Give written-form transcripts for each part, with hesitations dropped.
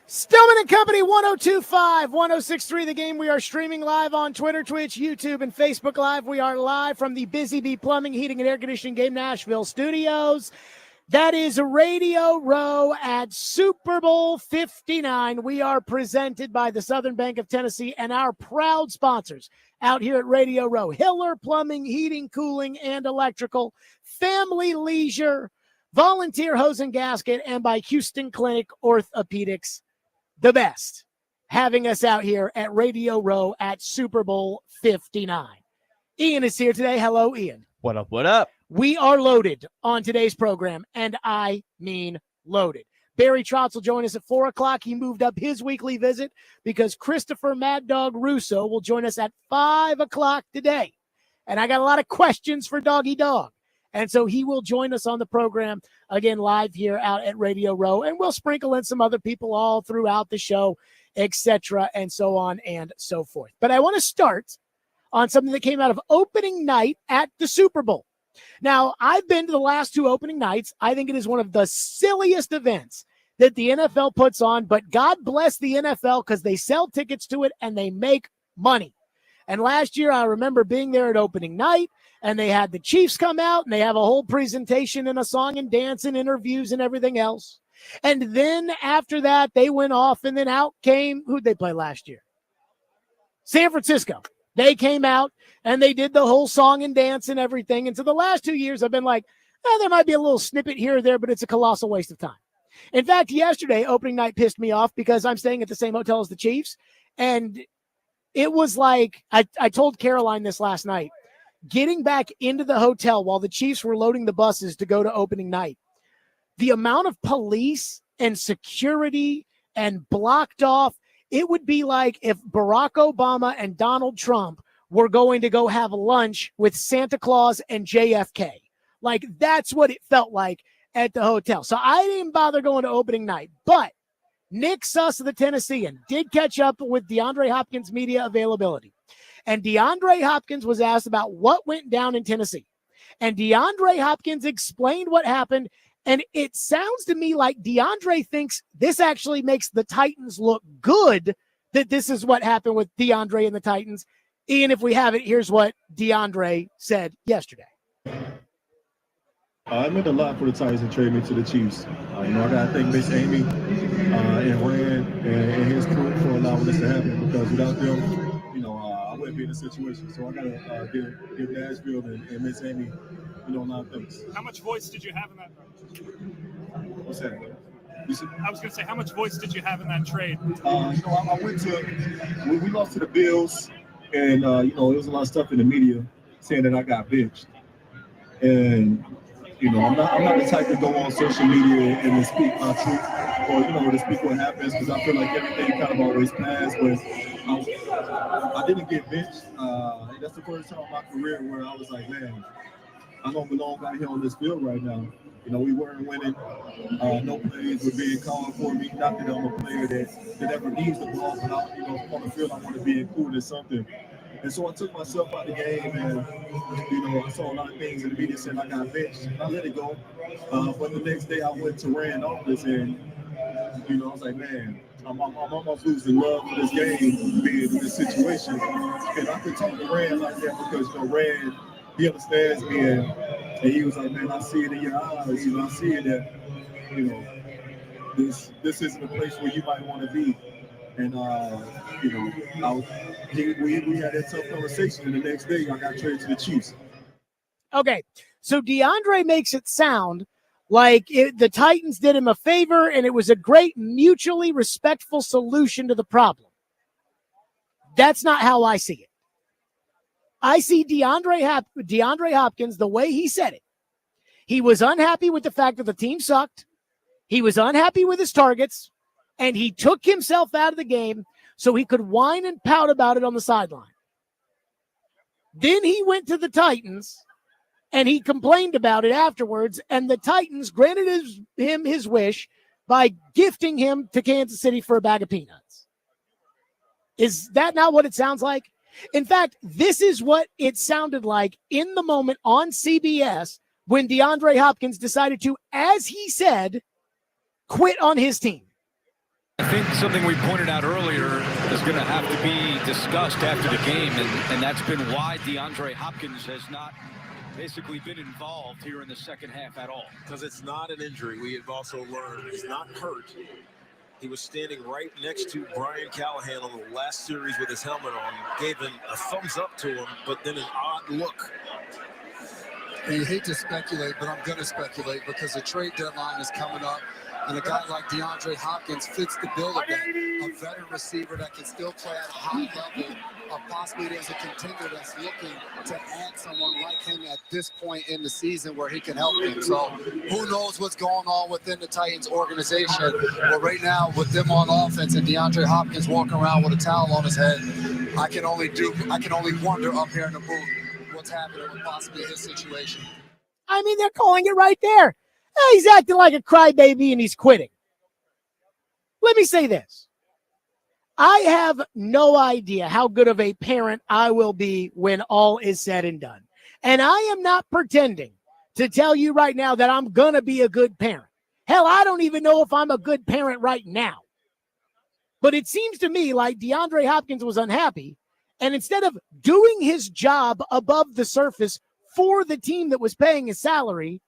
Stillman and Company, 102.5, 106.3 The Game. We are streaming live on Twitter, Twitch, YouTube, and Facebook Live. We are live from the Busy Bee Plumbing, Heating, and Air Conditioning Game Nashville studios. That is Radio Row at Super Bowl 59. We are presented by the Southern Bank of Tennessee and our proud sponsors out here at Radio Row: Hiller Plumbing, Heating, Cooling, and Electrical, Family Leisure, Volunteer Hose and Gasket, and by Houston Clinic Orthopedics. The best, having us out here at Radio Row at Super Bowl 59. Ian is here today. Hello, Ian. What up, what up? We are loaded on today's program, and I mean loaded. Barry Trotz will join us at 4 o'clock. He moved up his weekly visit because Christopher Mad Dog Russo will join us at 5 o'clock today. And I got a lot of questions for Doggy Dog. And so he will join us on the program again live here out at Radio Row. And we'll sprinkle in some other people all throughout the show, etc., and so on and so forth. But I want to start on something that came out of opening night at the Super Bowl. Now, I've been to the last two opening nights. I think it is one of the silliest events that the NFL puts on, but God bless the NFL because they sell tickets to it and they make money. And last year, I remember being there at opening night, and they had the Chiefs come out, and they have a whole presentation and a song and dance and interviews and everything else. And then after that, they went off, and then out came, who'd they play last year? San Francisco. They came out, and they did the whole song and dance and everything. And so the last 2 years, I've been like, there might be a little snippet here or there, but it's a colossal waste of time. In fact, yesterday, opening night pissed me off because I'm staying at the same hotel as the Chiefs, and it was like, I told Caroline this last night, getting back into the hotel while the Chiefs were loading the buses to go to opening night, the amount of police and security and blocked off, it would be like if Barack Obama and Donald Trump were going to go have lunch with Santa Claus and JFK. Like, that's what it felt like at the hotel. So I didn't bother going to opening night, but Nick Suss of the Tennessean did catch up with DeAndre Hopkins' media availability. And DeAndre Hopkins was asked about what went down in Tennessee. And DeAndre Hopkins explained what happened. And it sounds to me like DeAndre thinks this actually makes the Titans look good, that this is what happened with DeAndre and the Titans. Ian, if we have it, here's what DeAndre said yesterday. I meant a lot for the Titans to trade me to the Chiefs. I got to thank Miss Amy and Rand and his crew for allowing this to happen, because without them, I wouldn't be in this situation. So I got to give Nashville and Miss Amy, a lot of thanks. How much voice did you have in that? What's that? I was going to say, how much voice did you have in that trade? I went to, we lost to the Bills, and, there was a lot of stuff in the media saying that I got benched. And I'm not the type to go on social media and to speak my truth, or to speak what happens, because I feel like everything kind of always passed. But I didn't get benched. That's the first time in my career where I was like, man, I don't belong out here on this field right now. We weren't winning. No plays were being called for me. Not that I'm a player that ever needs the ball, but on the field I want to be included in something. And so I took myself out of the game, and, I saw a lot of things in the media saying I got benched. I let it go. But the next day I went to Rand's office, and, I was like, man, I'm almost losing love for this game, being in this situation. And I could talk to Rand like that because, Rand, he understands me, and he was like, man, I see it in your eyes. I see it that, this isn't a place where you might want to be. And, we had that tough conversation, and the next day I got traded to the Chiefs. Okay, so DeAndre makes it sound like the Titans did him a favor, and it was a great mutually respectful solution to the problem. That's not how I see it. I see DeAndre Hopkins the way he said it. He was unhappy with the fact that the team sucked. He was unhappy with his targets. And he took himself out of the game so he could whine and pout about it on the sideline. Then he went to the Titans, and he complained about it afterwards, and the Titans granted him his wish by gifting him to Kansas City for a bag of peanuts. Is that not what it sounds like? In fact, this is what it sounded like in the moment on CBS when DeAndre Hopkins decided to, as he said, quit on his team. I think something we pointed out earlier is going to have to be discussed after the game, and that's been why DeAndre Hopkins has not basically been involved here in the second half at all. Because it's not an injury. We have also learned he's not hurt. He was standing right next to Brian Callahan on the last series with his helmet on, gave him a thumbs up to him, but then an odd look. And you hate to speculate, but I'm going to speculate because the trade deadline is coming up, and a guy like DeAndre Hopkins fits the bill of that. A veteran receiver that can still play at a high level, possibly there's a contender that's looking to add someone like him at this point in the season where he can help him. So who knows what's going on within the Titans organization. But right now, with them on offense and DeAndre Hopkins walking around with a towel on his head, I can only wonder up here in the booth what's happening with possibly his situation. I mean, they're calling it right there. He's acting like a crybaby and he's quitting. Let me say this. I have no idea how good of a parent I will be when all is said and done. And I am not pretending to tell you right now that I'm going to be a good parent. Hell, I don't even know if I'm a good parent right now. But it seems to me like DeAndre Hopkins was unhappy. And instead of doing his job above the surface for the team that was paying his salary,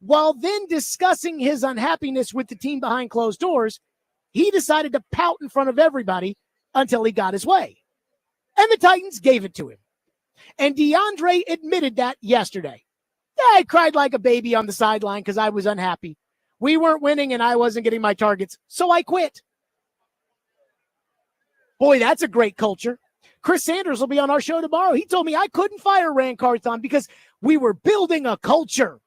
while then discussing his unhappiness with the team behind closed doors, he decided to pout in front of everybody until he got his way. And the Titans gave it to him. And DeAndre admitted that yesterday. Yeah, I cried like a baby on the sideline because I was unhappy. We weren't winning and I wasn't getting my targets, so I quit. Boy, that's a great culture. Chris Sanders will be on our show tomorrow. He told me I couldn't fire Ran Carthon because we were building a culture.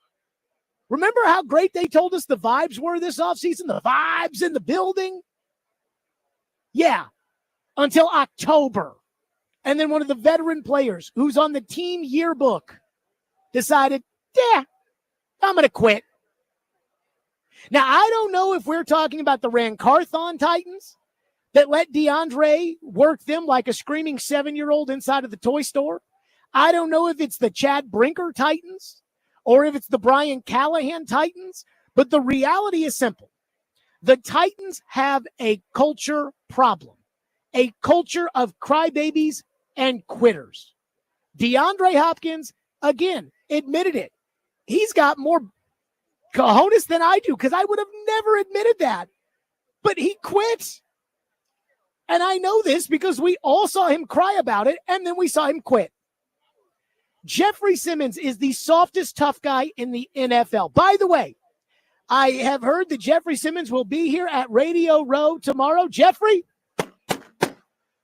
Remember how great they told us the vibes were this offseason? The vibes in the building? Yeah, until October. And then one of the veteran players who's on the team yearbook decided, yeah, I'm going to quit. Now, I don't know if we're talking about the Ran Carthon Titans that let DeAndre work them like a screaming 7-year-old inside of the toy store. I don't know if it's the Chad Brinker Titans or if it's the Brian Callahan Titans, but the reality is simple. The Titans have a culture problem, a culture of crybabies and quitters. DeAndre Hopkins, again, admitted it. He's got more cojones than I do because I would have never admitted that. But he quit. And I know this because we all saw him cry about it, and then we saw him quit. Jeffrey Simmons is the softest tough guy in the NFL. By the way, I have heard that Jeffrey Simmons will be here at Radio Row tomorrow. Jeffrey,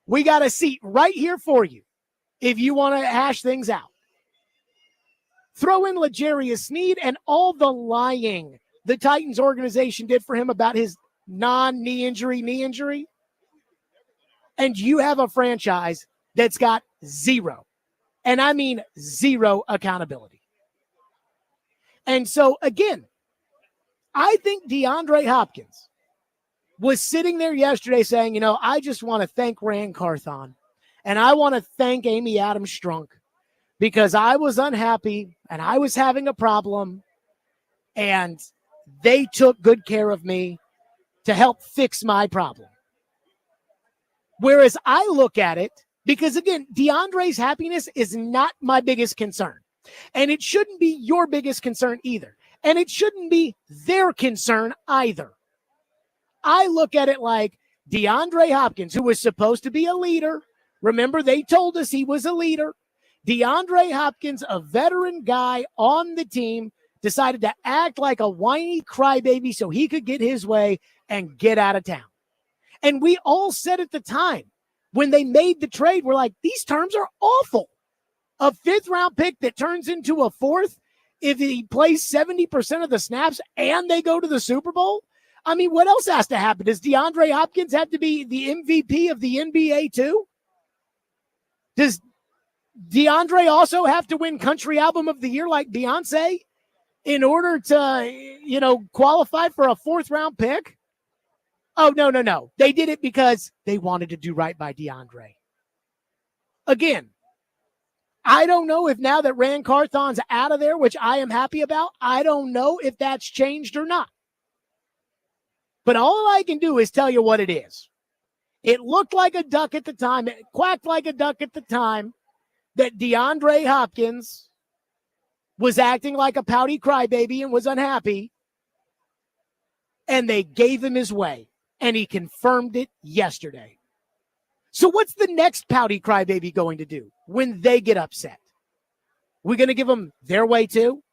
we got a seat right here for you if you want to hash things out. Throw in L'Jarius Sneed and all the lying the Titans organization did for him about his knee injury. And you have a franchise that's got zero, and I mean zero accountability. And so, again, I think DeAndre Hopkins was sitting there yesterday saying, I just want to thank Ran Carthon, and I want to thank Amy Adams Strunk because I was unhappy, and I was having a problem, and they took good care of me to help fix my problem. Whereas I look at it, because again, DeAndre's happiness is not my biggest concern. And it shouldn't be your biggest concern either. And it shouldn't be their concern either. I look at it like DeAndre Hopkins, who was supposed to be a leader. Remember, they told us he was a leader. DeAndre Hopkins, a veteran guy on the team, decided to act like a whiny crybaby so he could get his way and get out of town. And we all said at the time when they made the trade, we're like, these terms are awful. A 5th-round pick that turns into a 4th if he plays 70% of the snaps and they go to the Super Bowl? I mean, what else has to happen? Does DeAndre Hopkins have to be the MVP of the NBA too? Does DeAndre also have to win Country Album of the Year like Beyonce in order to, qualify for a 4th-round pick? Oh, no. They did it because they wanted to do right by DeAndre. Again, I don't know if now that Ran Carthon's out of there, which I am happy about, I don't know if that's changed or not. But all I can do is tell you what it is. It looked like a duck at the time. It quacked like a duck at the time that DeAndre Hopkins was acting like a pouty crybaby and was unhappy. And they gave him his way. And he confirmed it yesterday. So what's the next pouty crybaby going to do when they get upset? We're going to give them their way too?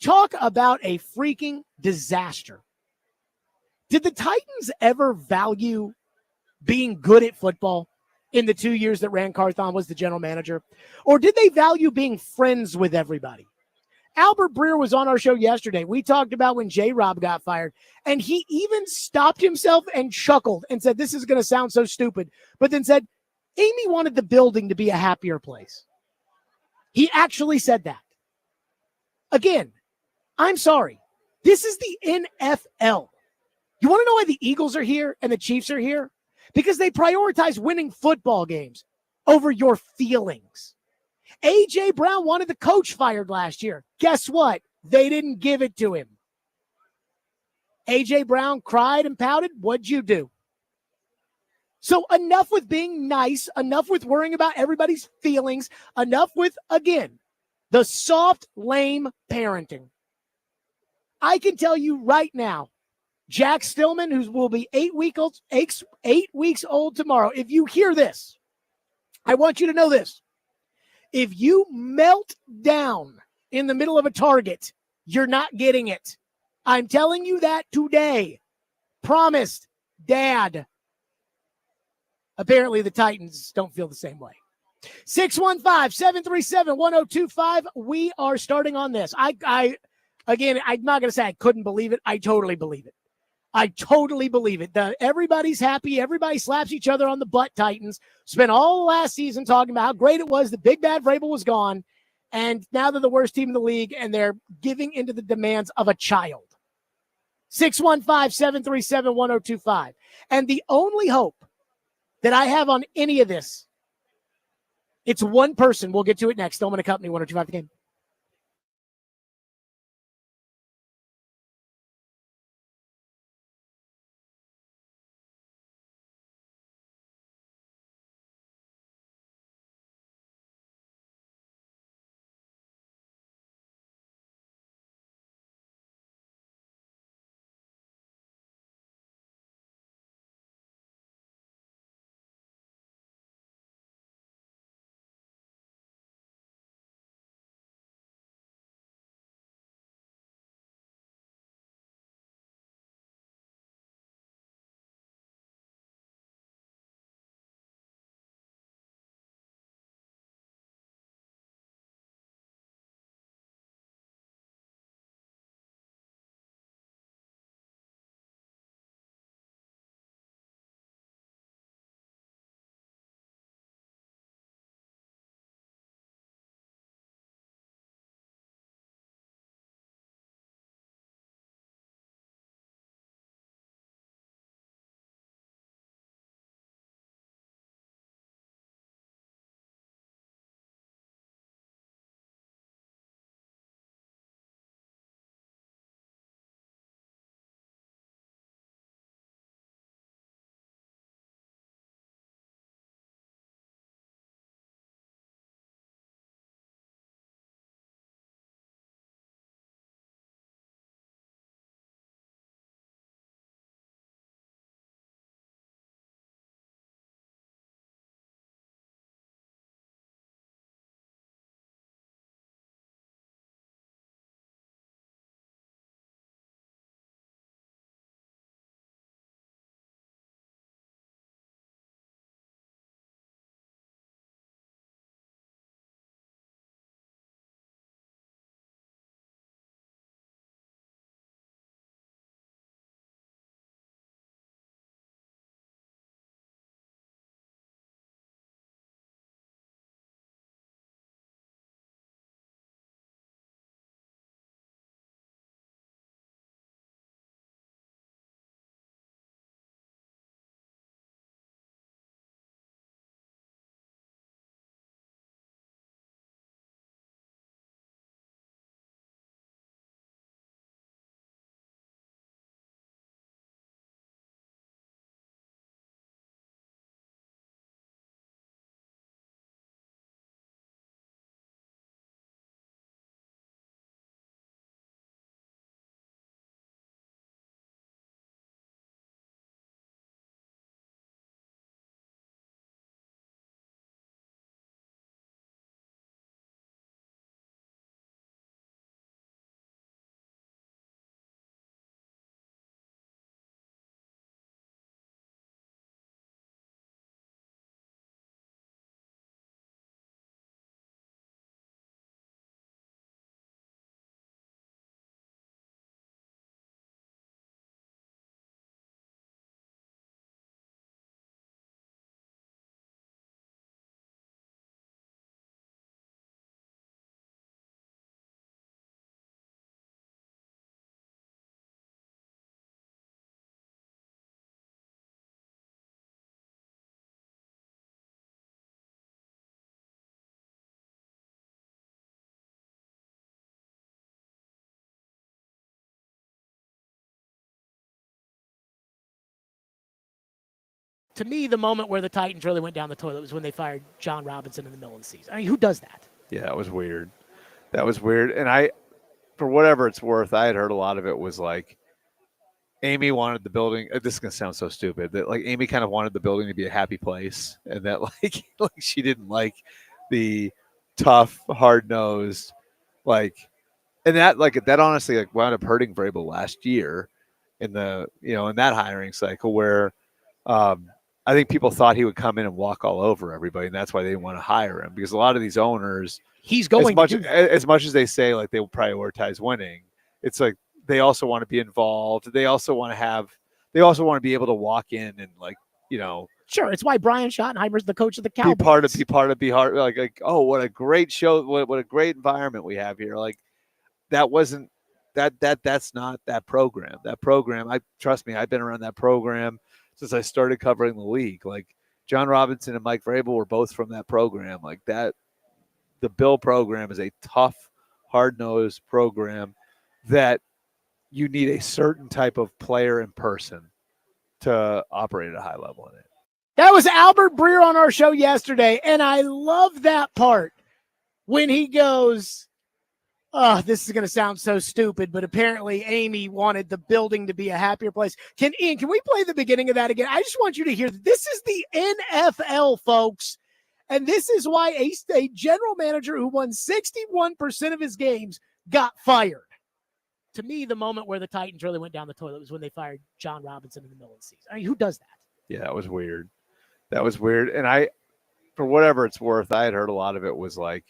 Talk about a freaking disaster. Did the Titans ever value being good at football in the 2 years that Rand Carthon was the general manager? Or did they value being friends with everybody? Albert Breer was on our show yesterday. We talked about when J-Rob got fired, and he even stopped himself and chuckled and said, this is going to sound so stupid, but then said, Amy wanted the building to be a happier place. He actually said that. Again, I'm sorry. This is the NFL. You want to know why the Eagles are here and the Chiefs are here? Because they prioritize winning football games over your feelings. A.J. Brown wanted the coach fired last year. Guess what? They didn't give it to him. A.J. Brown cried and pouted. What'd you do? So enough with being nice, enough with worrying about everybody's feelings, enough with, again, the soft, lame parenting. I can tell you right now, Jack Stillman, who will be 8 weeks old tomorrow, if you hear this, I want you to know this. If you melt down in the middle of a Target, you're not getting it. I'm telling you that today. Promised, Dad. Apparently, the Titans don't feel the same way. 615-737-1025. We are starting on this. Again, I'm not going to say I couldn't believe it. I totally believe it. I totally believe it. Everybody's happy. Everybody slaps each other on the butt, Titans. Spent all last season talking about how great it was. The big bad Vrabel was gone. And now they're the worst team in the league, and they're giving into the demands of a child. 615-737-1025. And the only hope that I have on any of this, it's one person. We'll get to it next. Stillman and Company, 102.5 The Game. To me, the moment where the Titans really went down the toilet was when they fired John Robinson in the middle of the season. I mean, who does that? Yeah, it was weird. That was weird. And for whatever it's worth, I had heard a lot of it was like Amy wanted the building. This is going to sound so stupid that like Amy kind of wanted the building to be a happy place, and that like she didn't like the tough, hard-nosed, and that honestly wound up hurting Vrabel last year in in that hiring cycle where I think people thought he would come in and walk all over everybody, and that's why they didn't want to hire him, because a lot of these owners, he's going as much as they say like they will prioritize winning, it's like they also want to be involved. They also want to be able to walk in and Sure, it's why Brian Schottenheimer's the coach of the Cowboys. Be part oh, what a great show, what a great environment we have here. Like that's not that program. That program, trust me, I've been around that program since I started covering the league. Like John Robinson and Mike Vrabel were both from that program. Like that, the Bill program is a tough, hard-nosed program that you need a certain type of player and person to operate at a high level in it. That was Albert Breer on our show yesterday, and I love that part when he goes, oh, this is going to sound so stupid, but apparently Amy wanted the building to be a happier place. Ian, can we play the beginning of that again? I just want you to hear that this is the NFL, folks, and this is why a general manager who won 61% of his games got fired. To me, the moment where the Titans really went down the toilet was when they fired John Robinson in the middle of the season. I mean, who does that? Yeah, it was weird. That was weird. And for whatever it's worth, I had heard a lot of it was like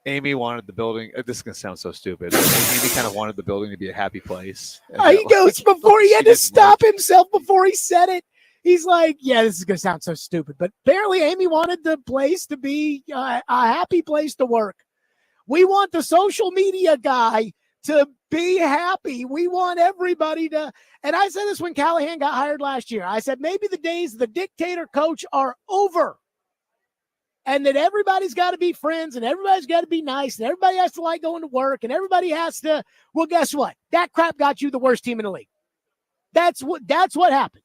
Amy wanted the building. This is going to sound so stupid. Amy kind of wanted the building to be a happy place. He goes before he had to stop himself before he said it. He's like, yeah, this is going to sound so stupid. But apparently Amy wanted the place to be a happy place to work. We want the social media guy to be happy. We want everybody to, and I said this when Callahan got hired last year. I said, maybe the days of the dictator coach are over, and that everybody's got to be friends, and everybody's got to be nice, and everybody has to like going to work, and everybody has to, well, guess what? That crap got you the worst team in the league. That's what happened.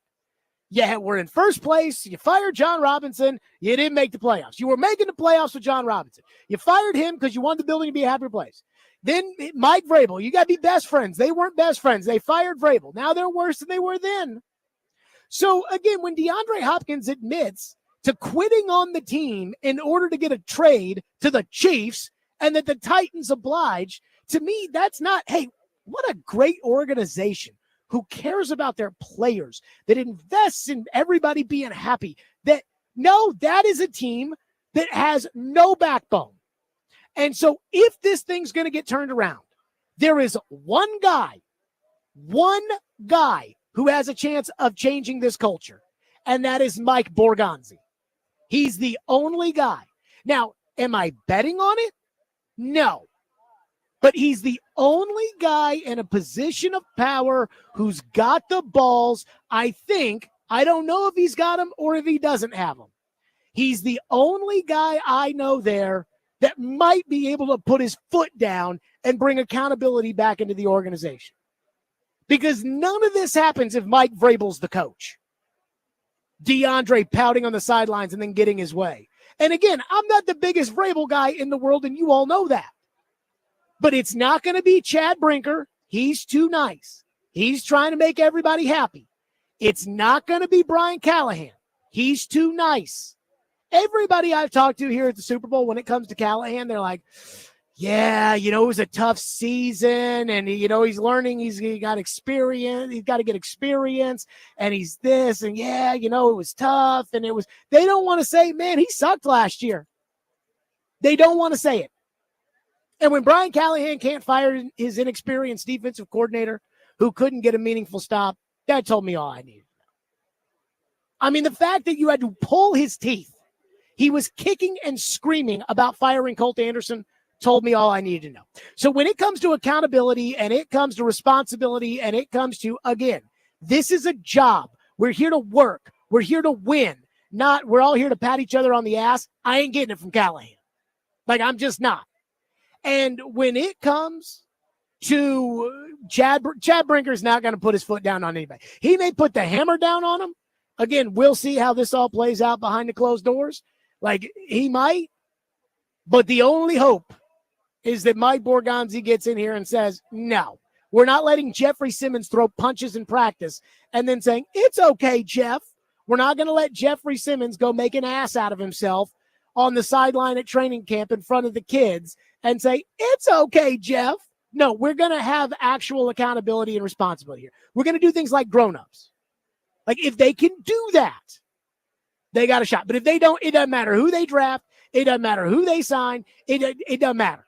Yeah, we're in first place. You fired John Robinson. You didn't make the playoffs. You were making the playoffs with John Robinson. You fired him because you wanted the building to be a happier place. Then Mike Vrabel, you got to be best friends. They weren't best friends. They fired Vrabel. Now they're worse than they were then. So, again, when DeAndre Hopkins admits to quitting on the team in order to get a trade to the Chiefs and that the Titans oblige, to me, that's not, hey, what a great organization who cares about their players, that invests in everybody being happy. That is a team that has no backbone. And so if this thing's going to get turned around, there is one guy who has a chance of changing this culture, and that is Mike Borgonzi. He's the only guy. Now, am I betting on it? No. But he's the only guy in a position of power who's got the balls, I think. I don't know if he's got them or if he doesn't have them. He's the only guy I know there that might be able to put his foot down and bring accountability back into the organization. Because none of this happens if Mike Vrabel's the coach. DeAndre pouting on the sidelines and then getting his way. And again, I'm not the biggest Vrabel guy in the world, and you all know that. But it's not going to be Chad Brinker. He's too nice. He's trying to make everybody happy. It's not going to be Brian Callahan. He's too nice. Everybody I've talked to here at the Super Bowl, when it comes to Callahan, they're like, yeah, it was a tough season, and, he's learning, he got experience, he's got to get experience, and he's this, and yeah, it was tough, and they don't want to say, man, he sucked last year. They don't want to say it. And when Brian Callahan can't fire his inexperienced defensive coordinator who couldn't get a meaningful stop, that told me all I needed to know. I mean, the fact that you had to pull his teeth, he was kicking and screaming about firing Colt Anderson, told me all I needed to know. So when it comes to accountability and it comes to responsibility and it comes to, again, this is a job. We're here to work. We're here to win. Not we're all here to pat each other on the ass. I ain't getting it from Callahan. I'm just not. And when it comes to Chad Brinker's not going to put his foot down on anybody. He may put the hammer down on him. Again, we'll see how this all plays out behind the closed doors. Like, he might, but the only hope is that Mike Borgonzi gets in here and says, no, we're not letting Jeffrey Simmons throw punches in practice and then saying, it's okay, Jeff. We're not going to let Jeffrey Simmons go make an ass out of himself on the sideline at training camp in front of the kids and say, it's okay, Jeff. No, we're going to have actual accountability and responsibility here. We're going to do things like grown-ups. Like, if they can do that, they got a shot. But if they don't, it doesn't matter who they draft. It doesn't matter who they sign. It doesn't matter.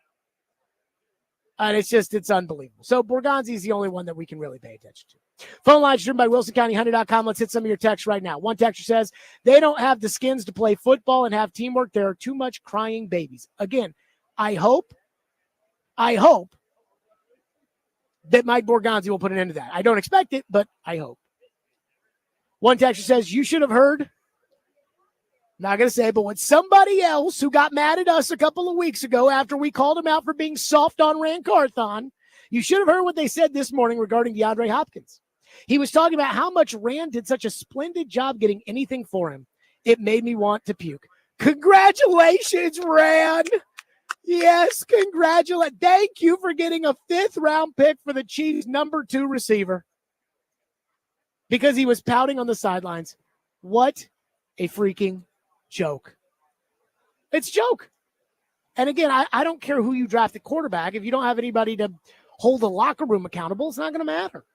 And it's unbelievable. So Borgonzi is the only one that we can really pay attention to. Phone lines driven by WilsonCountyHunter.com. Let's hit some of your texts right now. One texter says, they don't have the skins to play football and have teamwork. There are too much crying babies. Again, I hope that Mike Borgonzi will put an end to that. I don't expect it, but I hope. One texter says, you should have heard, not going to say, but what somebody else who got mad at us a couple of weeks ago after we called him out for being soft on Rand Carthon, you should have heard what they said this morning regarding DeAndre Hopkins. He was talking about how much Rand did such a splendid job getting anything for him. It made me want to puke. Congratulations, Rand. Yes, congratulations. Thank you for getting a 5th-round pick for the Chiefs' number 2 receiver. Because he was pouting on the sidelines. What a freaking joke. It's a joke. And again, I don't care who you draft at quarterback. If you don't have anybody to hold the locker room accountable, it's not going to matter.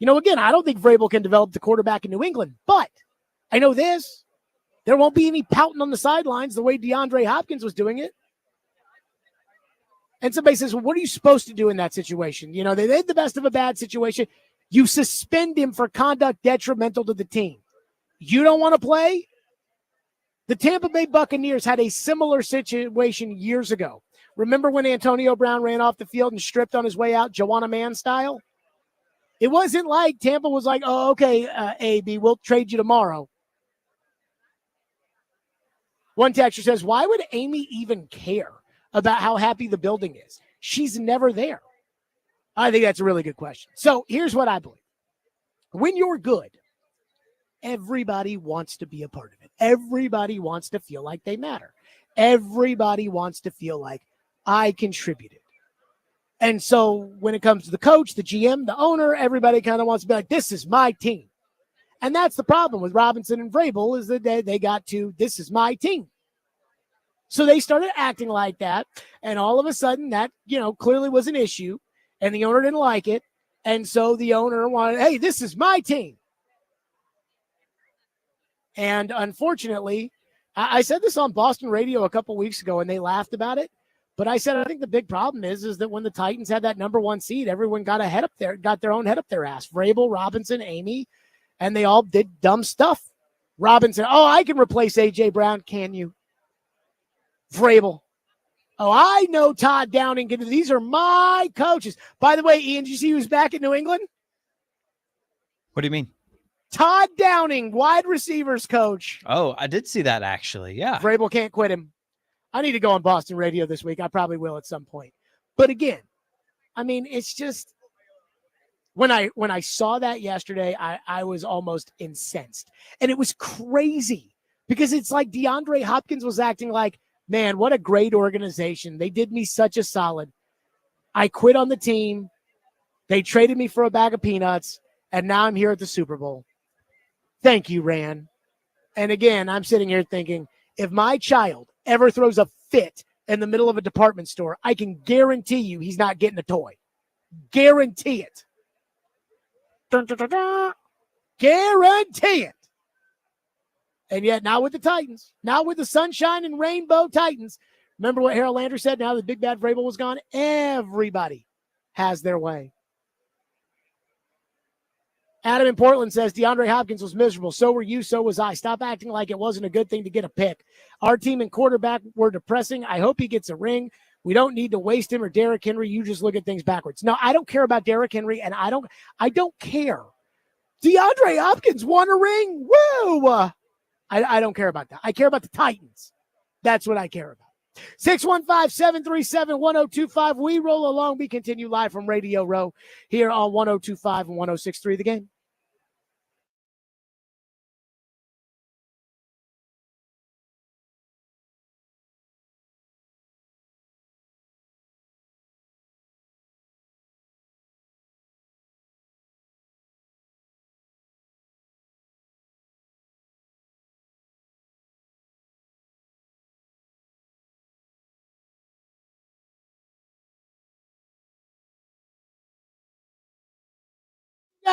Again, I don't think Vrabel can develop the quarterback in New England, but I know this. There won't be any pouting on the sidelines the way DeAndre Hopkins was doing it. And somebody says, well, what are you supposed to do in that situation? They made the best of a bad situation. You suspend him for conduct detrimental to the team. You don't want to play? The Tampa Bay Buccaneers had a similar situation years ago. Remember when Antonio Brown ran off the field and stripped on his way out, Joanna Man style? It wasn't like Tampa was like, oh, okay, AB, we'll trade you tomorrow. One texter says, why would Amy even care about how happy the building is? She's never there. I think that's a really good question. So here's what I believe. When you're good, everybody wants to be a part of it. Everybody wants to feel like they matter. Everybody wants to feel like I contributed. And so when it comes to the coach, the GM, the owner, everybody kind of wants to be like, this is my team. And that's the problem with Robinson and Vrabel is that they got to, this is my team. So they started acting like that. And all of a sudden that, clearly was an issue. And the owner didn't like it. And so the owner wanted, hey, this is my team. And unfortunately, I said this on Boston radio a couple weeks ago, and they laughed about it. But I said, I think the big problem is that when the Titans had that number 1 seed, everyone got their own head up their ass. Vrabel, Robinson, Amy, and they all did dumb stuff. Robinson, oh, I can replace A.J. Brown. Can you? Vrabel, oh, I know Todd Downing. These are my coaches. By the way, Ian, did you see who's back in New England? What do you mean? Todd Downing, wide receivers coach. Oh, I did see that actually. Yeah. Vrabel can't quit him. I need to go on Boston radio this week. I probably will at some point. But again, I mean, it's just when I saw that yesterday, I was almost incensed. And it was crazy because it's like DeAndre Hopkins was acting like, man, what a great organization. They did me such a solid. I quit on the team. They traded me for a bag of peanuts, and now I'm here at the Super Bowl. Thank you, Rand. And again, I'm sitting here thinking, if my child ever throws a fit in the middle of a department store, I can guarantee you he's not getting a toy. Guarantee it. Dun, dun, dun, dun. Guarantee it. And yet, not with the Titans. Not with the sunshine and rainbow Titans. Remember what Harold Landry said? Now that Big Bad Vrabel was gone, everybody has their way. Adam in Portland says, DeAndre Hopkins was miserable. So were you. So was I. Stop acting like it wasn't a good thing to get a pick. Our team and quarterback were depressing. I hope he gets a ring. We don't need to waste him or Derrick Henry. You just look at things backwards. No, I don't care about Derrick Henry, and I don't care. DeAndre Hopkins won a ring. Woo! I don't care about that. I care about the Titans. That's what I care about. 615-737-1025. We roll along. We continue live from Radio Row here on 102.5 and 106.3 The Game.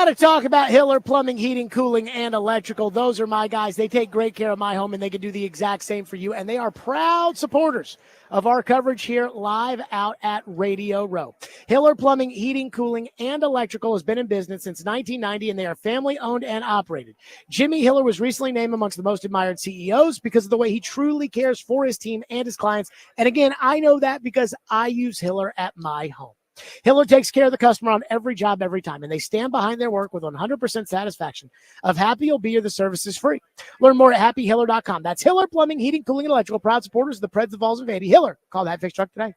got to talk about Hiller Plumbing, Heating, Cooling, and Electrical. Those are my guys. They take great care of my home, and they can do the exact same for you. And they are proud supporters of our coverage here live out at Radio Row. Hiller Plumbing, Heating, Cooling, and Electrical has been in business since 1990, and they are family-owned and operated. Jimmy Hiller was recently named amongst the most admired CEOs because of the way he truly cares for his team and his clients. And again, I know that because I use Hiller at my home. Hiller takes care of the customer on every job, every time, and they stand behind their work with 100% satisfaction. Of happy you'll be, or the service is free. Learn more at happyhiller.com. That's Hiller Plumbing, Heating, Cooling, and Electrical. Proud supporters of the Preds, the Vols, and Vandy. Hiller, call that fixed truck today.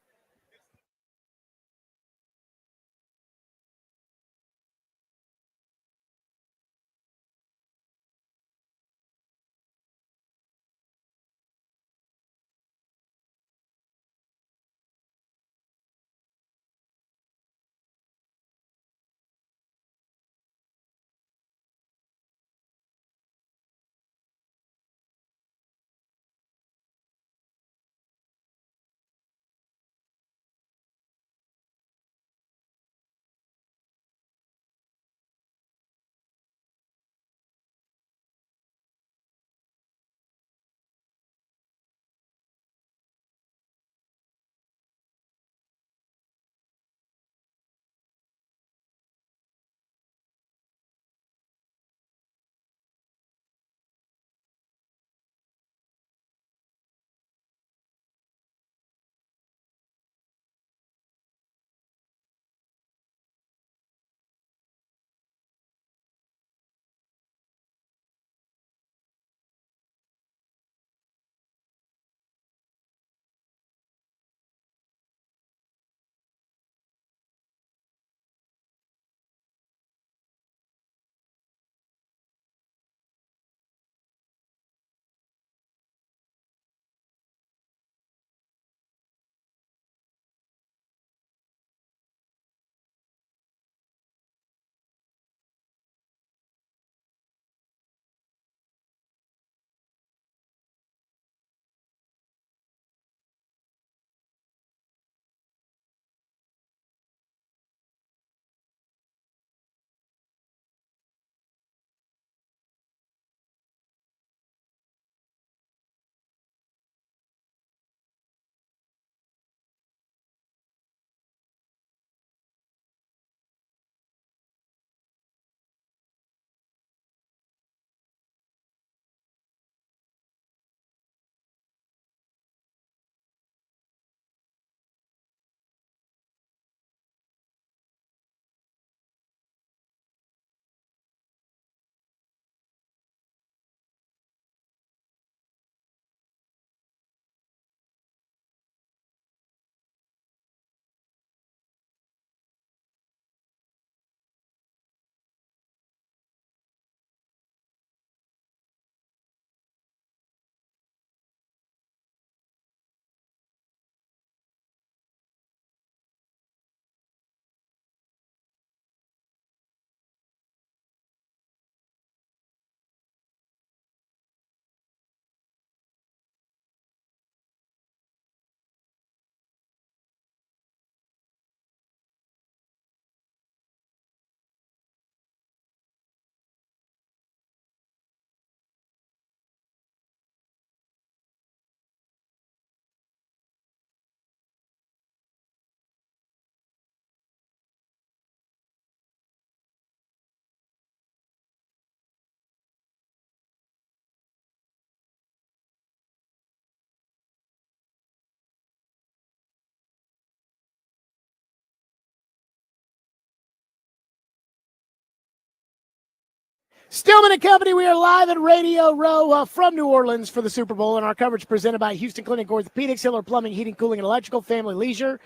Stillman and Company, we are live at Radio Row from New Orleans for the Super Bowl, and our coverage presented by Houston Clinic Orthopedics, Hiller Plumbing, Heating, Cooling, and Electrical, Family Leisure,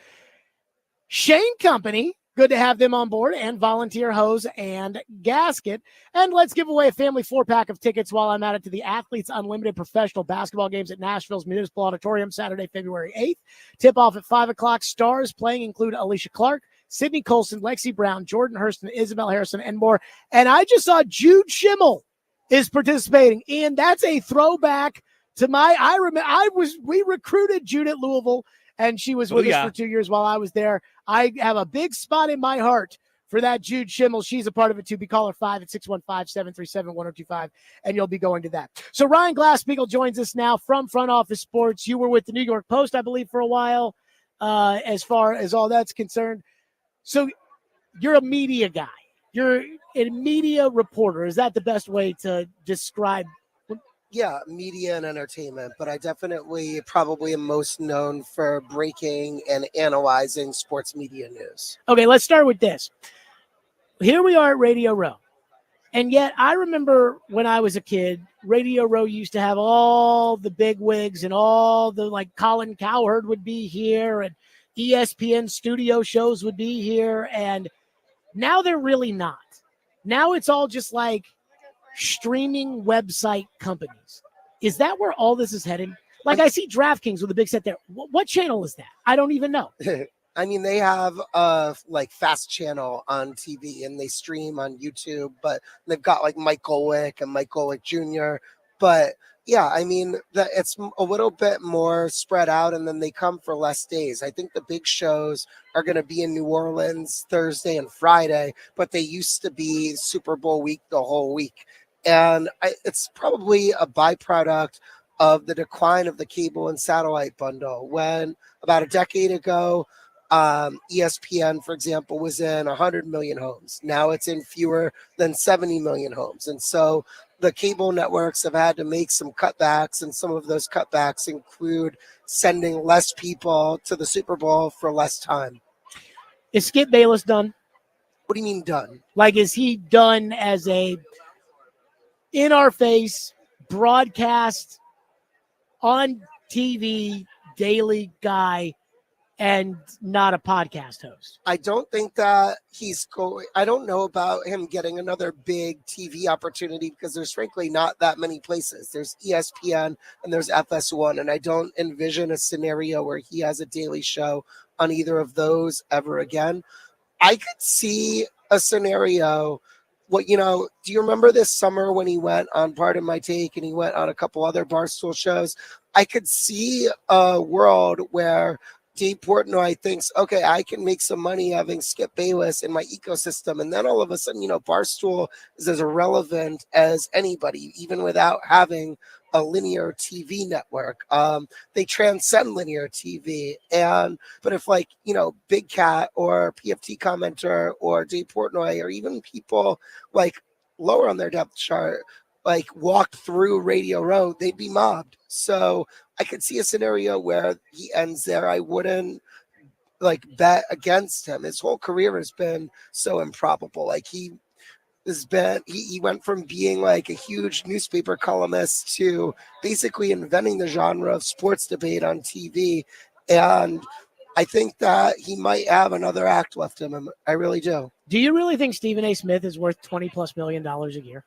Shane Company. Good to have them on board, and Volunteer Hose and Gasket. And let's give away a family 4-pack of tickets while I'm at it to the Athletes Unlimited professional basketball games at Nashville's Municipal Auditorium Saturday, February 8th. Tip-off at 5 o'clock. Stars playing include Alicia Clark, Sydney Colson, Lexi Brown, Jordan Hurston, Isabel Harrison, and more. And I just saw Jude Schimmel is participating. Ian, that's a throwback to we recruited Jude at Louisville, and she was with us for 2 years while I was there. I have a big spot in my heart for that Jude Schimmel. She's a part of it too. Be caller 5 at 615-737-1025, and you'll be going to that. So Ryan Glass-Steagall joins us now from Front Office Sports. You were with the New York Post, I believe, for a while, as far as all that's concerned. So you're a media guy. You're a media reporter. Is that the best way to describe? Yeah, media and entertainment, but I definitely probably am most known for breaking and analyzing sports media news. Okay, let's start with this. Here we are at Radio Row. And yet I remember when I was a kid, Radio Row used to have all the big wigs and all the, like, Colin Cowherd would be here and ESPN studio shows would be here. And now they're really not. Now it's all just like streaming website companies. Is that where all this is heading? Like, I see DraftKings with a big set there. What channel is that? I don't even know. I mean, they have like Fast Channel on TV and they stream on YouTube, but they've got like Mike Golick and Mike Golick Jr. But yeah, I mean, it's a little bit more spread out, and then they come for less days. I think the big shows are going to be in New Orleans Thursday and Friday, but they used to be Super Bowl week the whole week. And it's probably a byproduct of the decline of the cable and satellite bundle. When about a decade ago, ESPN, for example, was in 100 million homes. Now it's in fewer than 70 million homes. And so the cable networks have had to make some cutbacks, and some of those cutbacks include sending less people to the Super Bowl for less time. Is Skip Bayless done? What do you mean done? Like, is he done as a in-our-face broadcast on TV daily guy and not a podcast host? I don't think that he's going. I don't know about him getting another big TV opportunity because there's frankly not that many places. There's ESPN and there's FS1, and I don't envision a scenario where he has a daily show on either of those ever again. I could see a scenario. Do you remember this summer when he went on Pardon My Take and he went on a couple other Barstool shows? I could see a world where Dave Portnoy thinks, okay, I can make some money having Skip Bayless in my ecosystem. And then all of a sudden, Barstool is as irrelevant as anybody, even without having a linear TV network. They transcend linear TV. But if Big Cat or PFT commenter or Dave Portnoy or even people like lower on their depth chart, like walked through Radio Row, they'd be mobbed. So I could see a scenario where he ends there. I wouldn't bet against him. His whole career has been so improbable. Like he went from being like a huge newspaper columnist to basically inventing the genre of sports debate on TV. And I think that he might have another act left in him. I really do. Do you really think Stephen A. Smith is worth $20+ million a year?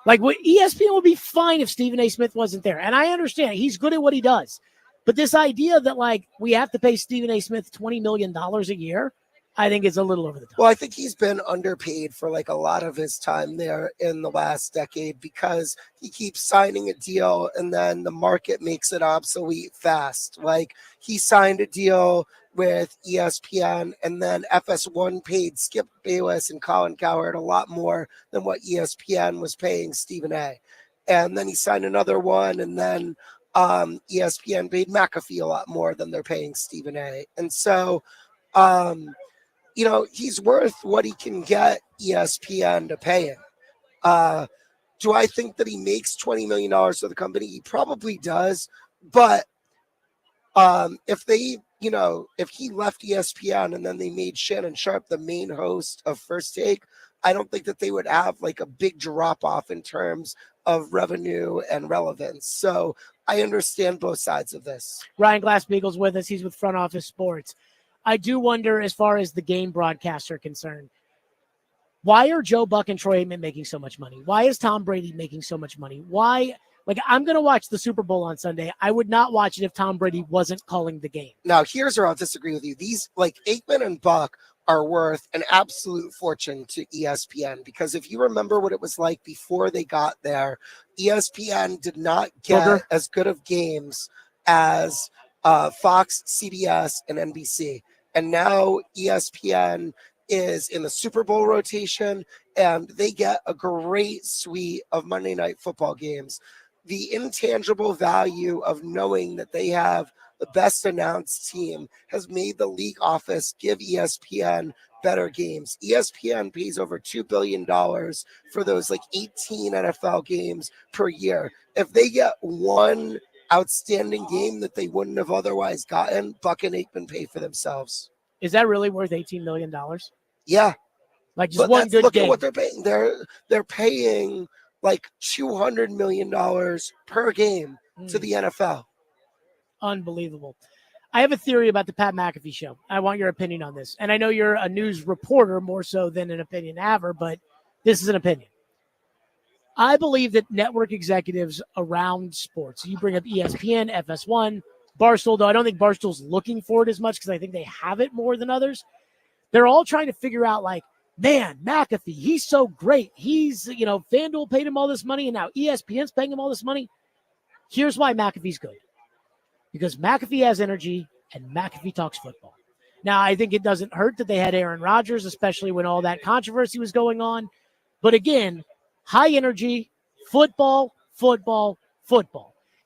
ESPN would be fine if Stephen A. Smith wasn't there. And I understand he's good at what he does. But this idea that we have to pay Stephen A. Smith $20 million a year, I think is a little over the top. Well, I think he's been underpaid for a lot of his time there in the last decade because he keeps signing a deal and then the market makes it obsolete fast. He signed a deal with ESPN and then FS1 paid Skip Bayless and Colin Cowherd a lot more than what ESPN was paying Stephen A. And then he signed another one, and then ESPN paid McAfee a lot more than they're paying Stephen A. And so he's worth what he can get ESPN to pay him. Do I think that he makes $20 million for the company? He probably does. But if he left ESPN and then they made Shannon Sharp the main host of First Take, I don't think that they would have a big drop off in terms of revenue and relevance. So I understand both sides of this. Ryan Glass-Steagall's with us. He's with Front Office Sports. I do wonder, as far as the game broadcasts are concerned, why are Joe Buck and Troy Aikman making so much money? Why is Tom Brady making so much money? Why? I'm going to watch the Super Bowl on Sunday. I would not watch it if Tom Brady wasn't calling the game. Now, here's where I'll disagree with you. These, Aikman and Buck are worth an absolute fortune to ESPN, because if you remember what it was like before they got there, ESPN did not get as good of games as Fox, CBS, and NBC. And now ESPN is in the Super Bowl rotation, and they get a great suite of Monday Night Football games. The intangible value of knowing that they have the best announced team has made the league office give ESPN better games. ESPN pays over $2 billion for those like 18 NFL games per year. If they get one outstanding game that they wouldn't have otherwise gotten, Buck and Aikman pay for themselves. Is that really worth $18 million? Yeah. Like just But one good look game. at what they're paying. They're paying like $200 million per game to the NFL. Unbelievable. I have a theory about the Pat McAfee show. I want your opinion on this. And I know you're a news reporter more so than an opinion haver, but this is an opinion. I believe that network executives around sports, you bring up ESPN, FS1, Barstool, though I don't think Barstool's looking for it as much because I think they have it more than others. They're all trying to figure out, like, man, McAfee, he's so great. He's, FanDuel paid him all this money, and now ESPN's paying him all this money. Here's why McAfee's good. Because McAfee has energy, and McAfee talks football. Now, I think it doesn't hurt that they had Aaron Rodgers, especially when all that controversy was going on. But again, high energy, football.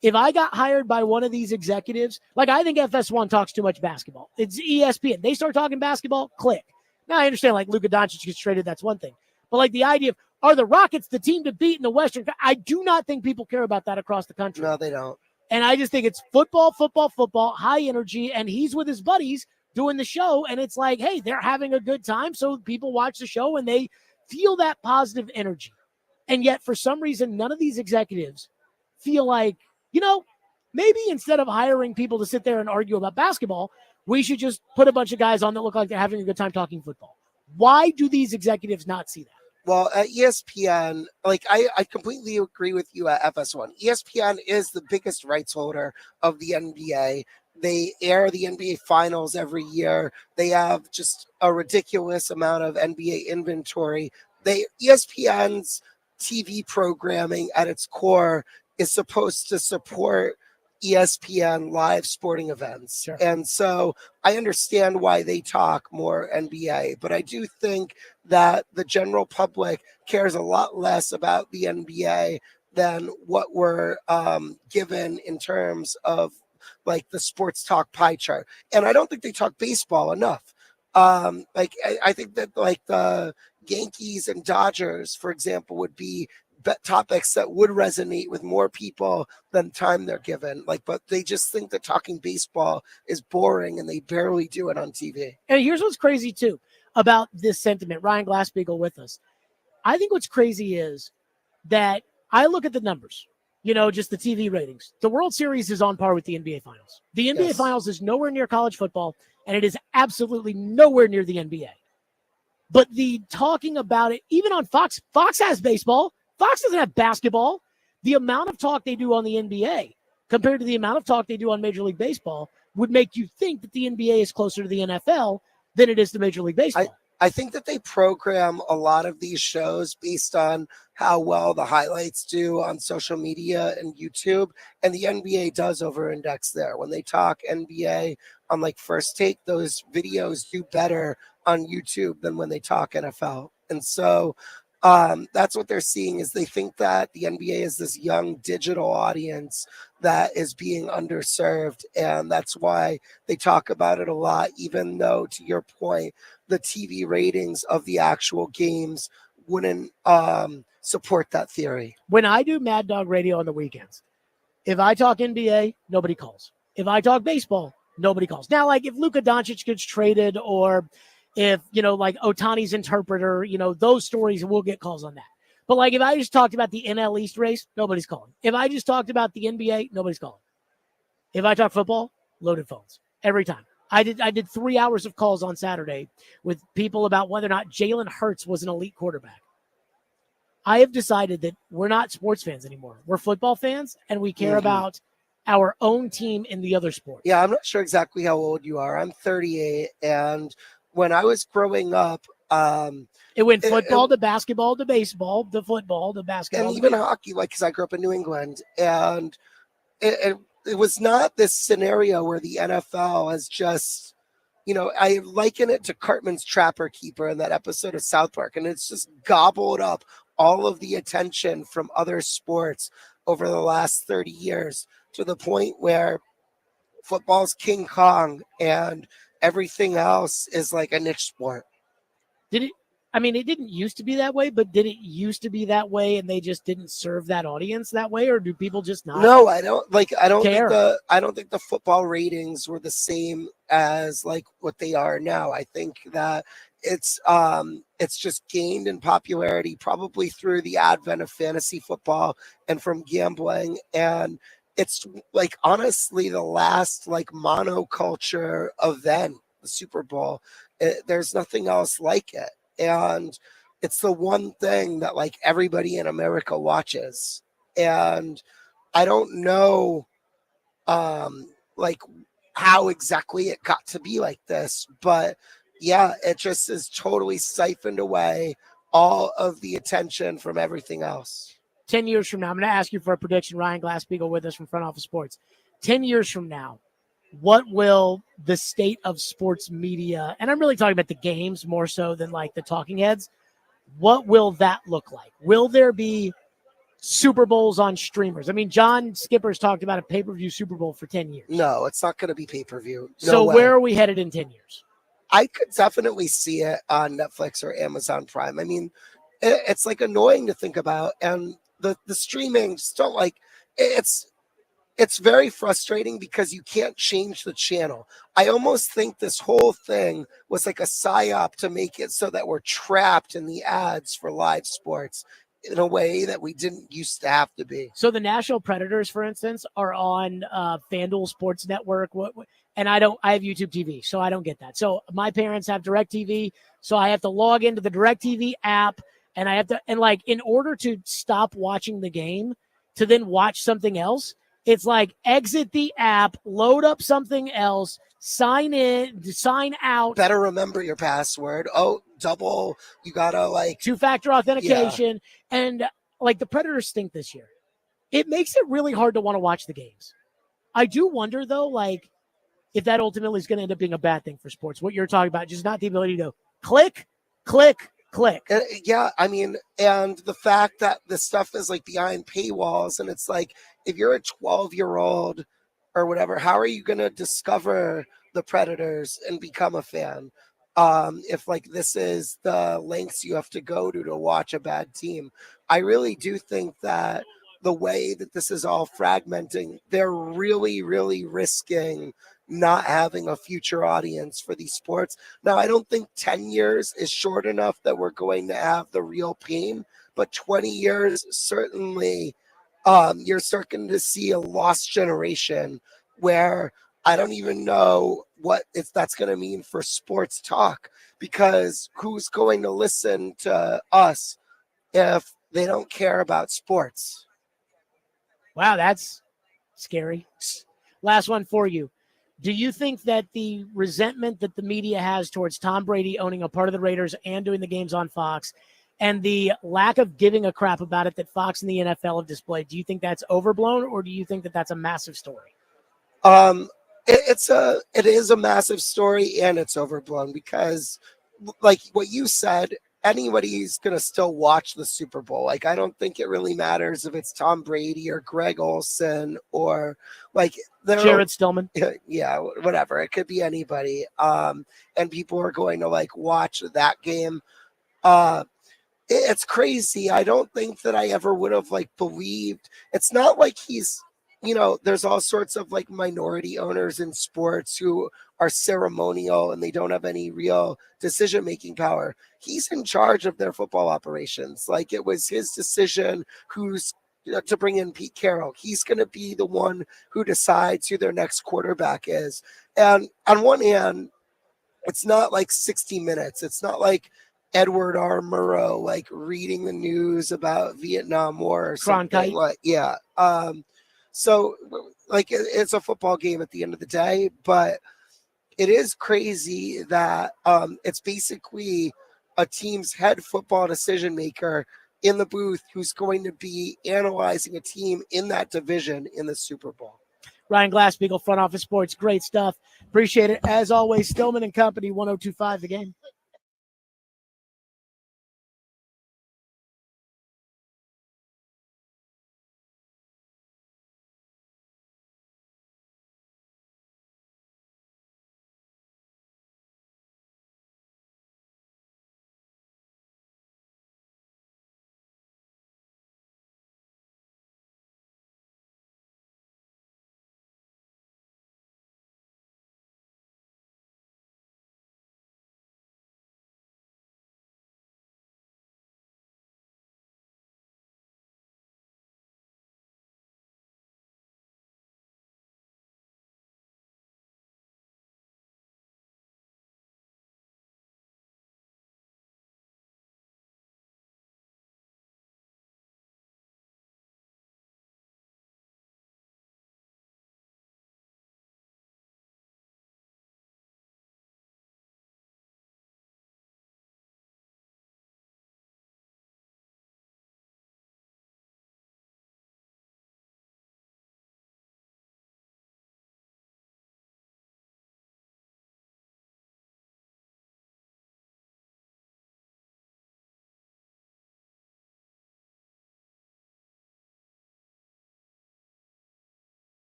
If I got hired by one of these executives, like I think FS1 talks too much basketball. It's ESPN. They start talking basketball, click. Now, I understand, like, Luka Doncic gets traded, that's one thing. But, like, the idea of, are the Rockets the team to beat in the Western? I do not think people care about that across the country. No, they don't. And I just think it's football, high energy, and he's with his buddies doing the show, and it's like, hey, they're having a good time, so people watch the show, and they feel that positive energy. And yet, for some reason, none of these executives feel like, maybe instead of hiring people to sit there and argue about basketball, we should just put a bunch of guys on that look like they're having a good time talking football. Why do these executives not see that? Well, at ESPN, like I completely agree with you at FS1. ESPN is the biggest rights holder of the NBA. They air the NBA finals every year. They have just a ridiculous amount of NBA inventory. ESPN's TV programming at its core is supposed to support ESPN live sporting events. Sure. And so I understand why they talk more NBA, but I do think that the general public cares a lot less about the NBA than what we're given in terms of like the sports talk pie chart. And I don't think they talk baseball enough. I think that like the Yankees and Dodgers, for example, would be topics that would resonate with more people than time they're given. But they just think that talking baseball is boring and they barely do it on TV. And here's what's crazy too about this sentiment. Ryan Glasspiegel with us. I think what's crazy is that I look at the numbers, just the TV ratings. The World Series is on par with the NBA Finals. The NBA Finals is nowhere near college football, and it is absolutely nowhere near the NBA. But the talking about it, even on Fox has baseball. Fox doesn't have basketball. The amount of talk they do on the NBA compared to the amount of talk they do on Major League Baseball would make you think that the NBA is closer to the NFL than it is to Major League Baseball. I think that they program a lot of these shows based on how well the highlights do on social media and YouTube, and the NBA does over-index there. When they talk NBA on like First Take, those videos do better on YouTube than when they talk NFL. And so that's what they're seeing is they think that the NBA is this young digital audience that is being underserved. And that's why they talk about it a lot, even though, to your point, the TV ratings of the actual games wouldn't support that theory. When I do Mad Dog Radio on the weekends, if I talk NBA, nobody calls. If I talk baseball, nobody calls. Now, like if Luka Doncic gets traded or if, like Otani's interpreter, those stories will get calls on that. But like if I just talked about the NL East race, nobody's calling. If I just talked about the NBA, nobody's calling. If I talk football, loaded phones every time. I did 3 hours of calls on Saturday with people about whether or not Jalen Hurts was an elite quarterback. I have decided that we're not sports fans anymore. We're football fans, and we care about our own team in the other sport. Yeah, I'm not sure exactly how old you are. I'm 38, and when I was growing up, it went football to basketball to baseball to football to basketball. And even hockey, because I grew up in New England. And it was not this scenario where the NFL has just, I liken it to Cartman's Trapper Keeper in that episode of South Park, and it's just gobbled up all of the attention from other sports over the last 30 years to the point where football's King Kong and everything else is like a niche sport. It didn't used to be that way, but did it used to be that way and they just didn't serve that audience that way, or do people just not? No, I don't care? think the football ratings were the same as like what they are now. I think that it's just gained in popularity probably through the advent of fantasy football and from gambling, and it's like honestly the last like monoculture event, the Super Bowl. There's nothing else like it. And it's the one thing that like everybody in America watches. And I don't know like how exactly it got to be like this, but yeah, it just is totally siphoned away all of the attention from everything else. 10 years from now, I'm going to ask you for a prediction. Ryan Glasspiegel with us from Front Office Sports. 10 years from now, what will the state of sports media, and I'm really talking about the games more so than like the talking heads, what will that look like? Will there be Super Bowls on streamers? I mean, John Skipper's talked about a pay-per-view Super Bowl for 10 years. No, it's not going to be pay-per-view. So where are we headed in 10 years? I could definitely see it on Netflix or Amazon Prime. I mean, it's like annoying to think about, and the streaming just don't like it's very frustrating because you can't change the channel. I almost think this whole thing was like a psyop to make it so that we're trapped in the ads for live sports in a way that we didn't used to have to be. So the Nashville Predators, for instance, are on FanDuel Sports Network. And I have YouTube TV, so I don't get that. So my parents have DirecTV, so I have to log into the DirecTV app, and I have to, and like in order to stop watching the game to then watch something else, it's like exit the app, load up something else, sign in, sign out. Better remember your password. Oh, you gotta like two-factor authentication. Yeah. And like the Predators stink this year. It makes it really hard to want to watch the games. I do wonder though, like if that ultimately is going to end up being a bad thing for sports. What you're talking about, just not the ability to click. Yeah, I mean, and the fact that this stuff is like behind paywalls, and it's like if you're a 12-year-old or whatever, how are you going to discover the Predators and become a fan? If like this is the lengths you have to go to watch a bad team. I really do think that the way that this is all fragmenting, they're really, really risking not having a future audience for these sports. Now, I don't think 10 years is short enough that we're going to have the real pain, but 20 years, certainly you're starting to see a lost generation where I don't even know what if that's going to mean for sports talk, because who's going to listen to us if they don't care about sports? Wow, that's scary. Last one for you. Do you think that the resentment that the media has towards Tom Brady owning a part of the Raiders and doing the games on Fox and the lack of giving a crap about it that Fox and the NFL have displayed, do you think that's overblown, or do you think that that's a massive story? It is a massive story, and it's overblown because, like what you said, anybody's going to still watch the Super Bowl. Like, I don't think it really matters if it's Tom Brady or Greg Olsen or like Jared Stillman. Yeah, whatever. It could be anybody. And people are going to like watch that game. It's crazy. I don't think that I ever would have like believed. It's not like he's, there's all sorts of like minority owners in sports who are ceremonial and they don't have any real decision-making power. He's in charge of their football operations. Like, it was his decision to bring in Pete Carroll. He's going to be the one who decides who their next quarterback is. And on one hand, it's not like 60 Minutes. It's not like Edward R. Murrow, like reading the news about Vietnam War or something. So like it's a football game at the end of the day, but it is crazy that it's basically a team's head football decision maker in the booth who's going to be analyzing a team in that division in the Super Bowl. Ryan Glasspiegel, Front Office Sports. Great stuff. Appreciate it. As always, Stillman and Company, 102.5 The Game.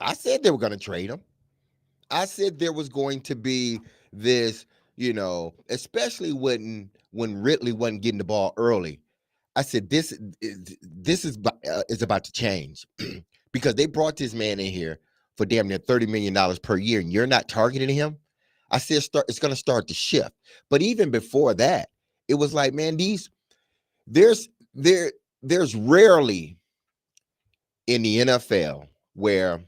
I said they were going to trade him. I said there was going to be this, especially when Ridley wasn't getting the ball early. I said this is about to change because they brought this man in here for damn near $30 million per year, and you're not targeting him. I said it's going to start to shift. But even before that, it was like, man, there's there's rarely in the NFL where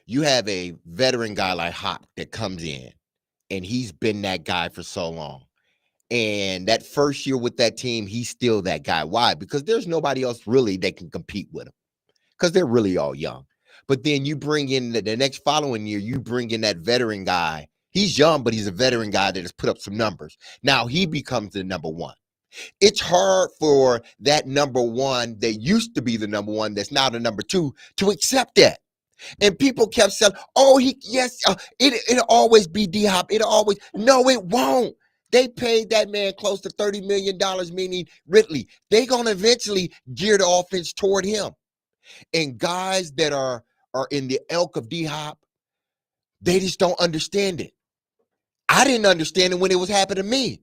you have a veteran guy like Hop that comes in and he's been that guy for so long. And that first year with that team, he's still that guy. Why? Because there's nobody else really that can compete with him because they're really all young. But then you bring in the next following year, you bring in that veteran guy. He's young, but he's a veteran guy that has put up some numbers. Now he becomes the number one. It's hard for that number one that used to be the number one that's now the number two to accept that. And people kept saying, oh, it'll always be D-Hop. It'll always. No, it won't. They paid that man close to $30 million, meaning Ridley. They're going to eventually gear the offense toward him. And guys that are in the ilk of D-Hop, they just don't understand it. I didn't understand it when it was happening to me.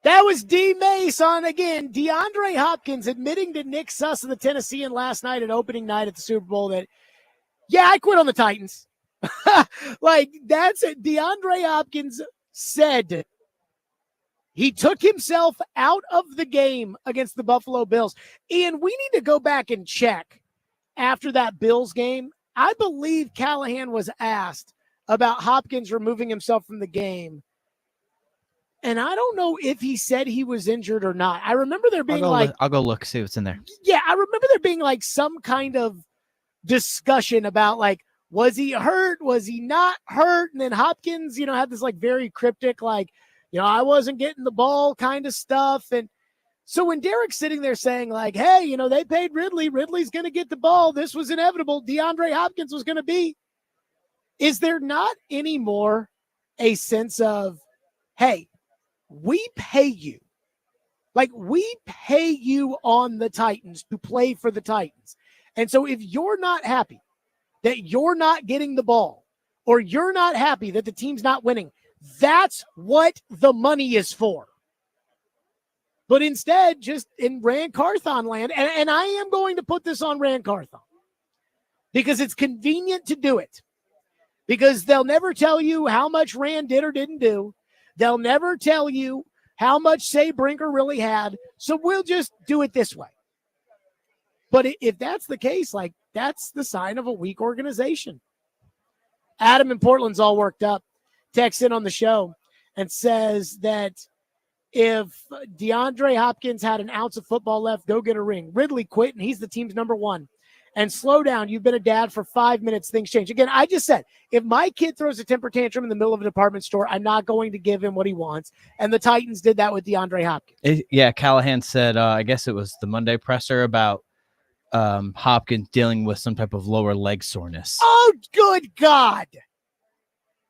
That was D. Mace on, again, DeAndre Hopkins admitting to Nick Suss of the Tennessean last night at opening night at the Super Bowl that, yeah, I quit on the Titans. Like, that's it. DeAndre Hopkins said he took himself out of the game against the Buffalo Bills. Ian, we need to go back and check after that Bills game. I believe Callahan was asked about Hopkins removing himself from the game. And I don't know if he said he was injured or not. I remember there being I'll go look, see what's in there. Yeah, I remember there being like some kind of discussion about like, was he hurt? Was he not hurt? And then Hopkins, had this like very cryptic, like, I wasn't getting the ball kind of stuff. And so when Derek's sitting there saying like, hey, they paid Ridley. Ridley's going to get the ball. This was inevitable. DeAndre Hopkins was going to be. Is there not anymore a sense of, hey, we pay you. Like, we pay you on the Titans to play for the Titans. And so if you're not happy that you're not getting the ball or you're not happy that the team's not winning, that's what the money is for. But instead, just in Rand Carthon land, and I am going to put this on Rand Carthon because it's convenient to do it. Because they'll never tell you how much Rand did or didn't do. They'll never tell you how much Say Brinker really had. So we'll just do it this way. But if that's the case, like, that's the sign of a weak organization. Adam in Portland's all worked up, texts in on the show and says that if DeAndre Hopkins had an ounce of football left, go get a ring. Ridley quit, and he's the team's number one. And slow down. You've been a dad for 5 minutes. Things change. Again, I just said, if my kid throws a temper tantrum in the middle of a department store, I'm not going to give him what he wants. And the Titans did that with DeAndre Hopkins. Callahan said, I guess it was the Monday presser about Hopkins dealing with some type of lower leg soreness. Oh, good God.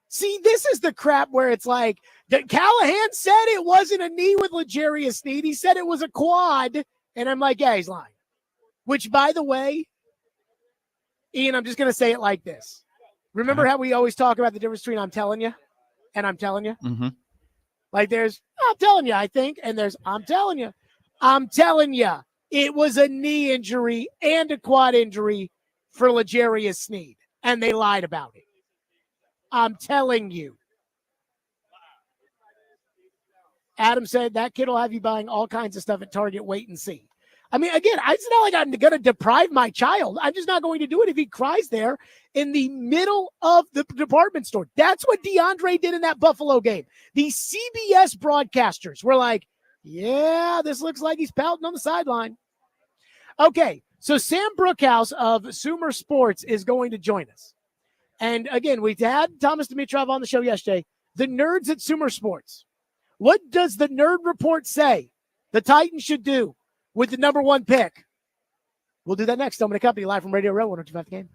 See, this is the crap where it's like, Callahan said it wasn't a knee with L'Jarius Sneed. He said it was a quad. And I'm like, yeah, he's lying. Which, by the way, Ian, I'm just going to say it like this. Remember how we always talk about the difference between I'm telling you and I'm telling you? Mm-hmm. Like there's, I'm telling you, I think, and there's, I'm telling you. I'm telling you, it was a knee injury and a quad injury for L'Jarius Sneed, and they lied about it. I'm telling you. Adam said that kid will have you buying all kinds of stuff at Target. Wait and see. I mean, again, it's not like I'm going to deprive my child. I'm just not going to do it if he cries there in the middle of the department store. That's what DeAndre did in that Buffalo game. The CBS broadcasters were like, yeah, this looks like he's pouting on the sideline. Okay, so Sam Brookhouse of Sumer Sports is going to join us. And again, we had Thomas Dimitrov on the show yesterday. The nerds at Sumer Sports. What does the nerd report say the Titans should do with the number one pick? We'll do that next. Stillman and Company, live from Radio Row, 102.5 The Game.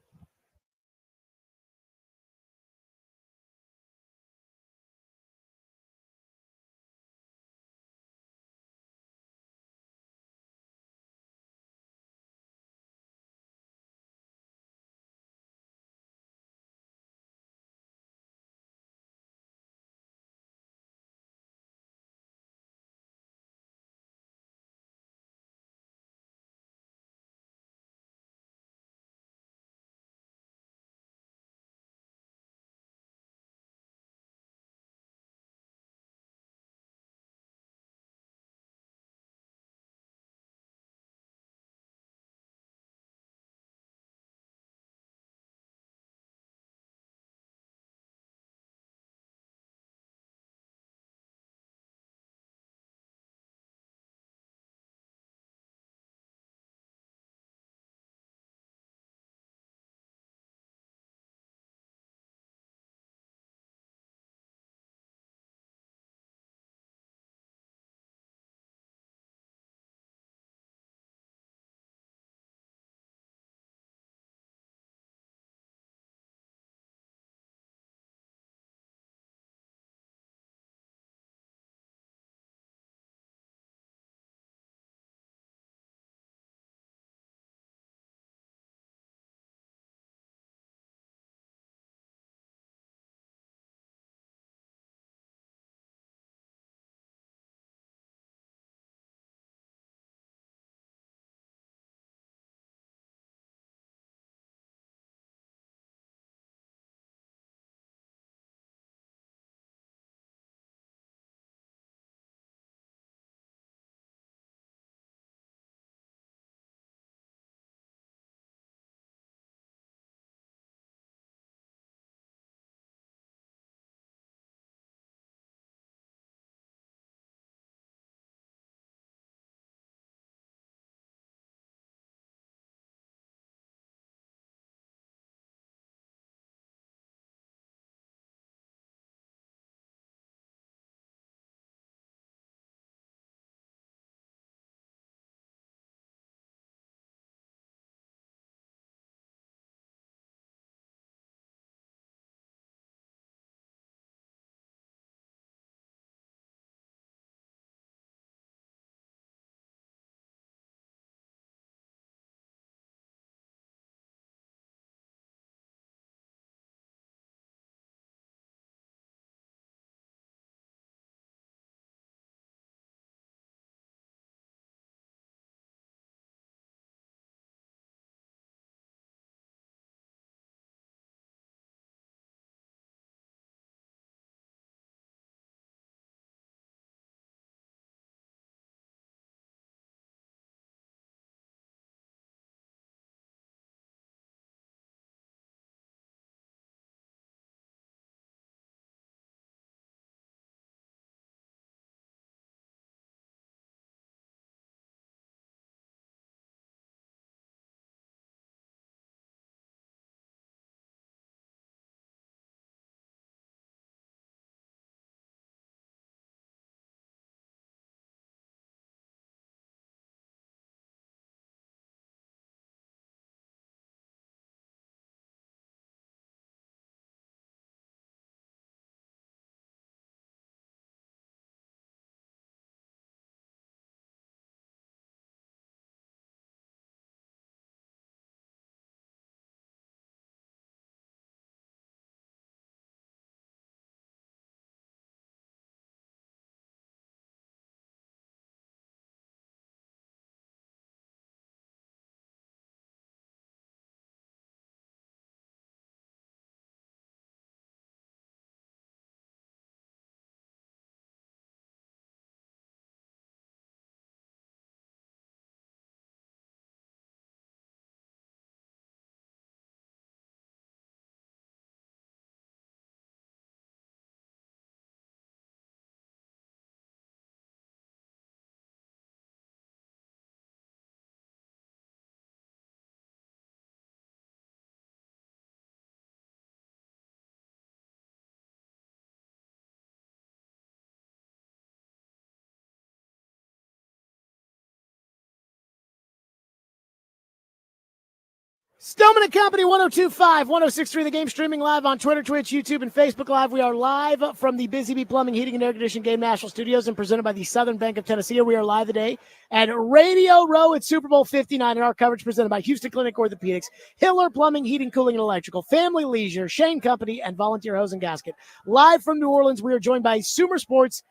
Stillman and Company, 102.5, 106.3 The Game, streaming live on Twitter, Twitch, YouTube, and Facebook Live. We are live from the Busy Bee Plumbing, Heating, and Air Conditioning Game National Studios and presented by the Southern Bank of Tennessee. We are live today at Radio Row at Super Bowl 59, and our coverage presented by Houston Clinic Orthopedics, Hiller Plumbing, Heating, Cooling, and Electrical, Family Leisure, Shane Company, and Volunteer Hose and Gasket. Live from New Orleans, we are joined by Sumer Sports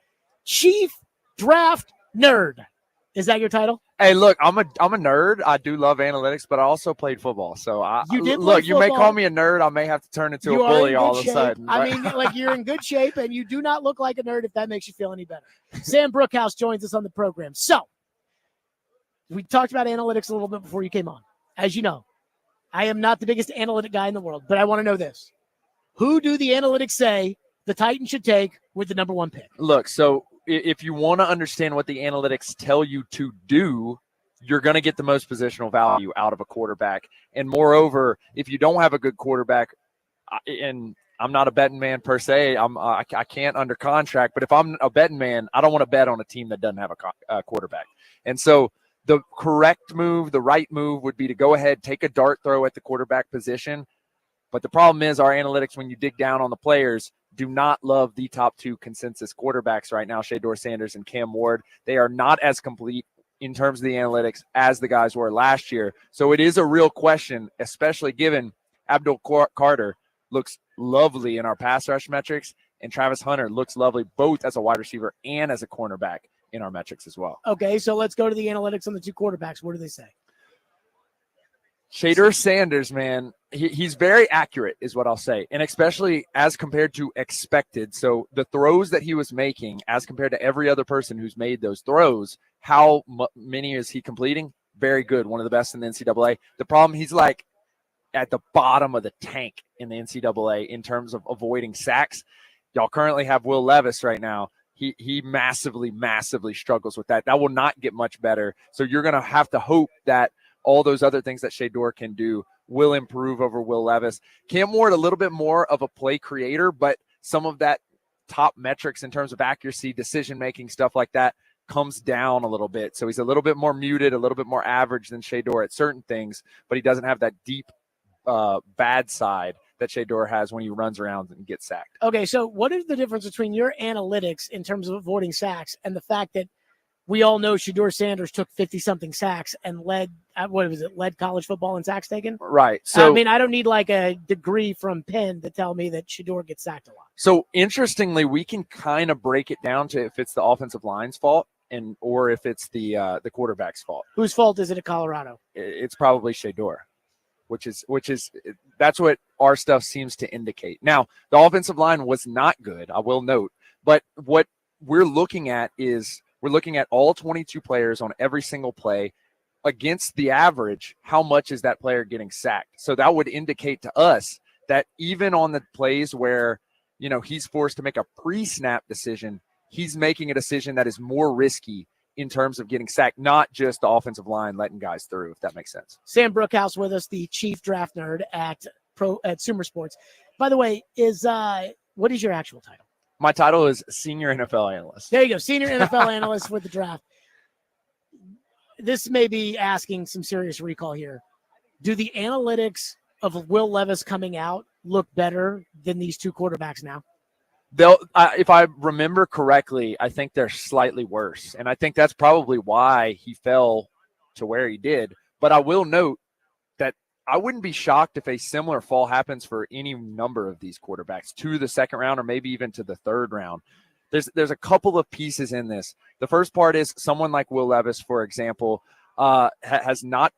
Chief Draft Nerd. Is that your title? Hey, look, I'm a nerd. I do love analytics, but I also played football. So you may call me a nerd. I may have to turn into a bully all of a sudden. I mean, like, you're in good shape, and you do not look like a nerd, if that makes you feel any better. Sam Brookhouse joins us on the program. So we talked about analytics a little bit before you came on. As you know, I am not the biggest analytic guy in the world, but I want to know this. Who do the analytics say the Titans should take with the number 1 pick? Look, so if you want to understand what the analytics tell you to do, you're going to get the most positional value out of a quarterback. And moreover, if you don't have a good quarterback, and I'm not a betting man per se, I can't under contract, but if I'm a betting man, I don't want to bet on a team that doesn't have a quarterback. And so the correct move, the right move would be to go ahead, take a dart throw at the quarterback position. But the problem is our analytics, when you dig down on the players, do not love the top 2 consensus quarterbacks right now, Shedeur Sanders and Cam Ward. They are not as complete in terms of the analytics as the guys were last year. So it is a real question, especially given Abdul Carter looks lovely in our pass rush metrics, and Travis Hunter looks lovely both as a wide receiver and as a cornerback in our metrics as well. Okay, so let's go to the analytics on the 2 quarterbacks. What do they say? Shedeur Sanders, man, he's very accurate is what I'll say, and especially as compared to expected. So the throws that he was making as compared to every other person who's made those throws, how many is he completing? Very good, one of the best in the NCAA. The problem, he's like at the bottom of the tank in the NCAA in terms of avoiding sacks. Y'all currently have Will Levis right now. He massively struggles with that. That will not get much better. So you're going to have to hope that all those other things that Shedeur can do will improve over Will Levis. Cam Ward, a little bit more of a play creator, but some of that top metrics in terms of accuracy, decision-making, stuff like that comes down a little bit. So he's a little bit more muted, a little bit more average than Shedeur at certain things, but he doesn't have that deep bad side that Shedeur has when he runs around and gets sacked. Okay, so what is the difference between your analytics in terms of avoiding sacks and the fact that we all know Shedeur Sanders took 50-something sacks and led college football in sacks taken? Right. So I mean, I don't need like a degree from Penn to tell me that Shedeur gets sacked a lot. So interestingly, we can kind of break it down to if it's the offensive line's fault or if it's the quarterback's fault. Whose fault is it at Colorado? It's probably Shedeur, which is that's what our stuff seems to indicate. Now, the offensive line was not good, I will note, but what we're looking at is we're looking at all 22 players on every single play against the average. How much is that player getting sacked? So that would indicate to us that even on the plays where, you know, he's forced to make a pre-snap decision, he's making a decision that is more risky in terms of getting sacked, not just the offensive line letting guys through, if that makes sense. Sam Brookhouse with us, the chief draft nerd at Sumer Sports. By the way, what is your actual title? My title is Senior NFL Analyst. There you go, Senior NFL Analyst with the draft. This may be asking some serious recall here. Do the analytics of Will Levis coming out look better than these 2 quarterbacks now? If I remember correctly, I think they're slightly worse. And I think that's probably why he fell to where he did. But I will note that I wouldn't be shocked if a similar fall happens for any number of these quarterbacks to the 2nd round or maybe even to the 3rd round. There's a couple of pieces in this. The first part is someone like Will Levis, for example, was not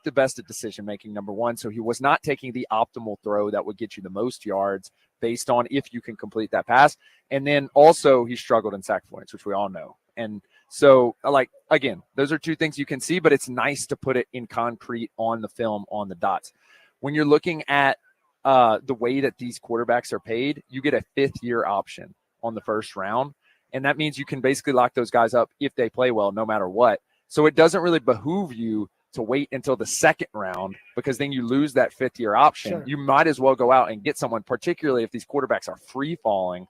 the best at decision making, number one. So he was not taking the optimal throw that would get you the most yards based on if you can complete that pass. And then also he struggled in sack points, which we all know. And so, like, again, those are 2 things you can see, but it's nice to put it in concrete on the film, on the dots. When you're looking at the way that these quarterbacks are paid, you get a 5th-year option on the 1st round. And that means you can basically lock those guys up if they play well, no matter what. So it doesn't really behoove you to wait until the 2nd round because then you lose that 5th-year option. Sure. You might as well go out and get someone, particularly if these quarterbacks are free-falling.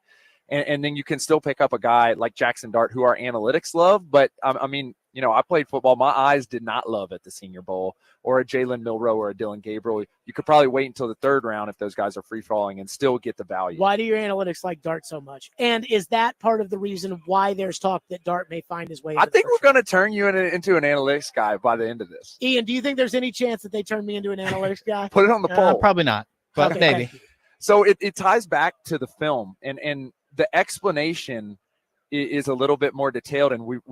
And then you can still pick up a guy like Jackson Dart, who our analytics love. But, I mean, I played football. My eyes did not love at the Senior Bowl or a Jalen Milroe or a Dylan Gabriel. You could probably wait until the third round if those guys are free falling and still get the value. Why do your analytics like Dart so much? And is that part of the reason why there's talk that Dart may find his way? I think we're going to turn you into an analytics guy by the end of this. Ian, do you think there's any chance that they turn me into an analytics guy? Put it on the poll. Probably not, but Okay, maybe. So it ties back to the film, and the explanation is a little bit more detailed, and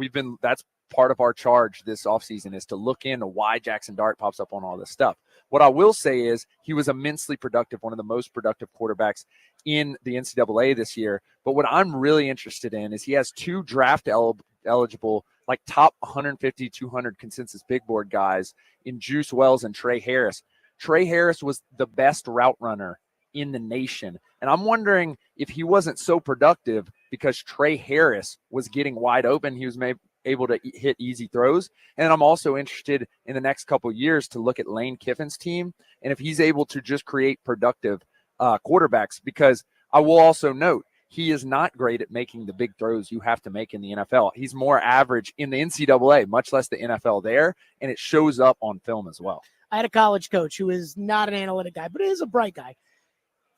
that's part of our charge this offseason is to look into why Jackson Dart pops up on all this stuff. What I will say is he was immensely productive, one of the most productive quarterbacks in the NCAA this year. But what I'm really interested in is he has 2 draft eligible, like top 150, 200 consensus big board guys in Juice Wells and Trey Harris. Trey Harris was the best route runner in the nation. And I'm wondering if he wasn't so productive because Trey Harris was getting wide open. He was able to hit easy throws. And I'm also interested in the next couple of years to look at Lane Kiffin's team and if he's able to just create productive quarterbacks, because I will also note he is not great at making the big throws you have to make in the NFL. He's more average in the NCAA, much less the NFL there, and it shows up on film as well. I had a college coach who is not an analytic guy, but is a bright guy.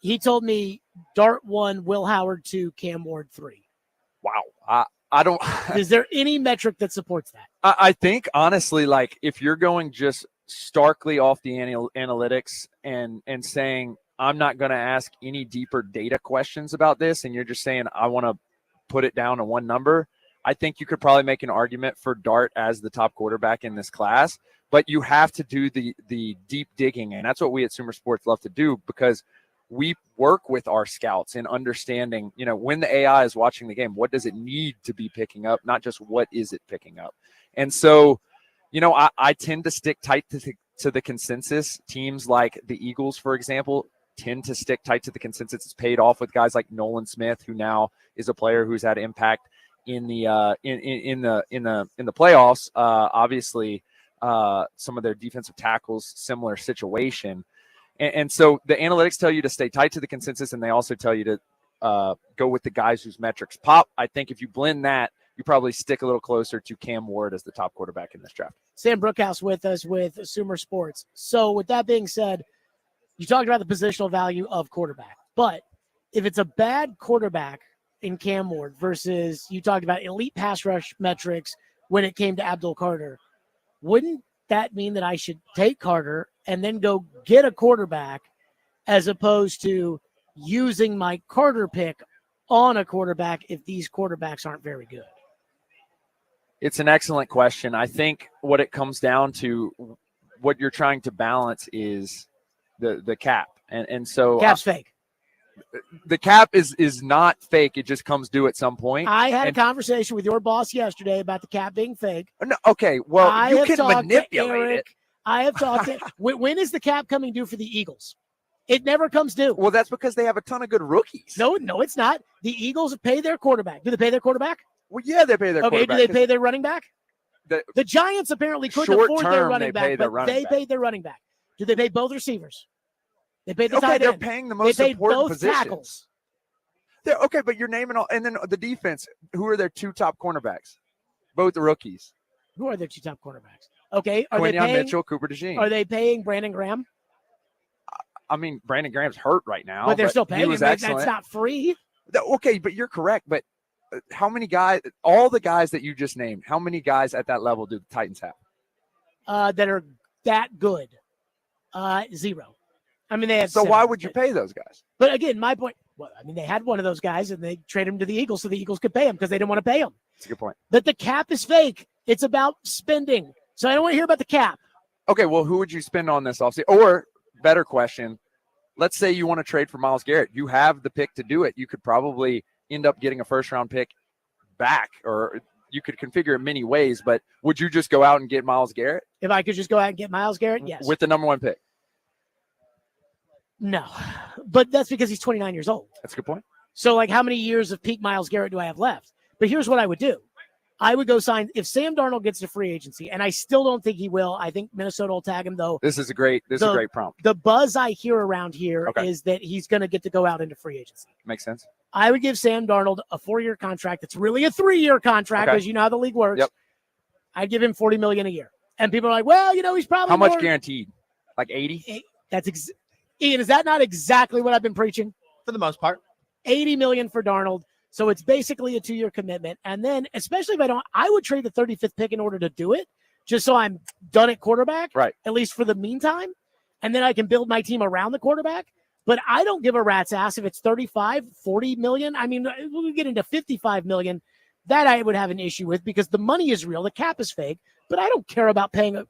He told me Dart 1, Will Howard 2, Cam Ward 3. Wow. I don't. Is there any metric that supports that? I think honestly, like if you're going just starkly off the analytics and saying I'm not going to ask any deeper data questions about this, and you're just saying I want to put it down to one number, I think you could probably make an argument for Dart as the top quarterback in this class. But you have to do the deep digging, and that's what we at Sumer Sports love to do, because we work with our scouts in understanding, when the AI is watching the game, what does it need to be picking up, not just what is it picking up. And so, I tend to stick tight to the consensus. Teams like the Eagles, for example, tend to stick tight to the consensus. It's paid off with guys like Nolan Smith, who now is a player who's had impact in the playoffs. Obviously, some of their defensive tackles, similar situation. And so the analytics tell you to stay tight to the consensus, and they also tell you to go with the guys whose metrics pop. I think if you blend that, you probably stick a little closer to Cam Ward as the top quarterback in this draft. Sam Brookhouse with us with Sumer Sports. So with that being said, you talked about the positional value of quarterback. But if it's a bad quarterback in Cam Ward versus you talked about elite pass rush metrics when it came to Abdul Carter, wouldn't that mean that I should take Carter and then go get a quarterback as opposed to using my Carter pick on a quarterback if these quarterbacks aren't very good? It's an excellent question. I think what it comes down to, what you're trying to balance is the cap. And so cap's fake. The cap is not fake. It just comes due at some point. I had a conversation with your boss yesterday about the cap being fake. No, okay, well, you can manipulate it. I have talked to when is the cap coming due for the Eagles? It never comes due. Well, that's because they have a ton of good rookies. No, it's not. The Eagles pay their quarterback. Do they pay their quarterback? Well, yeah, they pay their quarterback. Okay, do they pay their running back? The Giants apparently couldn't afford their running back, but they paid their running back. Do they pay both receivers? They paid the tight end. They're paying the most important positions. Tackles. Okay, but you're naming all, and then the defense. Who are their 2 top cornerbacks? Both the rookies. Who are their 2 top cornerbacks? Okay, are Quinyon they paying Mitchell, Cooper DeJean? Are they paying Brandon Graham? I mean, Brandon Graham's hurt right now, but they're still paying him. That's not free. Okay, but you're correct. But how many guys? All the guys that you just named. How many guys at that level do the Titans have? That are that good? 0. I mean, they have. So why would you pay those guys? But again, my point. Well, I mean, they had one of those guys, and they traded him to the Eagles, so the Eagles could pay him because they didn't want to pay him. That's a good point. But the cap is fake. It's about spending. So I don't want to hear about the cap. Okay, well, who would you spend on this offseason? Or better question, let's say you want to trade for Myles Garrett. You have the pick to do it. You could probably end up getting a first-round pick back, or you could configure it many ways. But would you just go out and get Myles Garrett? If I could just go out and get Myles Garrett, yes. With the number 1 pick? No, but that's because he's 29 years old. That's a good point. So, like, how many years of peak Myles Garrett do I have left? But here's what I would do. I would go sign if Sam Darnold gets to free agency, and I still don't think he will. I think Minnesota will tag him, though. This is a great prompt. The buzz I hear around here is that he's going to get to go out into free agency. Makes sense. I would give Sam Darnold a 4-year contract. It's really a 3-year contract, because you know how the league works. Yep. I'd give him $40 million a year. And people are like, well, he's probably How much more- guaranteed? Like 80? Ian, is that not exactly what I've been preaching? For the most part. $80 million for Darnold. So it's basically a 2-year commitment. And then, especially if I would trade the 35th pick in order to do it, just so I'm done at quarterback, right? At least for the meantime. And then I can build my team around the quarterback. But I don't give a rat's ass if it's 35, 40 million. I mean, when we get into 55 million, that I would have an issue with because the money is real. The cap is fake. But I don't care about paying.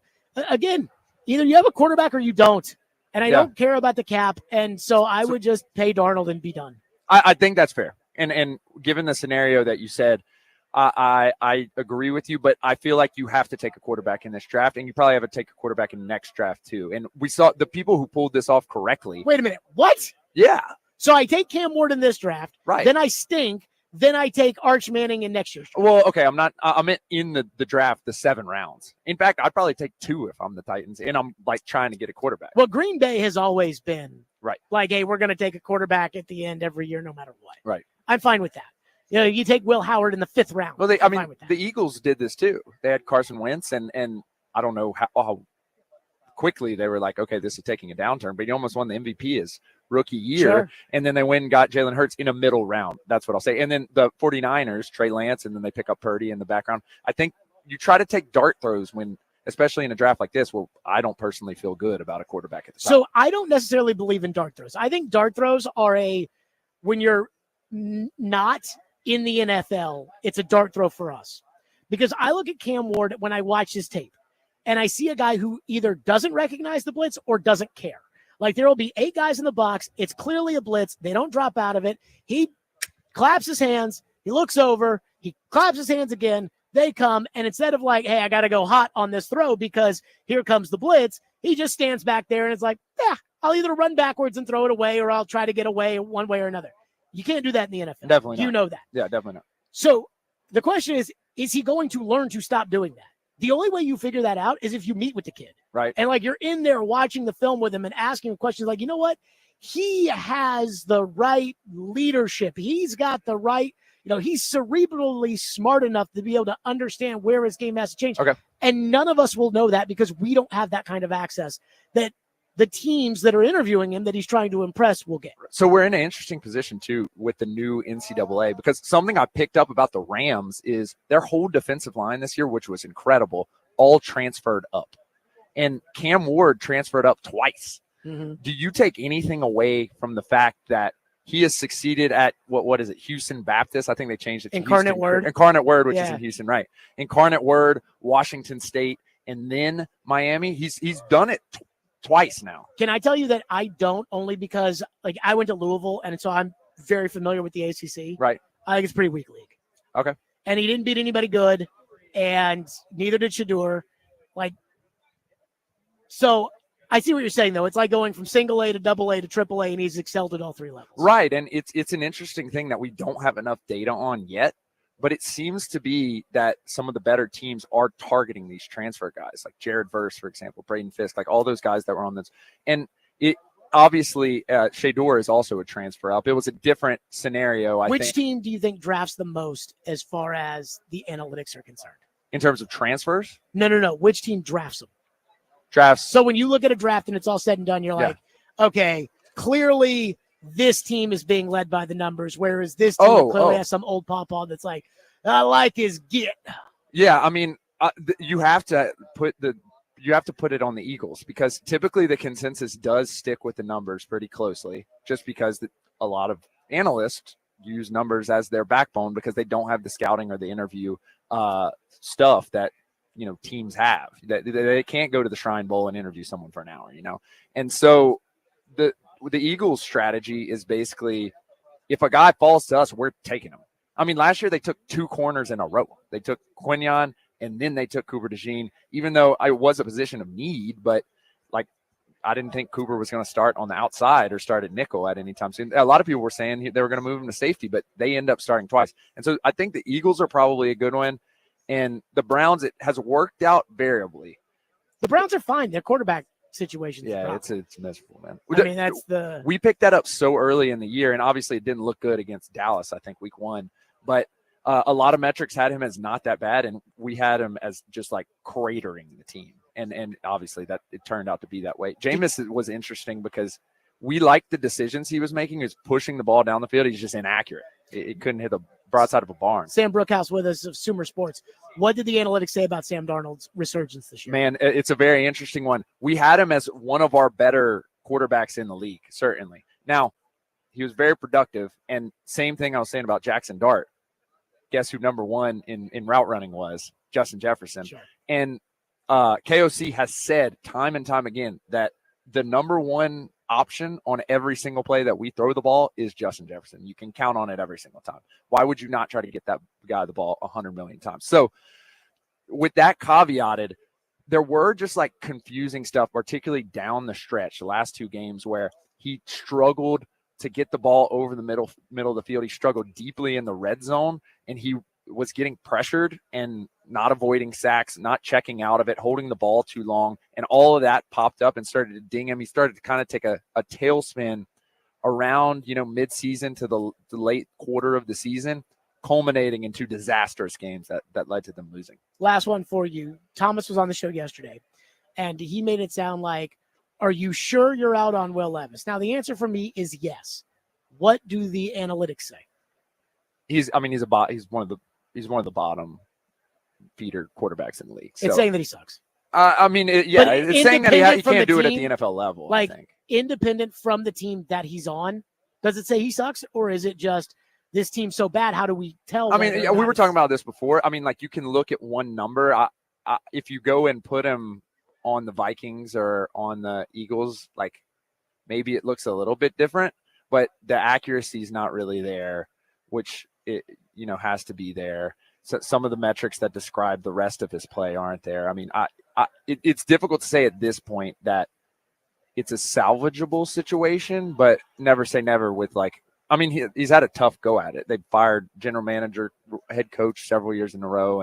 Again, either you have a quarterback or you don't. And I don't care about the cap. And so I would just pay Darnold and be done. I think that's fair. And given the scenario that you said, I agree with you, but I feel like you have to take a quarterback in this draft, and you probably have to take a quarterback in the next draft too. And we saw the people who pulled this off correctly. Wait a minute. What? Yeah. So I take Cam Ward in this draft. Right. Then I stink. Then I take Arch Manning in next year's draft. Well, okay, I'm in the draft, the 7 rounds. In fact, I'd probably take 2 if I'm the Titans, and I'm like trying to get a quarterback. Well, Green Bay has always been right. Like, hey, we're going to take a quarterback at the end every year, no matter what. Right. I'm fine with that. You take Will Howard in the 5th round. Well, the Eagles did this too. They had Carson Wentz, and I don't know how quickly they were like, okay, this is taking a downturn, but he almost won the MVP his rookie year. Sure. And then they went and got Jalen Hurts in a middle round. That's what I'll say. And then the 49ers, Trey Lance, and then they pick up Purdy in the background. I think you try to take dart throws when, especially in a draft like this, where I don't personally feel good about a quarterback at the time. So I don't necessarily believe in dart throws. I think dart throws are when you're not in the NFL, it's a dart throw for us. Because I look at Cam Ward when I watch his tape, and I see a guy who either doesn't recognize the blitz or doesn't care. Like, there will be 8 guys in the box. It's clearly a blitz. They don't drop out of it. He claps his hands. He looks over. He claps his hands again. They come, and instead of like, hey, I got to go hot on this throw because here comes the blitz, he just stands back there and it's like, yeah, I'll either run backwards and throw it away or I'll try to get away one way or another. You can't do that in the NFL. Definitely not. You know that. Yeah, definitely not. So the question is he going to learn to stop doing that? The only way you figure that out is if you meet with the kid. Right. And like you're in there watching the film with him and asking him questions like, you know what? He has the right leadership. He's got the right, he's cerebrally smart enough to be able to understand where his game has to change. Okay. And none of us will know that because we don't have that kind of access that the teams that are interviewing him that he's trying to impress will get. So we're in an interesting position too with the new NCAA, because something I picked up about the Rams is their whole defensive line this year, which was incredible, all transferred up. And Cam Ward transferred up twice. Mm-hmm. Do you take anything away from the fact that he has succeeded at what is it? Houston Baptist. I think they changed it to Incarnate Word. Incarnate Word, which is in Houston, right? Incarnate Word, Washington State, and then Miami. He's done it twice now. Can I tell you that I don't, only because like I went to Louisville and so I'm very familiar with the ACC. Right. I think it's a pretty weak league. Okay. And he didn't beat anybody good, and neither did Shador. So I see what you're saying, though. It's like going from single A to double A to triple A, and he's excelled at all 3 levels. Right, and it's an interesting thing that we don't have enough data on yet, but it seems to be that some of the better teams are targeting these transfer guys, like Jared Verse, for example, Braden Fisk, like all those guys that were on this. And it obviously, Shador is also a transfer up. It was a different scenario, I think. Which team do you think drafts the most as far as the analytics are concerned? In terms of transfers? No. Which team drafts them? Drafts. So when you look at a draft and it's all said and done, you're like, okay, clearly this team is being led by the numbers, whereas this team clearly has some old pawpaw that's like, I like his get. Yeah, I mean, you have to put it on the Eagles, because typically the consensus does stick with the numbers pretty closely, just because a lot of analysts use numbers as their backbone because they don't have the scouting or the interview stuff that teams have. That they can't go to the Shrine Bowl and interview someone for an hour, And so the Eagles' strategy is basically, if a guy falls to us, we're taking him. I mean, last year they took 2 corners in a row. They took Quinyon and then they took Cooper DeJean, even though I was a position of need, but I didn't think Cooper was going to start on the outside or start at nickel at any time soon. A lot of people were saying they were going to move him to safety, but they end up starting twice. And so I think the Eagles are probably a good one. And the Browns, it has worked out variably. The Browns are fine. Their quarterback situation. Yeah, it's miserable, man. I mean, we picked that up so early in the year, and obviously it didn't look good against Dallas, I think, week 1. But A lot of metrics had him as not that bad, and we had him as just like cratering the team. And obviously that it turned out to be that way. Jameis was interesting because we liked the decisions he was making. He was pushing the ball down the field. He's just inaccurate. It couldn't hit the broadside of a barn. Sam Brookhouse with us of Sumer Sports. What did the analytics say about Sam Darnold's resurgence this year? Man, it's a very interesting one. We had him as one of our better quarterbacks in the league, certainly. Now, he was very productive, and same thing I was saying about Jackson Dart. Guess who number one in route running was? Justin Jefferson. Sure. And KOC has said time and time again that the number one option on every single play that we throw the ball is Justin Jefferson. You can count on it every single time. Why would you not try to get that guy the ball 100 million times? So with that caveated, there were just like confusing stuff, particularly down the stretch, the last two games where he struggled to get the ball over the middle of the field. He struggled deeply in the red zone, and he was getting pressured and not avoiding sacks, not checking out of it, holding the ball too long. And all of that popped up and started to ding him. He started to kind of take a tailspin around, mid-season to the late quarter of the season, culminating in two disastrous games that led to them losing. Last one for you. Thomas was on the show yesterday, and he made it sound like, are you sure you're out on Will Levis? Now, the answer for me is yes. What do the analytics say? He's one of the bottom feeder quarterbacks in the league. So. It's saying that he sucks. It's saying that he can't do it at the NFL level. Like, I think. Independent from the team that he's on, does it say he sucks, or is it just this team's so bad? How do we tell? We were talking about this before. You can look at one number. If you go and put him on the Vikings or on the Eagles, like maybe it looks a little bit different, but the accuracy is not really there, which it has to be there. So some of the metrics that describe the rest of his play aren't there. It's difficult to say at this point that it's a salvageable situation, but never say never with he's had a tough go at it. They fired general manager, head coach several years in a row.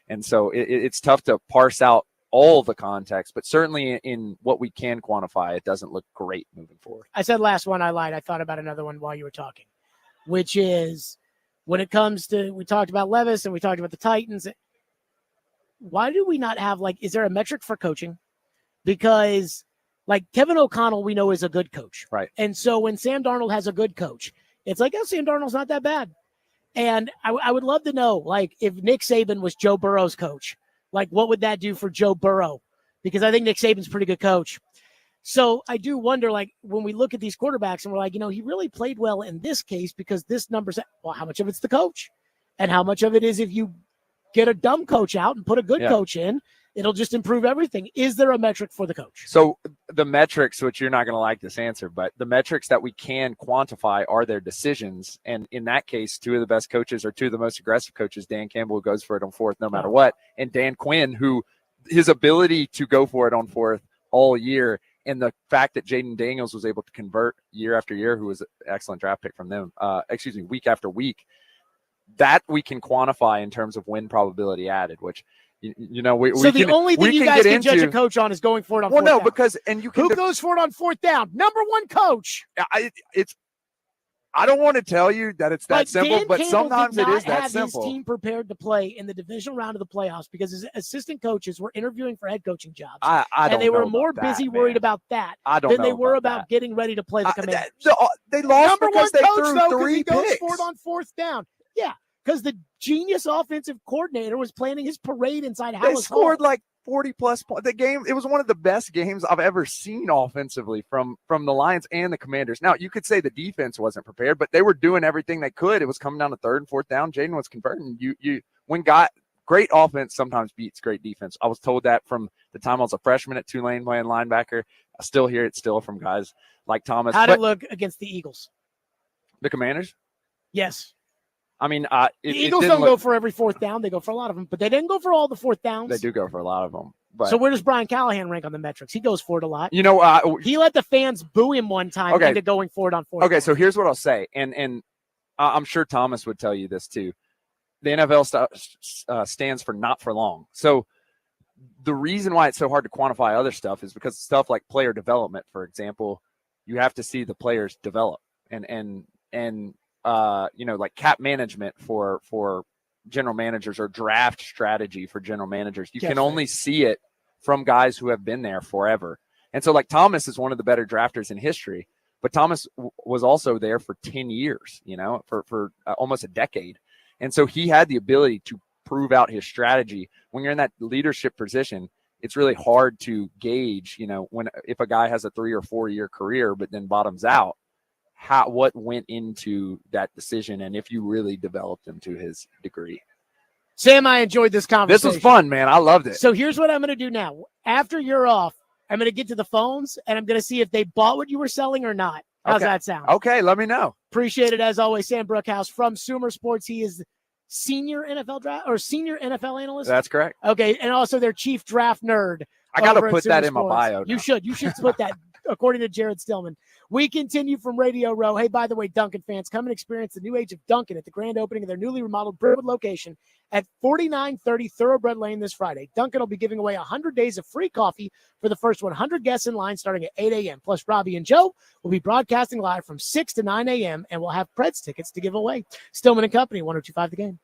And so it's tough to parse out all the context, but certainly in what we can quantify, it doesn't look great moving forward. I said last one, I lied. I thought about another one while you were talking, which is when it comes to, we talked about Levis and we talked about the Titans. Why do we not have, is there a metric for coaching? Because Kevin O'Connell, we know is a good coach. Right. And so when Sam Darnold has a good coach, it's Sam Darnold's not that bad. And I would love to know, if Nick Saban was Joe Burrow's coach, what would that do for Joe Burrow? Because I think Nick Saban's a pretty good coach. So I do wonder, when we look at these quarterbacks and we're he really played well in this case because this number's, well, how much of it's the coach? And how much of it is if you get a dumb coach out and put a good coach in, it'll just improve everything. Is there a metric for the coach? So the metrics, which you're not going to like this answer, but the metrics that we can quantify are their decisions. And in that case, two of the best coaches are two of the most aggressive coaches. Dan Campbell, who goes for it on fourth no matter what, and Dan Quinn, who his ability to go for it on fourth all year, and the fact that Jaden Daniels was able to convert year after year, who was an excellent draft pick from them, week after week, that we can quantify in terms of win probability added, which – the only thing you guys can judge a coach on is going for it on fourth down. Who goes for it on fourth down? Number one coach. I don't want to tell you that it's that simple, Dan but Campbell sometimes did it is not that have simple. His team prepared to play in the divisional round of the playoffs because his assistant coaches were interviewing for head coaching jobs. And they were more busy worried about that than they were about getting ready to play the Commanders. They lost because they threw three picks. Goes for it on fourth down. Yeah. Because the genius offensive coordinator was planning his parade inside Hallis. They scored 40-plus points. The game, it was one of the best games I've ever seen offensively from the Lions and the Commanders. Now, you could say the defense wasn't prepared, but they were doing everything they could. It was coming down to third and fourth down. Jaden was converting. Great offense sometimes beats great defense. I was told that from the time I was a freshman at Tulane playing linebacker. I still hear it from guys like Thomas. How did it look against the Eagles? The Commanders? Yes. The Eagles don't go for every fourth down. They go for a lot of them, but they didn't go for all the fourth downs. They do go for a lot of them. But. So where does Brian Callahan rank on the metrics? He goes for it a lot. He let the fans boo him one time into going for it on fourth. Okay, so here's what I'll say, and I'm sure Thomas would tell you this too. The NFL stands for not for long. So the reason why it's so hard to quantify other stuff is because stuff like player development, for example, you have to see the players develop, and like cap management for general managers or draft strategy for general managers. You can only see it from guys who have been there forever. And so like Thomas is one of the better drafters in history, but Thomas was also there for 10 years, for almost a decade. And so he had the ability to prove out his strategy. When you're in that leadership position, it's really hard to gauge, if a guy has a 3 or 4 year career, but then bottoms out, what went into that decision and if you really developed him to his degree. Sam, I enjoyed this conversation. This was fun, man. I loved it. So here's what I'm going to do now. After you're off, I'm going to get to the phones and I'm going to see if they bought what you were selling or not. How's that sound? Okay, let me know. Appreciate it as always, Sam Brookhouse from Sumer Sports. He is senior NFL analyst. That's correct. Okay, and also their chief draft nerd. I got to put that in my bio now. You should put that according to Jared Stillman. We continue from Radio Row. Hey, by the way, Dunkin' fans, come and experience the new age of Dunkin' at the grand opening of their newly remodeled Brentwood location at 4930 Thoroughbred Lane this Friday. Dunkin' will be giving away 100 days of free coffee for the first 100 guests in line starting at 8 a.m. Plus, Robbie and Joe will be broadcasting live from 6 to 9 a.m. and we'll have Preds tickets to give away. Stillman and Company, 102.5 The Game.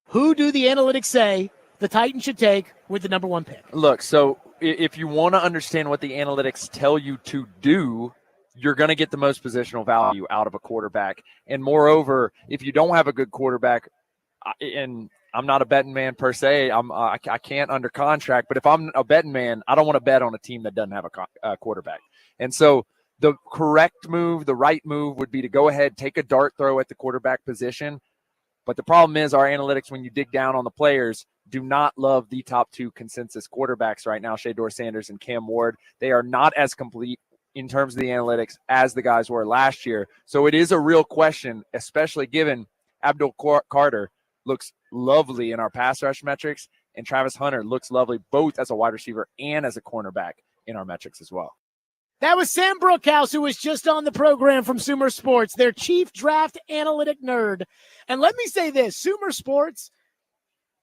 Who do the analytics say the Titans should take with the number 1 pick? Look, so if you want to understand what the analytics tell you to do, you're going to get the most positional value out of a quarterback. And moreover, if you don't have a good quarterback, and I'm not a betting man per se, I can't under contract, but if I'm a betting man, I don't want to bet on a team that doesn't have a quarterback. And so the correct move, the right move would be to go ahead, take a dart throw at the quarterback position. But the problem is our analytics, when you dig down on the players, do not love the top 2 consensus quarterbacks right now, Shedeur Sanders and Cam Ward. They are not as complete in terms of the analytics as the guys were last year. So it is a real question, especially given Abdul Carter looks lovely in our pass rush metrics, and Travis Hunter looks lovely both as a wide receiver and as a cornerback in our metrics as well. That was Sam Brookhouse, who was just on the program from Sumer Sports, their chief draft analytic nerd. And let me say this, Sumer Sports,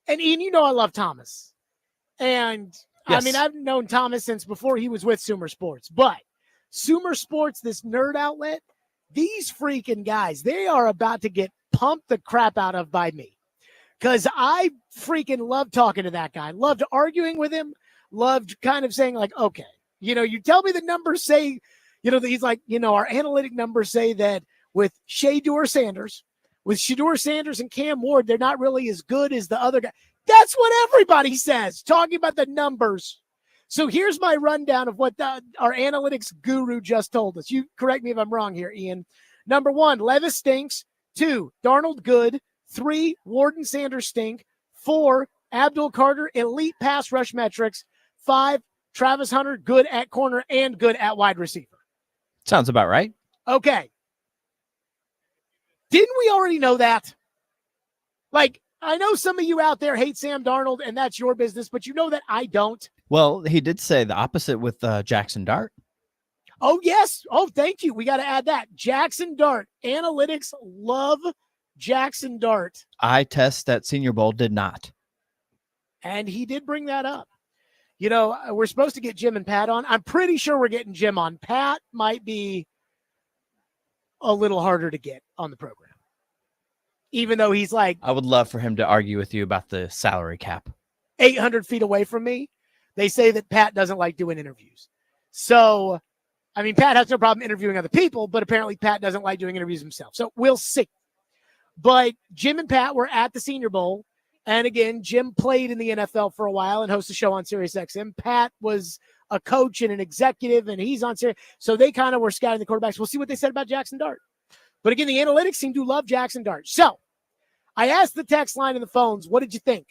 and Ian, you know I love Thomas. And, yes. I mean, I've known Thomas since before he was with Sumer Sports. But Sumer Sports, this nerd outlet, these freaking guys, they are about to get pumped the crap out of by me. Because I freaking love talking to that guy. Loved arguing with him. Loved kind of saying, like, okay, you tell me the numbers say, he's like, our analytic numbers say that with Shedeur Sanders and Cam Ward, they're not really as good as the other guy. That's what everybody says, talking about the numbers. So here's my rundown of what our analytics guru just told us. You correct me if I'm wrong here, Ian. Number 1, Levis stinks. 2, Darnold good. 3, Ward and Sanders stink. 4, Abdul Carter, elite pass rush metrics. 5, Travis Hunter, good at corner and good at wide receiver. Sounds about right. Okay. Didn't we already know that? Like, I know some of you out there hate Sam Darnold, and that's your business, but you know that I don't. Well, he did say the opposite with Jackson Dart. Oh, yes. Oh, thank you. We got to add that. Jackson Dart. Analytics love Jackson Dart. Eye test at Senior Bowl did not. And he did bring that up. We're supposed to get Jim and Pat on. I'm pretty sure we're getting Jim on. Pat might be a little harder to get on the program. Even though he's like... I would love for him to argue with you about the salary cap. 800 feet away from me. They say that Pat doesn't like doing interviews. So, I mean, Pat has no problem interviewing other people, but apparently Pat doesn't like doing interviews himself. So we'll see. But Jim and Pat were at the Senior Bowl. And again, Jim played in the NFL for a while and hosts a show on SiriusXM. Pat was a coach and an executive, and he's on Sirius. So they kind of were scouting the quarterbacks. We'll see what they said about Jackson Dart. But again, the analytics seem to love Jackson Dart. So I asked the text line and the phones, what did you think?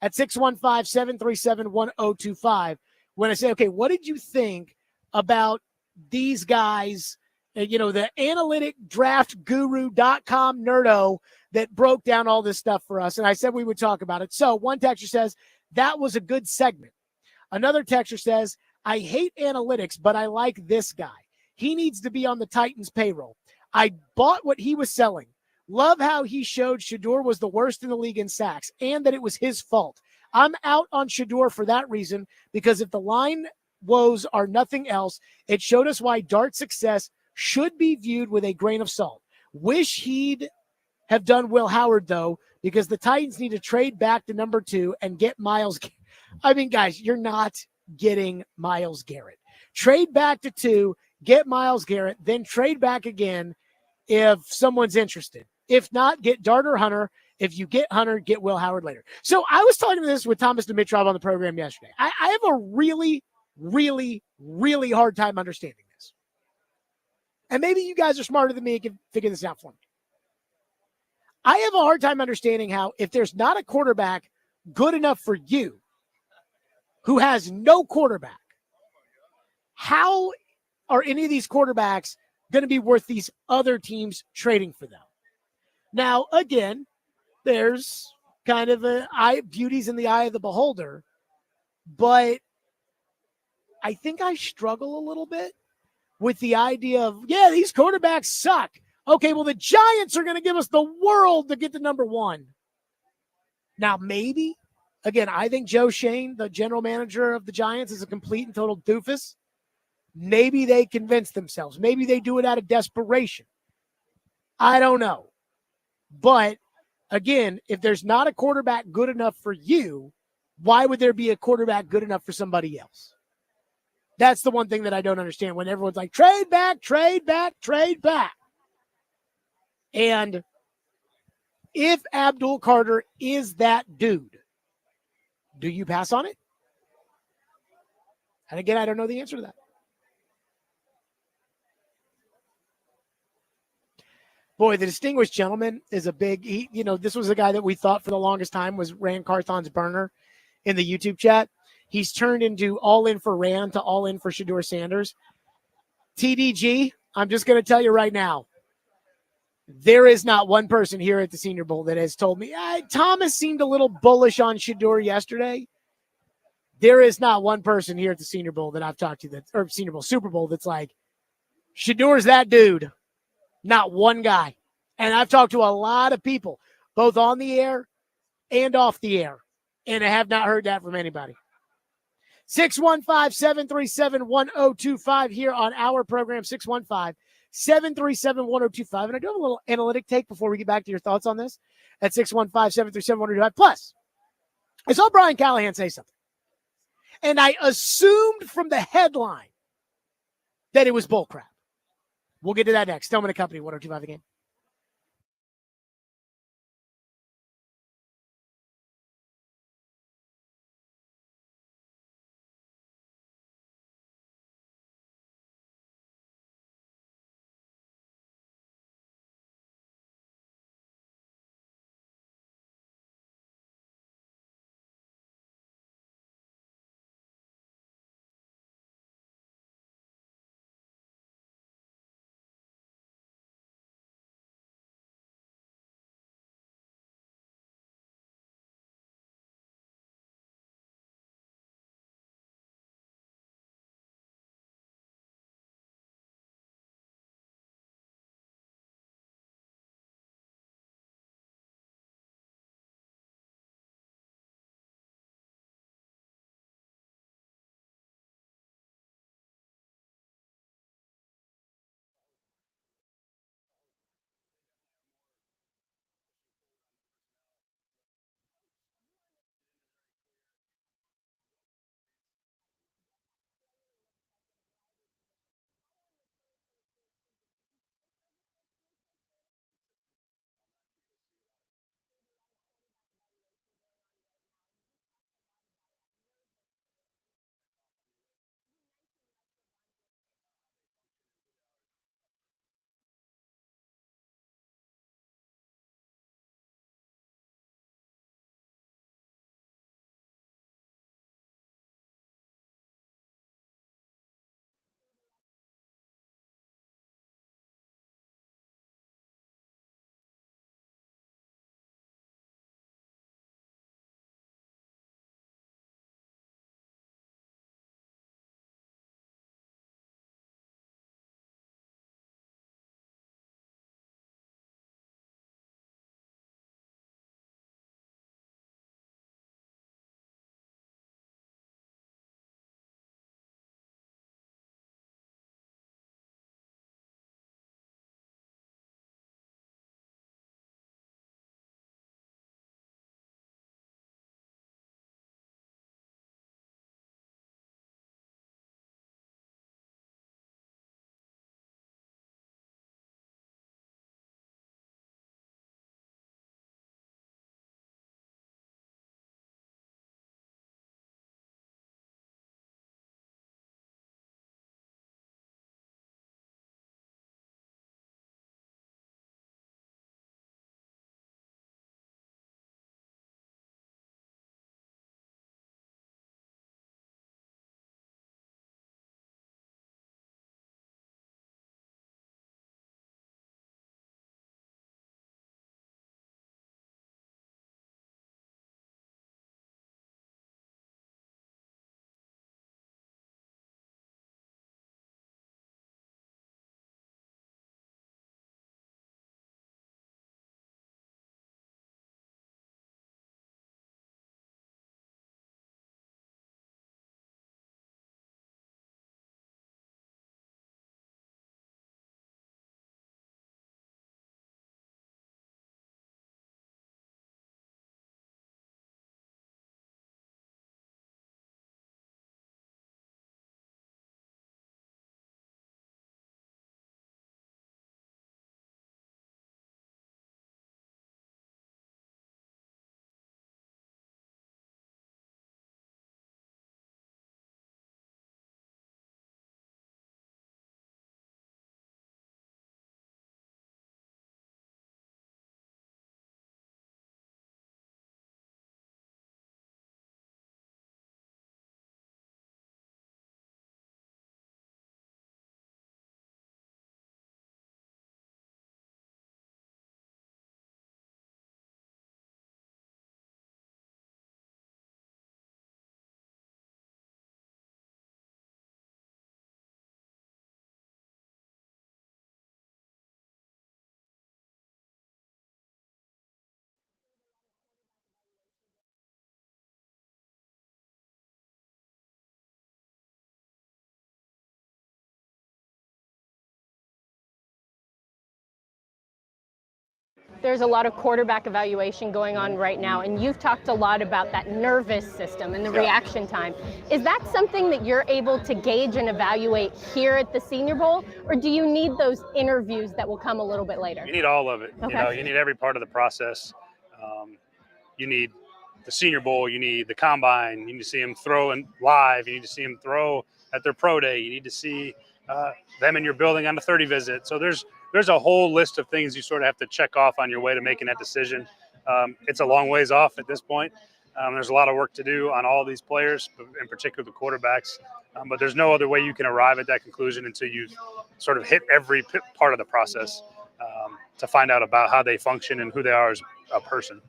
At 615-737-1025. When I say, okay, what did you think about these guys, the analytic draft guru.com nerdo that broke down all this stuff for us. And I said we would talk about it. So one texter says, that was a good segment. Another texter says, I hate analytics, but I like this guy. He needs to be on the Titans payroll. I bought what he was selling. Love how he showed Shedeur was the worst in the league in sacks and that it was his fault. I'm out on Shedeur for that reason, because if the line woes are nothing else, it showed us why Dart's success should be viewed with a grain of salt. Wish he'd have done Will Howard, though, because the Titans need to trade back to number 2 and get Myles. I mean, guys, you're not getting Myles Garrett. Trade back to 2, get Myles Garrett, then trade back again if someone's interested. If not, get Dart or Hunter. If you get Hunter, get Will Howard later. So I was talking to this with Thomas Dimitrov on the program yesterday. I have a really, really, really hard time understanding this. And maybe you guys are smarter than me and can figure this out for me. I have a hard time understanding how, if there's not a quarterback good enough for you who has no quarterback, how are any of these quarterbacks going to be worth these other teams trading for them? Now, again, there's kind of beauty's in the eye of the beholder, but I think I struggle a little bit with the idea of, these quarterbacks suck. Okay, well, the Giants are going to give us the world to get to number 1. Now, maybe, again, I think Joe Shane, the general manager of the Giants, is a complete and total doofus. Maybe they convince themselves. Maybe they do it out of desperation. I don't know. But Again, if there's not a quarterback good enough for you, why would there be a quarterback good enough for somebody else? That's the one thing that I don't understand when everyone's like, trade back, trade back, trade back. And if Abdul Carter is that dude, do you pass on it? And again, I don't know the answer to that. Boy, the distinguished gentleman is a big, this was a guy that we thought for the longest time was Rand Carthon's burner in the YouTube chat. He's turned into all in for Rand to all in for Shedeur Sanders. TDG, I'm just going to tell you right now, there is not one person here at the Senior Bowl that has told me, Thomas seemed a little bullish on Shedeur yesterday. There is not one person here at the Senior Bowl that I've talked to or Senior Bowl, Super Bowl that's like, Shedeur's that dude. Not one guy. And I've talked to a lot of people, both on the air and off the air, and I have not heard that from anybody. 615-737-1025 here on our program, 615-737-1025. And I do have a little analytic take before we get back to your thoughts on this at 615-737-1025. Plus, I saw Brian Callahan say something, and I assumed from the headline that it was bullcrap. We'll get to that next. Stillman & Company, 102.5 The Game. there's a lot of quarterback evaluation going on right now, and you've talked a lot about that nervous system and the reaction time. Is that something that you're able to gauge and evaluate here at the Senior Bowl, or do you need those interviews that will come a little bit later? You need all of it. Okay. You need every part of the process. You need the Senior Bowl, you need the combine, you need to see them throw live, you need to see them throw at their pro day, you need to see them in your building on the 30 visit. So there's a whole list of things you sort of have to check off on your way to making that decision. It's a long ways off at this point. There's a lot of work to do on all these players, in particular the quarterbacks. But there's no other way you can arrive at that conclusion until you sort of hit every part of the process to find out about how they function and who they are as a person.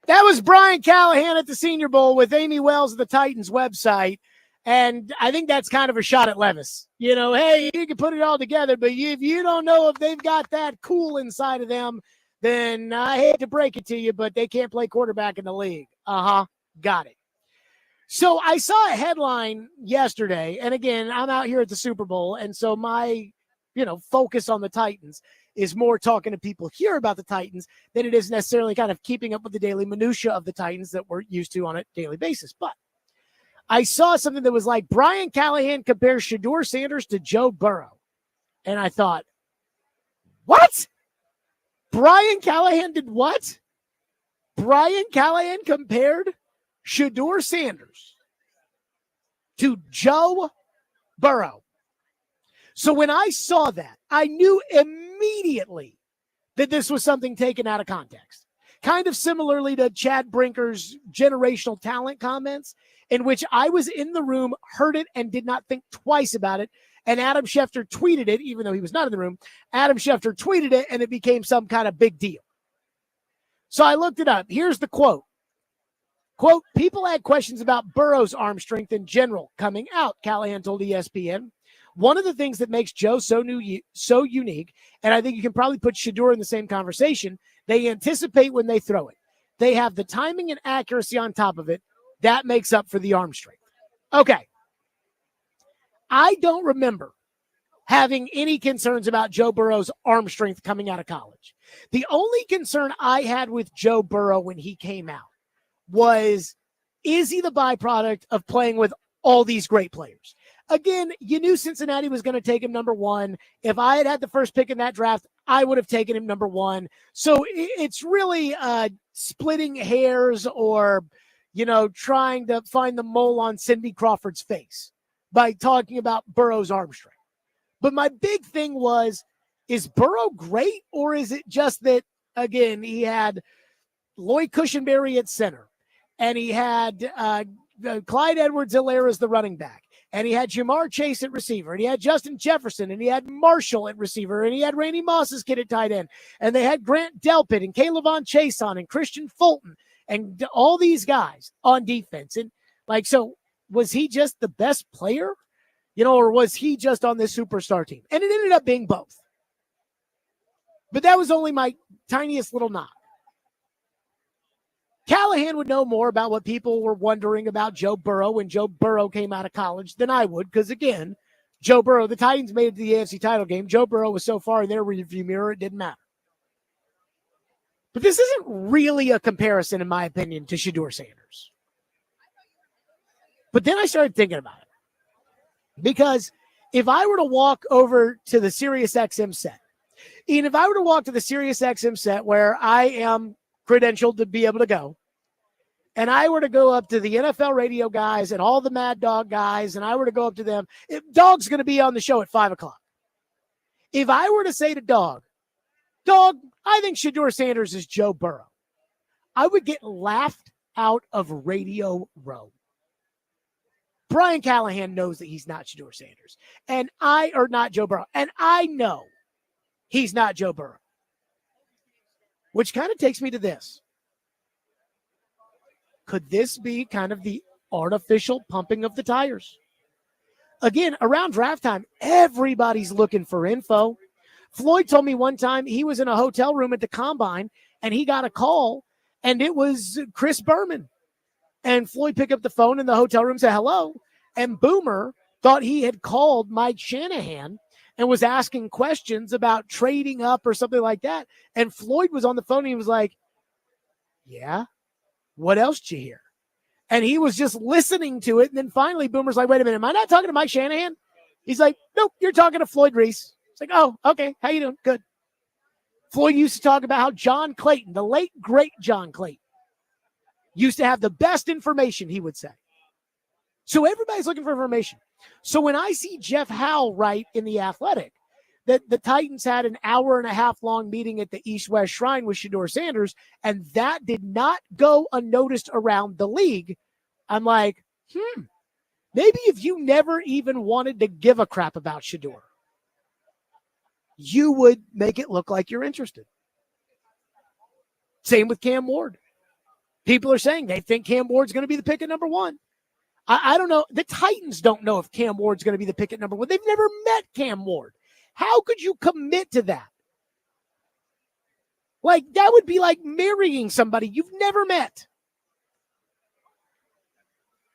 That was Brian Callahan at the Senior Bowl with Amy Wells of the Titans website. And I think that's kind of a shot at Levis. Hey, you can put it all together, but if you don't know if they've got that cool inside of them, then I hate to break it to you, but they can't play quarterback in the league. Got it. So I saw a headline yesterday, and again, I'm out here at the Super Bowl, and so my, focus on the Titans is more talking to people here about the Titans than it is necessarily kind of keeping up with the daily minutia of the Titans that we're used to on a daily basis. But I saw something that was like Brian Callahan compares Shedeur Sanders to Joe Burrow. And I thought, what? Brian Callahan did what? Brian Callahan compared Shedeur Sanders to Joe Burrow. So when I saw that, I knew immediately that this was something taken out of context. Kind of similarly to Chad Brinker's generational talent comments, in which I was in the room, heard it, and did not think twice about it. And Adam Schefter tweeted it, even though he was not in the room. Adam Schefter tweeted it, and it became some kind of big deal. So I looked it up. Here's the quote. Quote, people had questions about Burrow's arm strength in general coming out, Callahan told ESPN. One of the things that makes Joe so unique, and I think you can probably put Shedeur in the same conversation, they anticipate when they throw it. They have the timing and accuracy on top of it. That makes up for the arm strength. Okay. I don't remember having any concerns about Joe Burrow's arm strength coming out of college. The only concern I had with Joe Burrow when he came out was, is he the byproduct of playing with all these great players? Again, you knew Cincinnati was going to take him number one. If I had the first pick in that draft, I would have taken him number one. So it's really splitting hairs or, trying to find the mole on Cindy Crawford's face by talking about Burrow's arm strength. But my big thing was, is Burrow great, or is it just that, again, he had Lloyd Cushenberry at center, and he had Clyde Edwards-Helaire as the running back, and he had Jamar Chase at receiver, and he had Justin Jefferson, and he had Marshall at receiver, and he had Randy Moss's kid at tight end, and they had Grant Delpit and Kayvon Chason and Christian Fulton and all these guys on defense. And so was he just the best player, or was he just on this superstar team? And it ended up being both. But that was only my tiniest little knock. Callahan would know more about what people were wondering about Joe Burrow when Joe Burrow came out of college than I would, because, again, Joe Burrow, the Titans made it to the AFC title game. Joe Burrow was so far in their rearview mirror, it didn't matter. But this isn't really a comparison, in my opinion, to Shedeur Sanders. But then I started thinking about it. Because if I were to walk over to the SiriusXM set, and if I were to walk to the SiriusXM set where I am credentialed to be able to go, and I were to go up to the NFL radio guys and all the Mad Dog guys, and I were to go up to them, Dog's going to be on the show at 5 o'clock. If I were to say to Dog, I think Shedeur Sanders is Joe Burrow, I would get laughed out of Radio Row. Brian Callahan knows that he's not Shedeur Sanders, not Joe Burrow, and I know he's not Joe Burrow. Which kind of takes me to this. Could this be kind of the artificial pumping of the tires? Again, around draft time, everybody's looking for info. Floyd told me one time he was in a hotel room at the Combine, and he got a call, and it was Chris Berman. And Floyd picked up the phone in the hotel room, said hello, and Boomer thought he had called Mike Shanahan and was asking questions about trading up or something like that. And Floyd was on the phone and he was like, yeah, what else did you hear? And he was just listening to it. And then finally Boomer's like, wait a minute, am I not talking to Mike Shanahan? He's like, nope, you're talking to Floyd Reese. It's like, oh, okay. How you doing? Good. Floyd used to talk about how John Clayton, the late, great John Clayton, used to have the best information, he would say. So everybody's looking for information. So when I see Jeff Howe write in The Athletic that the Titans had an hour and a half long meeting at the East-West Shrine with Shedeur Sanders, and that did not go unnoticed around the league, I'm like, maybe if you never even wanted to give a crap about Shedeur, you would make it look like you're interested. Same with Cam Ward. People are saying they think Cam Ward's going to be the pick at number 1. I don't know. The Titans don't know if Cam Ward's going to be the pick at number 1. They've never met Cam Ward. How could you commit to that? Like, that would be like marrying somebody you've never met.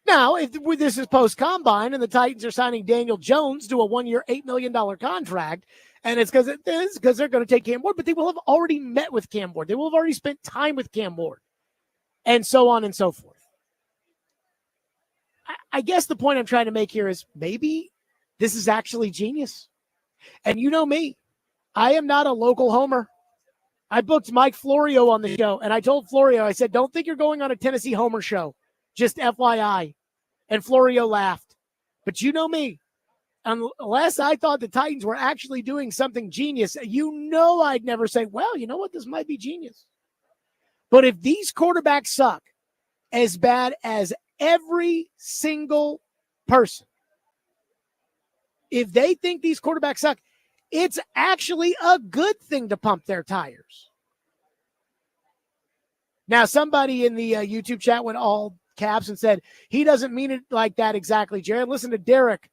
Now, if this is post-combine and the Titans are signing Daniel Jones to a 1-year, $8 million contract, and it's because they're going to take Cam Ward, but they will have already met with Cam Ward. They will have already spent time with Cam Ward, and so on and so forth. I guess the point I'm trying to make here is maybe this is actually genius. And you know me, I am not a local homer. I booked Mike Florio on the show, and I told Florio, I said, don't think you're going on a Tennessee homer show. Just FYI. And Florio laughed. But you know me. Unless I thought the Titans were actually doing something genius, you know I'd never say, well, you know what, this might be genius. But if these quarterbacks suck as bad as every single person, if they think these quarterbacks suck, it's actually a good thing to pump their tires. Now, somebody in the YouTube chat went all caps and said, he doesn't mean it like that exactly, Jared. Listen to Derek.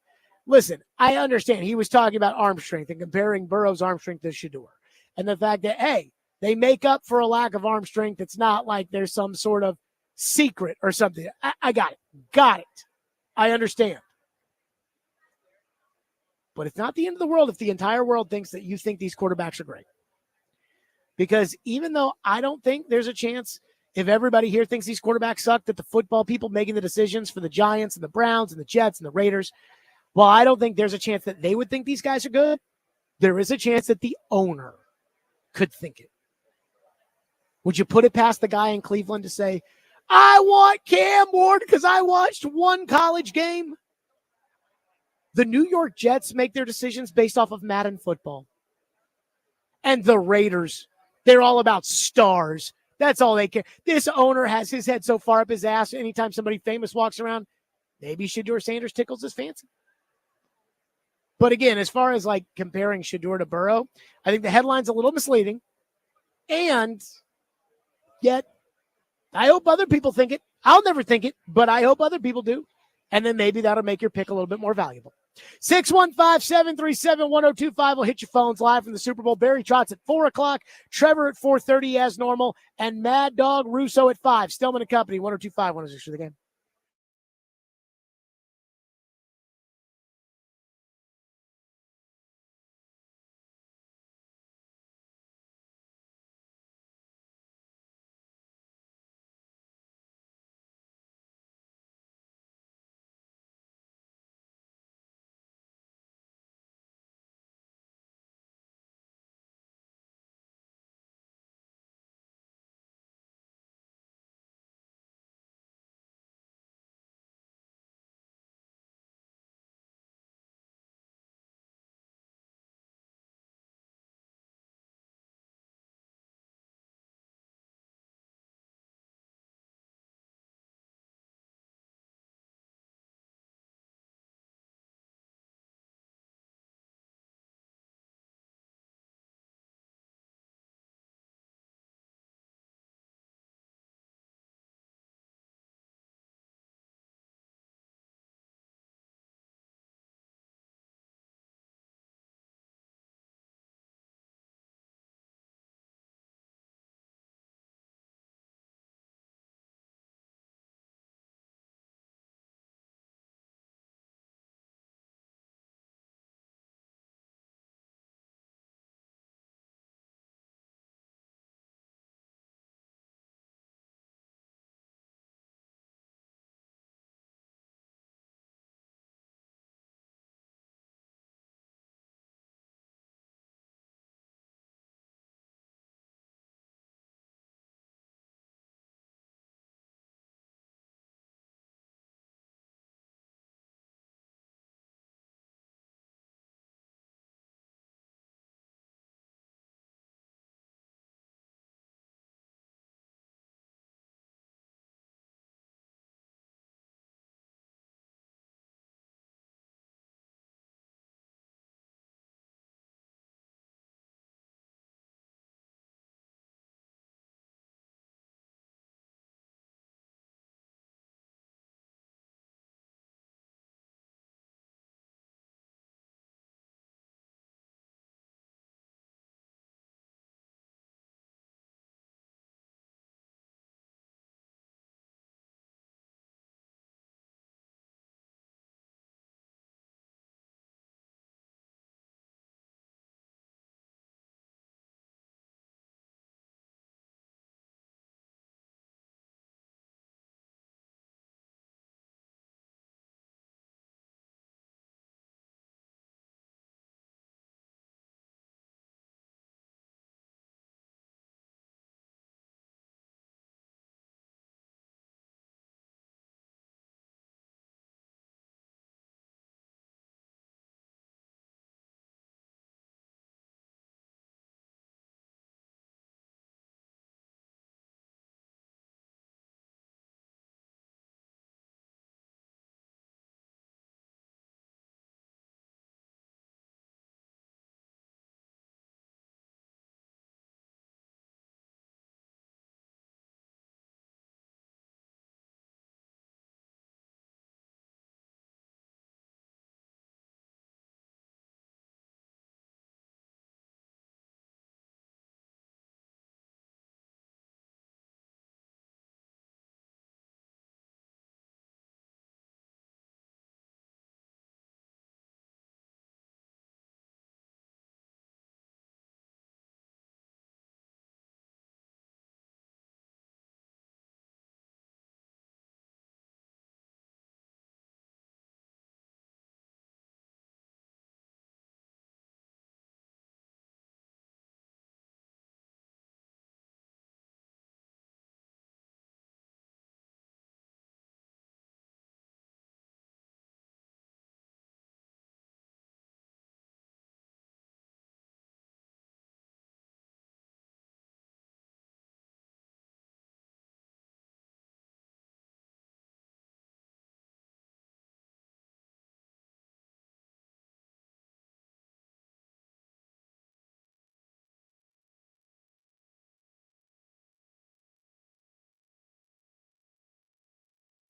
Listen, I understand. He was talking about arm strength and comparing Burrow's arm strength to Shedeur. And the fact that, hey, they make up for a lack of arm strength. It's not like there's some sort of secret or something. I got it. Got it. I understand. But it's not the end of the world if the entire world thinks that you think these quarterbacks are great. Because even though I don't think there's a chance, if everybody here thinks these quarterbacks suck, that the football people making the decisions for the Giants and the Browns and the Jets and the Raiders, well, I don't think there's a chance that they would think these guys are good. There is a chance that the owner could think it. Would you put it past the guy in Cleveland to say, I want Cam Ward because I watched one college game? The New York Jets make their decisions based off of Madden football. And the Raiders, they're all about stars. That's all they care. This owner has his head so far up his ass, anytime somebody famous walks around, maybe Shedeur Sanders tickles his fancy. But again, as far as like comparing Shedeur to Burrow, I think the headline's a little misleading. And yet, I hope other people think it. I'll never think it, but I hope other people do. And then maybe that'll make your pick a little bit more valuable. 615-737-1025 will hit your phones live from the Super Bowl. Barry Trotz at 4 o'clock, Trevor at 4:30 as normal, and Mad Dog Russo at 5. Stillman and Company, 1025, 106 for the game.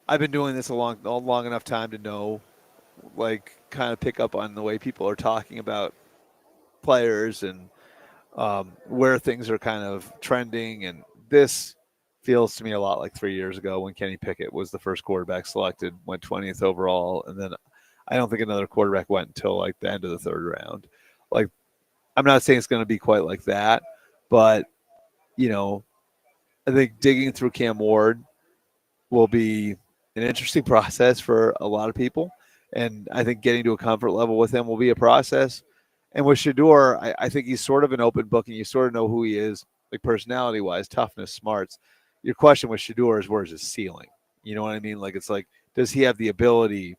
I've been doing this a long enough time to know, like, kind of pick up on the way people are talking about players and where things are kind of trending. And this feels to me a lot like 3 years ago when Kenny Pickett was the first quarterback selected, went 20th overall, and then I don't think another quarterback went until like the end of the third round. Like, I'm not saying it's going to be quite like that, but I think digging through Cam Ward will be an interesting process for a lot of people. And I think getting to a comfort level with him will be a process. And with Shador, I think he's sort of an open book, and you sort of know who he is, like personality-wise, toughness, smarts. Your question with Shador is, where's his ceiling? You know what I mean? Like, it's like, does he have the ability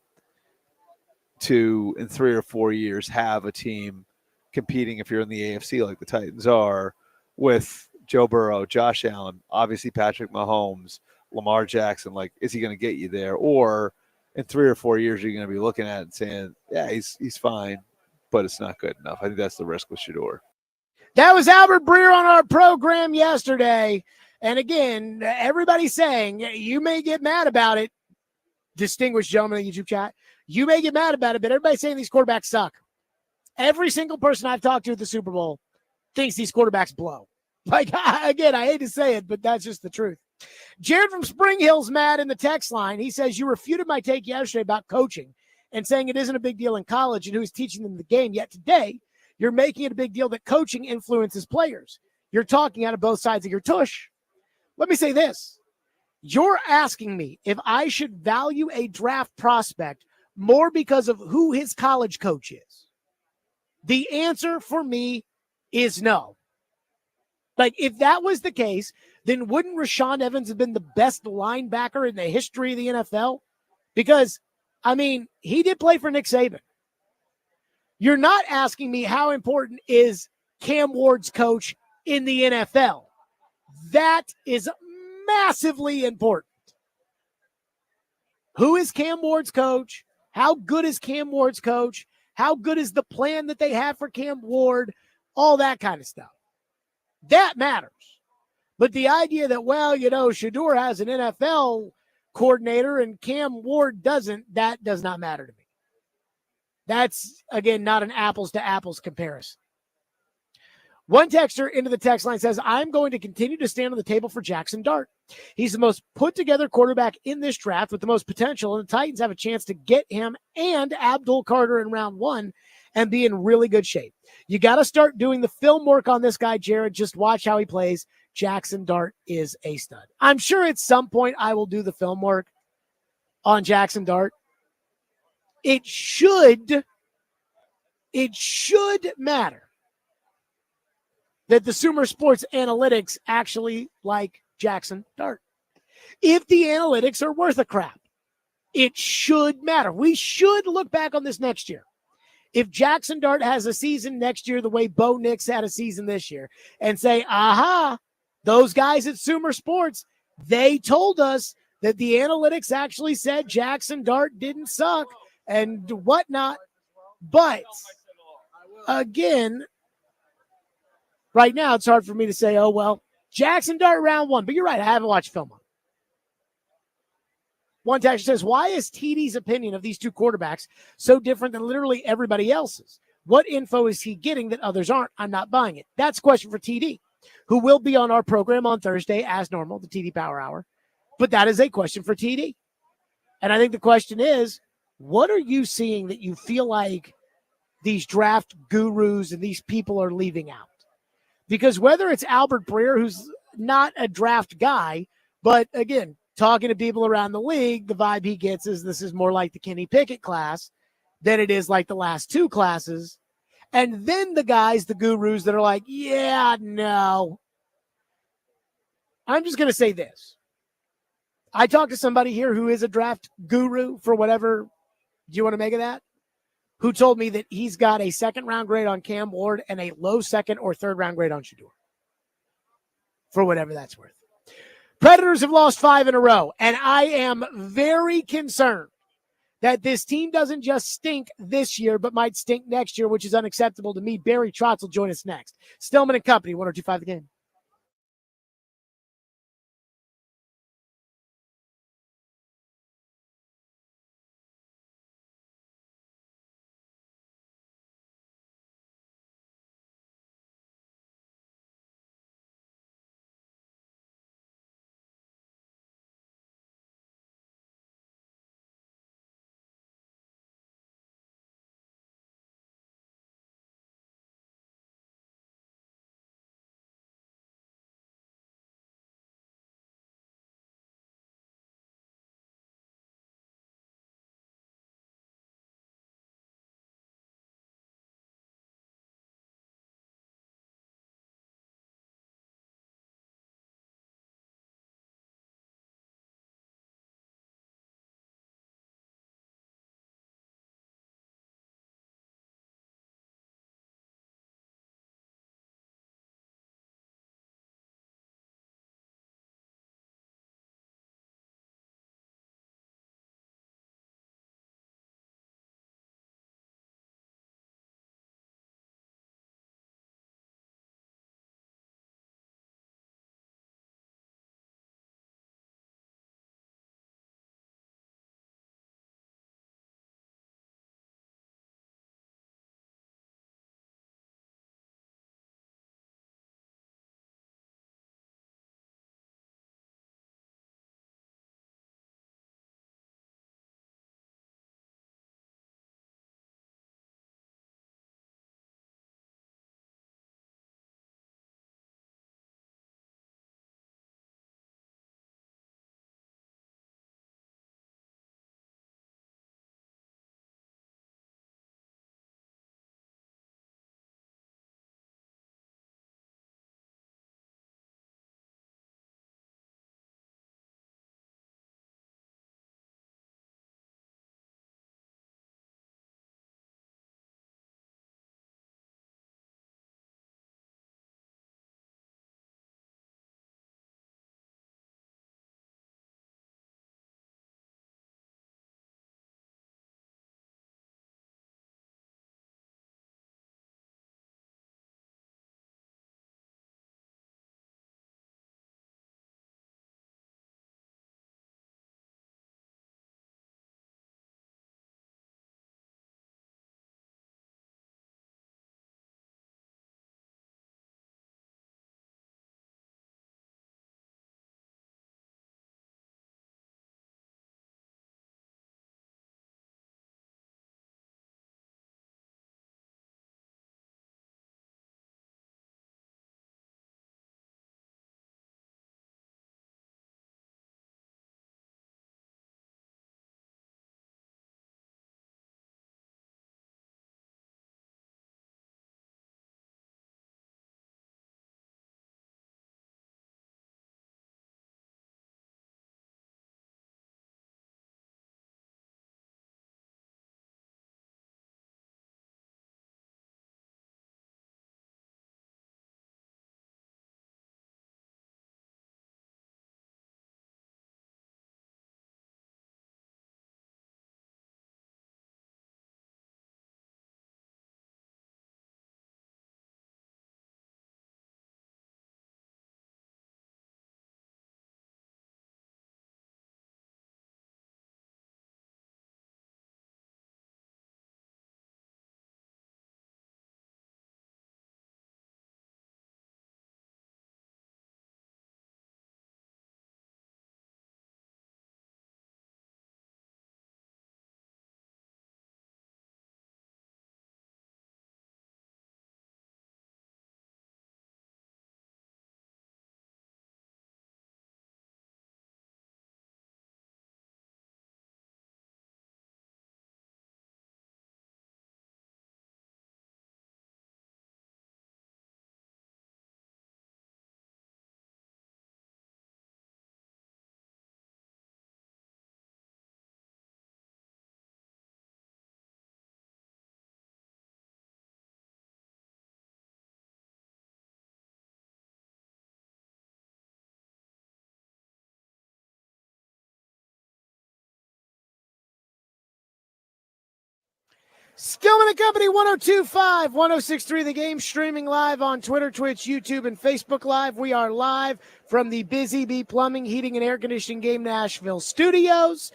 to, in 3 or 4 years, have a team competing, if you're in the AFC like the Titans are, with Joe Burrow, Josh Allen, obviously Patrick Mahomes, Lamar Jackson? Like, is he going to get you there? Or in 3 or 4 years, you're going to be looking at it and saying, yeah, he's fine, but it's not good enough. I think that's the risk with Shador. That was Albert Breer on our program yesterday. And again, everybody's saying, you may get mad about it, distinguished gentlemen in the YouTube chat. You may get mad about it, but everybody's saying these quarterbacks suck. Every single person I've talked to at the Super Bowl thinks these quarterbacks blow. Like, again, I hate to say it, but that's just the truth. Jared from Spring Hill's mad in the text line. He says, you refuted my take yesterday about coaching and saying it isn't a big deal in college and who's teaching them the game. Yet today, you're making it a big deal that coaching influences players. You're talking out of both sides of your tush. Let me say this. You're asking me if I should value a draft prospect more because of who his college coach is. The answer for me is no. Like, if that was the case, then wouldn't Rashaan Evans have been the best linebacker in the history of the NFL? Because, I mean, he did play for Nick Saban. You're not asking me how important is Cam Ward's coach in the NFL. That is massively important. Who is Cam Ward's coach? How good is Cam Ward's coach? How good is the plan that they have for Cam Ward? All that kind of stuff. That matters. But the idea that, well, Shador has an NFL coordinator and Cam Ward doesn't, that does not matter to me. That's, again, not an apples to apples comparison. One texter into the text line says, I'm going to continue to stand on the table for Jackson Dart. He's the most put-together quarterback in this draft with the most potential, and the Titans have a chance to get him and Abdul Carter in round 1 and be in really good shape. You got to start doing the film work on this guy, Jared. Just watch how he plays. Jackson Dart is a stud. I'm sure at some point I will do the film work on Jackson Dart. It should matter that the Sumer Sports Analytics actually like Jackson Dart. If the analytics are worth a crap, it should matter. We should look back on this next year. If Jackson Dart has a season next year the way Bo Nix had a season this year and say, aha, those guys at Sumer Sports, they told us that the analytics actually said Jackson Dart didn't suck and whatnot. But again, right now, it's hard for me to say, oh, well, Jackson Dart round 1. But you're right, I haven't watched film on it. One texter says, why is TD's opinion of these two quarterbacks so different than literally everybody else's? What info is he getting that others aren't? I'm not buying it. That's a question for TD, who will be on our program on Thursday as normal, the TD Power Hour. But that is a question for TD. And I think the question is, what are you seeing that you feel like these draft gurus and these people are leaving out? Because whether it's Albert Breer, who's not a draft guy, but again, talking to people around the league, the vibe he gets is this is more like the Kenny Pickett class than it is like the last two classes. And then the guys, the gurus that are like, yeah, no. I'm just going to say this. I talked to somebody here who is a draft guru for whatever you want to make of that, who told me that he's got a second-round grade on Cam Ward and a low second or third-round grade on Shador, for whatever that's worth. Predators have lost 5 in a row, and I am very concerned that this team doesn't just stink this year, but might stink next year, which is unacceptable to me. Barry Trotz will join us next. Stillman and Company, 102.5 The Game. Stillman and Company, 102.5, 106.3 The Game, streaming live on Twitter, Twitch, YouTube, and Facebook Live. We are live from the Busy Bee Plumbing, Heating, and Air Conditioning Game Nashville studios.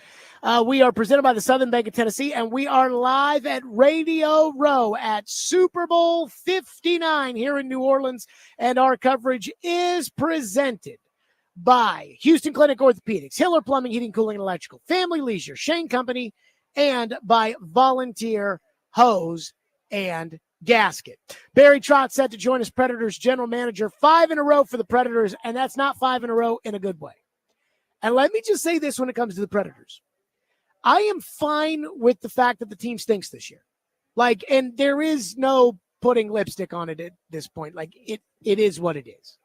We are presented by the Southern Bank of Tennessee, and we are live at Radio Row at Super Bowl 59 here in New Orleans, and our coverage is presented by Houston Clinic Orthopedics, Hiller Plumbing, Heating, Cooling, and Electrical, Family Leisure, Shane Company, and by Volunteer Hose and Gasket. Barry Trotz set to join as Predators general manager, 5 in a row for the Predators, and that's not 5 in a row in a good way. And let me just say this when it comes to the Predators. I am fine with the fact that the team stinks this year. And there is no putting lipstick on it at this point. It is what it is.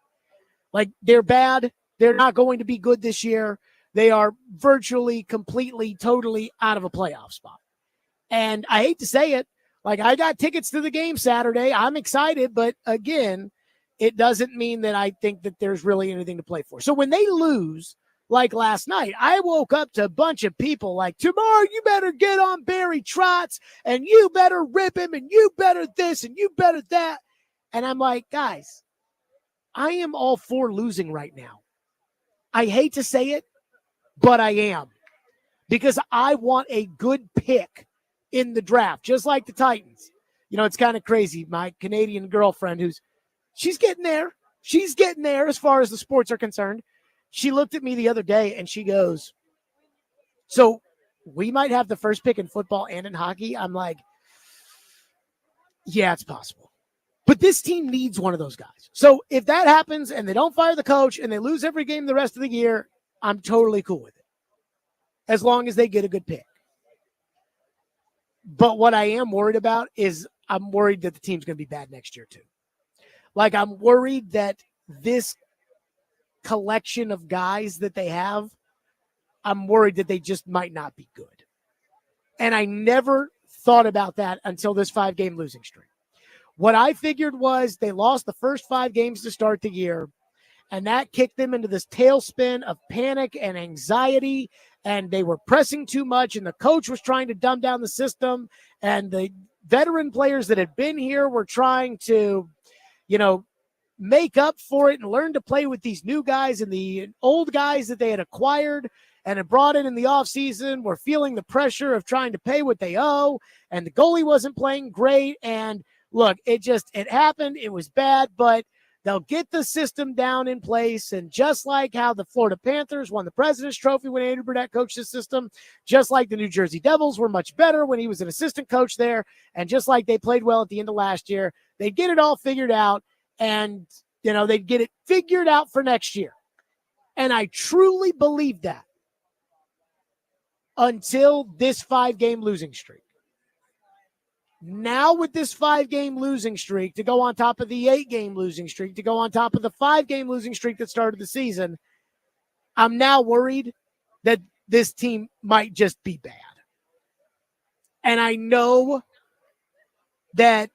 They're bad. They're not going to be good this year. They are virtually, completely, totally out of a playoff spot. And I hate to say it, I got tickets to the game Saturday. I'm excited, but again, it doesn't mean that I think that there's really anything to play for. So when they lose, like last night, I woke up to a bunch of people tomorrow you better get on Barry Trotz, and you better rip him, and you better this, and you better that. And I'm like, guys, I am all for losing right now. I hate to say it, but I am. Because I want a good pick in the draft, just like the Titans. It's kind of crazy. My Canadian girlfriend, she's getting there. She's getting there as far as the sports are concerned. She looked at me the other day and she goes, so we might have the first pick in football and in hockey. I'm like, yeah, it's possible. But this team needs one of those guys. So if that happens and they don't fire the coach and they lose every game the rest of the year, I'm totally cool with it, as long as they get a good pick. But what I am worried about is I'm worried that the team's going to be bad next year too. I'm worried that this collection of guys that they have, I'm worried that they just might not be good. And I never thought about that until this 5-game losing streak. What I figured was they lost the first 5 games to start the year, and that kicked them into this tailspin of panic and anxiety, and they were pressing too much, and the coach was trying to dumb down the system, and the veteran players that had been here were trying to, make up for it and learn to play with these new guys, and the old guys that they had acquired and had brought in the offseason were feeling the pressure of trying to pay what they owe, and the goalie wasn't playing great, and look, it happened. It was bad, but they'll get the system down in place. And just like how the Florida Panthers won the President's Trophy when Andrew Burnett coached the system, just like the New Jersey Devils were much better when he was an assistant coach there, and just like they played well at the end of last year, they'd get it all figured out, and, they'd get it figured out for next year. And I truly believe that until this 5-game losing streak. Now with this 5-game losing streak to go on top of the 8-game losing streak, to go on top of the 5-game losing streak that started the season, I'm now worried that this team might just be bad. And I know that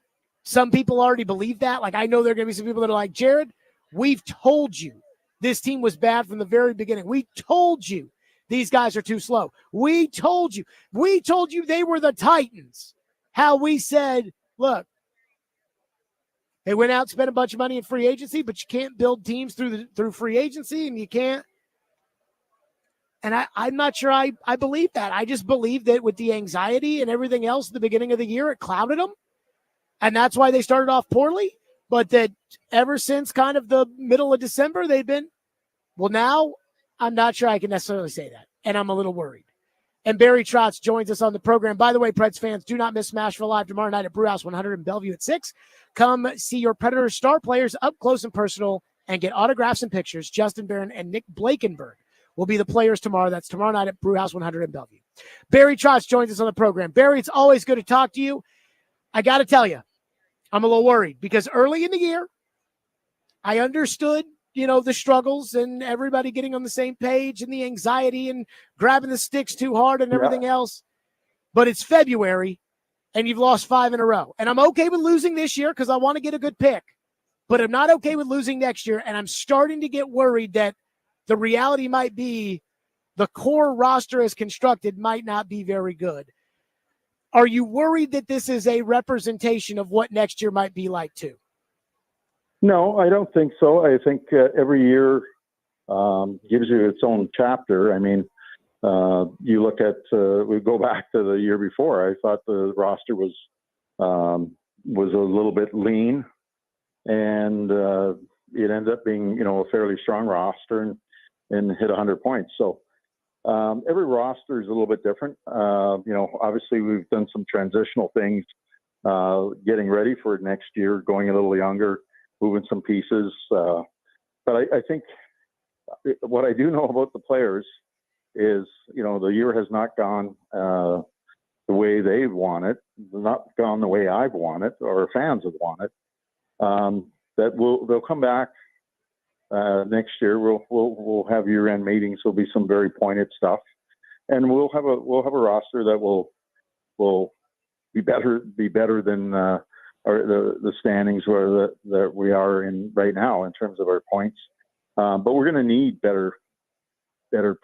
some people already believe that. I know there are going to be some people that are like, Jared, we've told you this team was bad from the very beginning. We told you these guys are too slow. We told you they were the Titans. How we said, look, they went out and spent a bunch of money in free agency, but you can't build teams through free agency, and you can't. And I'm not sure I believe that. I just believe that with the anxiety and everything else at the beginning of the year, it clouded them. And that's why they started off poorly. But that ever since kind of the middle of December, they've been, well, now I'm not sure I can necessarily say that. And I'm a little worried. And Barry Trotz joins us on the program. By the way, Preds fans, do not miss Smashville Live tomorrow night at Brewhouse 100 in Bellevue at 6. Come see your Predators star players up close and personal and get autographs and pictures. Justin Barron and Nick Blakenberg will be the players tomorrow. That's tomorrow night at Brewhouse 100 in Bellevue. Barry Trotz joins us on the program. Barry, it's always good to talk to you. I got to tell you, I'm a little worried because early in the year, I understood, the struggles and everybody getting on the same page and the anxiety and grabbing the sticks too hard and everything else. But it's February and you've lost 5 in a row. And I'm okay with losing this year because I want to get a good pick. But I'm not okay with losing next year. And I'm starting to get worried that the reality might be the core roster as constructed might not be very good. Are you worried that this is a representation of what next year might be like too? No, I don't think so. I think every year gives you its own chapter. I mean, you look at we go back to the year before. I thought the roster was a little bit lean, and it ended up being a fairly strong roster and hit 100 points. So every roster is a little bit different. Obviously we've done some transitional things, getting ready for next year, going a little younger, moving some pieces. But I think what I do know about the players is, the year has not gone the way they want it, not gone the way I've wanted or fans have wanted. They'll come back next year. We'll have year-end meetings. There'll be some very pointed stuff, and we'll have a roster that will be better than the standings where that we are in right now in terms of our points. But we're going to need better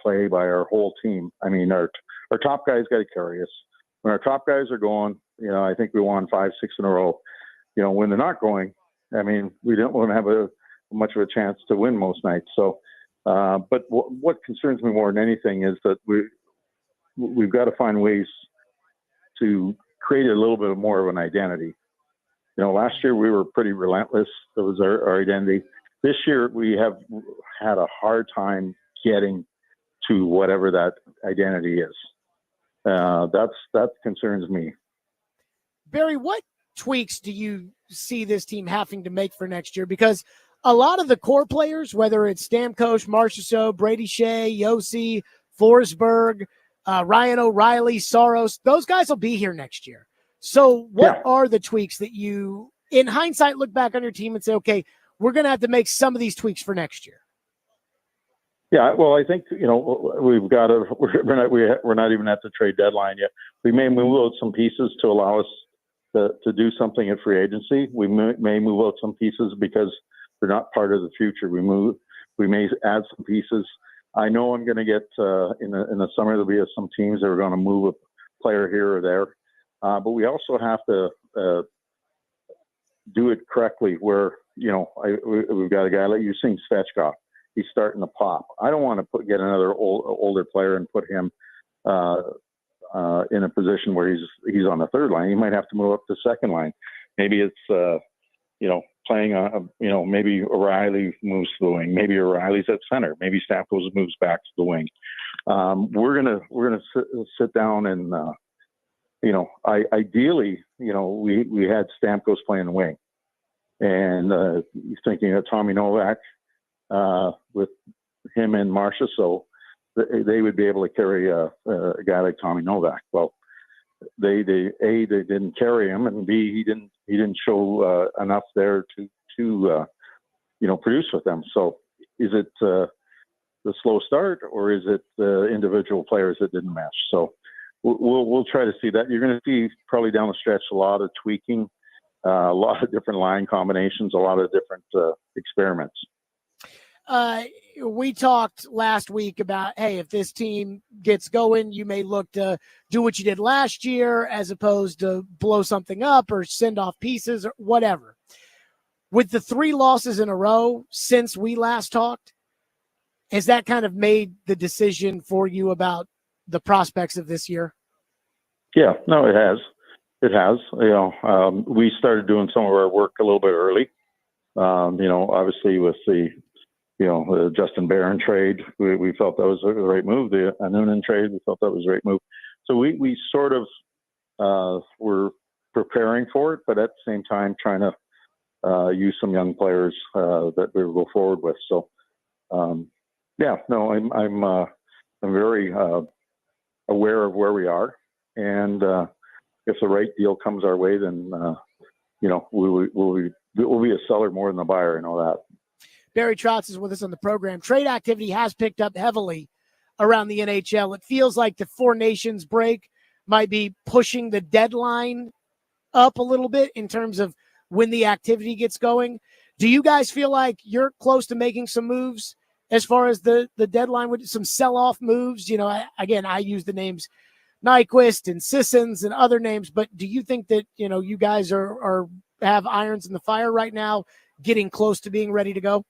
play by our whole team. I mean, our top guys got to carry us. When our top guys are going, I think we won 5-6 in a row. When they're not going, I mean, we don't want to have much of a chance to win most nights. So, but what concerns me more than anything is that we've got to find ways to create a little bit more of an identity. Last year we were pretty relentless. That was our identity. This year we have had a hard time getting to whatever that identity is. That concerns me. Barry, what tweaks do you see this team having to make for next year? Because a lot of the core players, whether it's Stamkos, Marchessault, Brady Shea, Yossi, Forsberg, Ryan O'Reilly, Soros, those guys will be here next year. So what are the tweaks that you, in hindsight, look back on your team and say, okay, we're going to have to make some of these tweaks for next year? Yeah, well, I think, we've got to, we're not even at the trade deadline yet. We may move out some pieces to allow us to do something at free agency. We may move out some pieces because they're not part of the future. We may add some pieces. I know I'm going to get in the summer, there'll be some teams that are going to move a player here or there. But we also have to do it correctly where, we've got a guy like you've seen Svechkov. He's starting to pop. I don't want to get another older player and put him in a position where he's on the third line. He might have to move up to second line. Maybe it's, playing maybe O'Reilly moves to the wing. Maybe O'Reilly's at center. Maybe Stamkos moves back to the wing. We're gonna sit down and ideally, we had Stamkos playing the wing, and thinking of Tommy Novak with him and Marchessault, they would be able to carry a guy like Tommy Novak. Well, they didn't carry him, and B, he didn't show enough there to produce with them. So is it the slow start, or is it the individual players that didn't match? So we'll try to see that. You're going to see probably down the stretch a lot of tweaking, a lot of different line combinations, a lot of different experiments. We talked last week about, hey, if this team gets going, you may look to do what you did last year as opposed to blow something up or send off pieces or whatever. With the 3 losses in a row since we last talked, has that kind of made the decision for you about the prospects of this year? Yeah, no, it has. It has. We started doing some of our work a little bit early. Obviously with the Justin Barron trade, we felt that was the right move. The Noonan trade, we felt that was the right move. So we sort of were preparing for it, but at the same time trying to use some young players that we will go forward with. So, I'm very aware of where we are, and if the right deal comes our way, then we'll be a seller more than a buyer. I know that. Barry Trotz is with us on the program. Trade activity has picked up heavily around the NHL. It feels like the 4 Nations break might be pushing the deadline up a little bit in terms of when the activity gets going. Do you guys feel like you're close to making some moves as far as the deadline with some sell-off moves? I use the names Nyquist and Sissons and other names, but do you think that, you guys are have irons in the fire right now, getting close to being ready to go?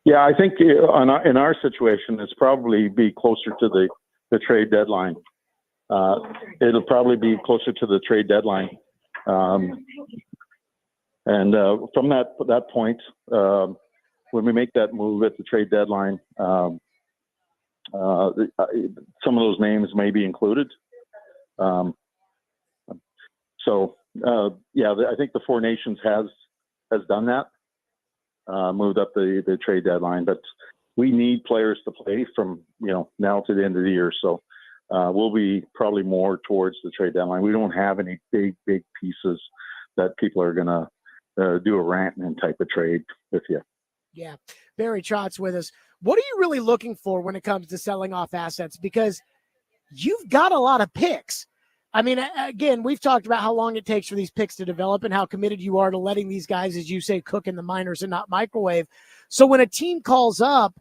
Yeah, I think in our situation, it's probably be closer to the trade deadline. It'll probably be closer to the trade deadline. And from that point, when we make that move at the trade deadline, some of those names may be included. I think the Four Nations has done that, moved up the trade deadline, but we need players to play from now to the end of the year. So we'll be probably more towards the trade deadline. We don't have any big pieces that people are going to do a Rantanen type of trade with you. Yeah. Barry Trotz with us. What are you really looking for when it comes to selling off assets? Because you've got a lot of picks. I mean, again, we've talked about how long it takes for these picks to develop and how committed you are to letting these guys, as you say, cook in the minors and not microwave. So when a team calls up,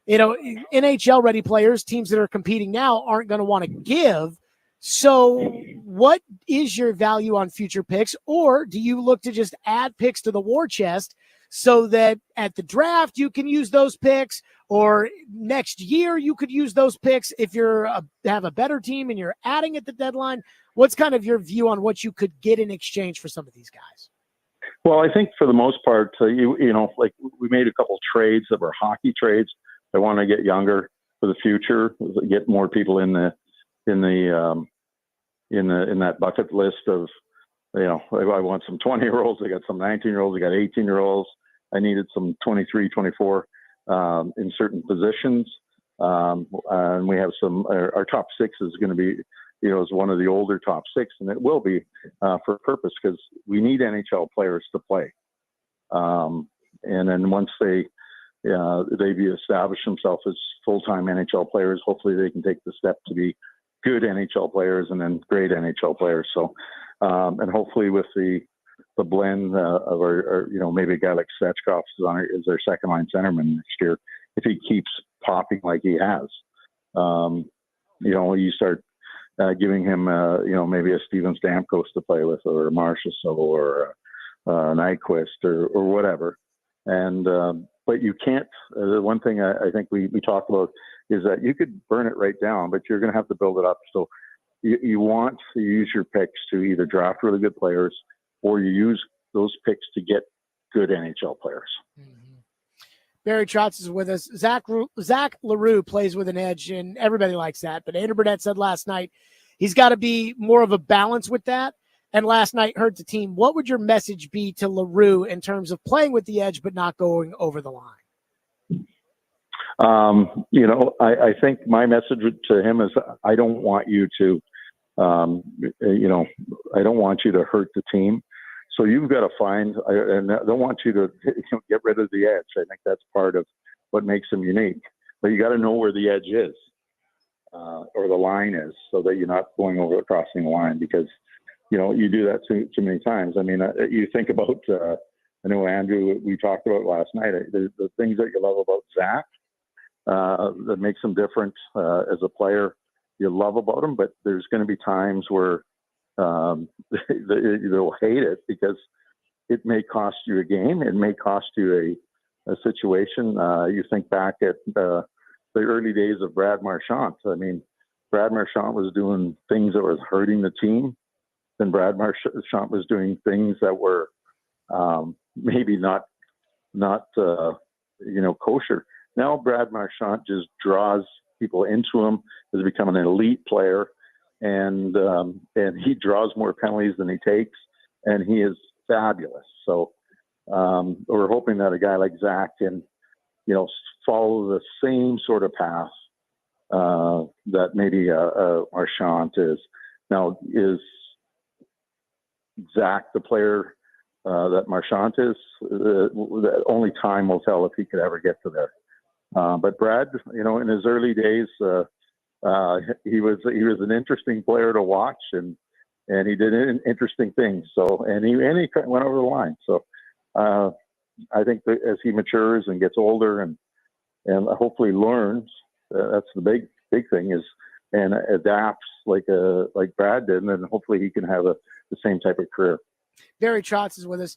NHL ready players, teams that are competing now aren't going to want to give. So what is your value on future picks? Or do you look to just add picks to the war chest so that at the draft you can use those picks, or next year you could use those picks if you're have a better team and you're adding at the deadline? What's kind of your view on what you could get in exchange for some of these guys? Well, I think for the most part, like we made a couple trades that were hockey trades. I want to get younger for the future, get more people in that bucket list of, I want some 20-year-olds. I got some 19-year-olds. I got 18-year-olds. I needed some 23, 24 in certain positions. And we have our top six is going to be, is one of the older top six, and it will be for a purpose because we need NHL players to play. And then once they've established themselves as full-time NHL players, hopefully they can take the step to be good NHL players and then great NHL players. So, and hopefully with the blend of our maybe a guy like Svechkov is our second line centerman next year, if he keeps popping like he has, you start giving him maybe a Steven Stamkos to play with, or a Marchessault, or Nyquist, or whatever. And but you can't. The one thing I think we talked about is that you could burn it right down, but you're going to have to build it up. So you want to use your picks to either draft really good players, or you use those picks to get good NHL players. Mm-hmm. Barry Trotz is with us. Zach LaRue plays with an edge, and everybody likes that. But Andrew Burnett said last night he's got to be more of a balance with that. And last night hurt the team. What would your message be to LaRue in terms of playing with the edge but not going over the line? I think my message to him is I don't want you to, I don't want you to hurt the team. So you've got to and I don't want you to get rid of the edge. I think that's part of what makes him unique. But you got to know where the edge is or the line is, so that you're not going crossing the line, because you do that too many times. I mean, you think about, I know Andrew, we talked about last night, the things that you love about Zach that makes him different as a player, you love about him, but there's going to be times where they'll hate it because it may cost you a game. It may cost you a situation. You think back at the early days of Brad Marchand. I mean, Brad Marchand was doing things that was hurting the team. Then Brad Marchand was doing things that were maybe not kosher. Now Brad Marchand just draws people into him, has become an elite player, and he draws more penalties than he takes, and he is fabulous. So we're hoping that a guy like Zach can, follow the same sort of path that maybe Marchand is. Now, is Zach the player that Marchand is? Only time will tell if he could ever get to there. But Brad, in his early days, he was an interesting player to watch, and he did interesting things. So and he went over the line. So I think that as he matures and gets older and hopefully learns, that's the big thing is, and adapts like Brad did, and then hopefully he can have the same type of career. Barry Trotz is with us.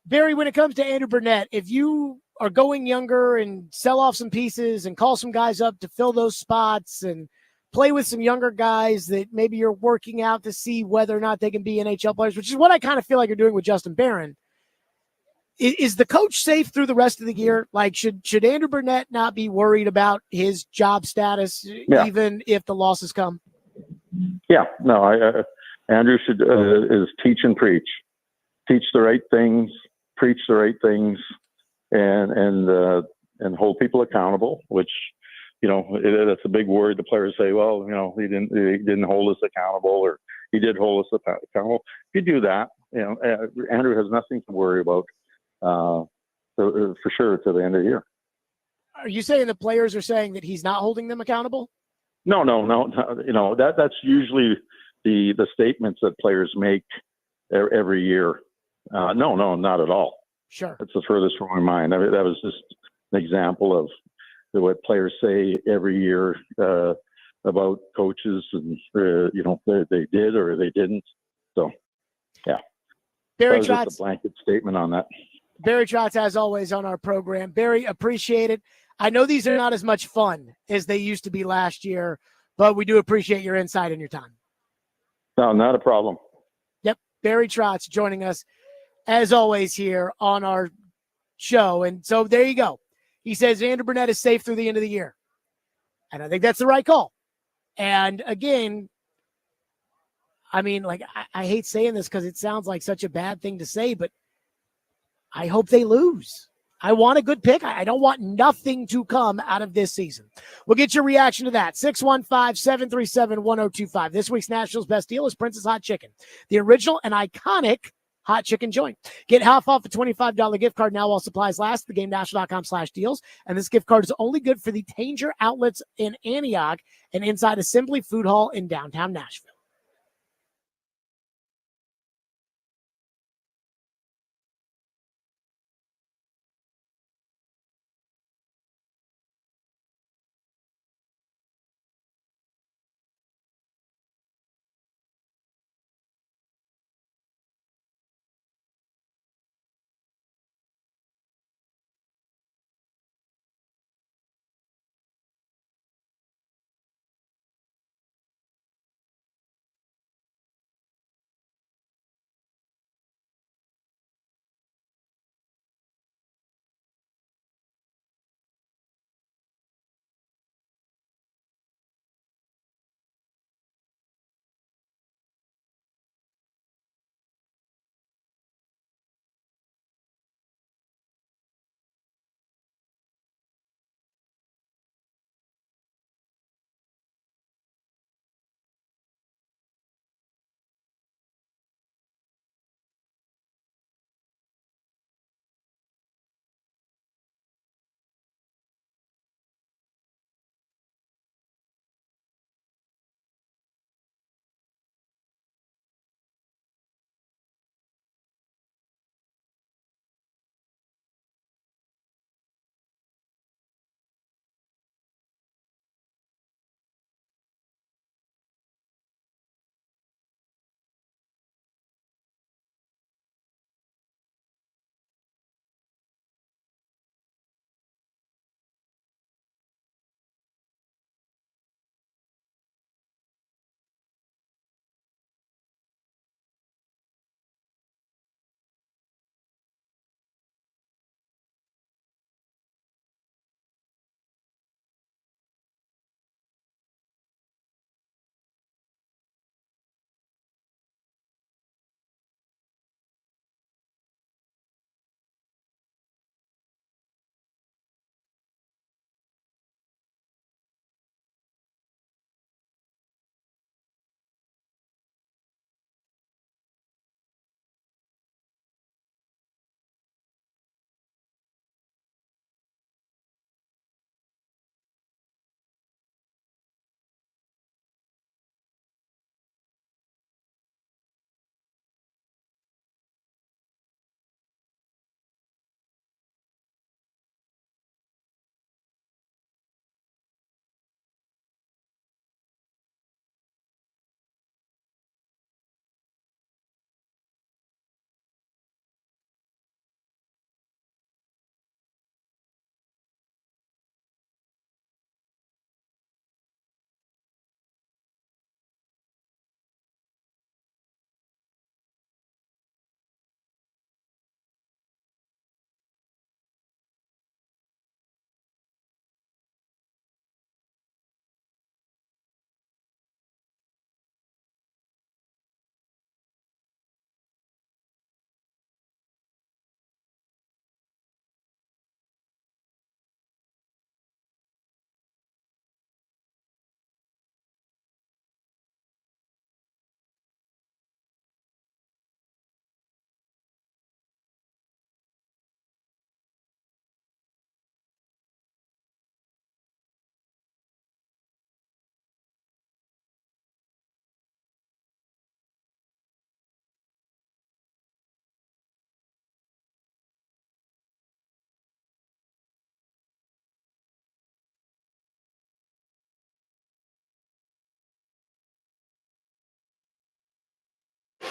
Barry, when it comes to Andrew Burnett, if you are going younger and sell off some pieces and call some guys up to fill those spots and play with some younger guys that maybe you're working out to see whether or not they can be NHL players, which is what I kind of feel like you're doing with Justin Barron. Is the coach safe through the rest of the year? Like, should Andrew Burnett not be worried about his job status, even if the losses come? Yeah, no, Andrew should is teach and preach. Teach the right things, preach the right things, and hold people accountable. Which, that's a big word. The players say, "Well, he didn't hold us accountable, or he did hold us accountable." If you do that, Andrew has nothing to worry about for sure to the end of the year. Are you saying the players are saying that he's not holding them accountable? No. That's usually the statements that players make every year. No, not at all. Sure. That's the furthest from my mind. I mean, that was just an example of what players say every year about coaches, and they did or they didn't. So, yeah. Barry that was Trotz, just a blanket statement on that. Barry Trotz, as always, on our program. Barry, appreciate it. I know these are not as much fun as they used to be last year, but we do appreciate your insight and your time. No, not a problem. Yep. Barry Trotz joining us, as always, here on our show. And so there you go. He says Andrew Burnett is safe through the end of the year. And I think that's the right call. And again, I mean, I hate saying this because it sounds like such a bad thing to say, but I hope they lose. I want a good pick. I don't want nothing to come out of this season. We'll get your reaction to that. 615-737-1025. This week's Nationals best deal is Prince's Hot Chicken, the original and iconic hot chicken joint. Get half off a $25 gift card now while supplies last at thegamenational.com/deals. And this gift card is only good for the Tanger outlets in Antioch and inside Assembly Food Hall in downtown Nashville.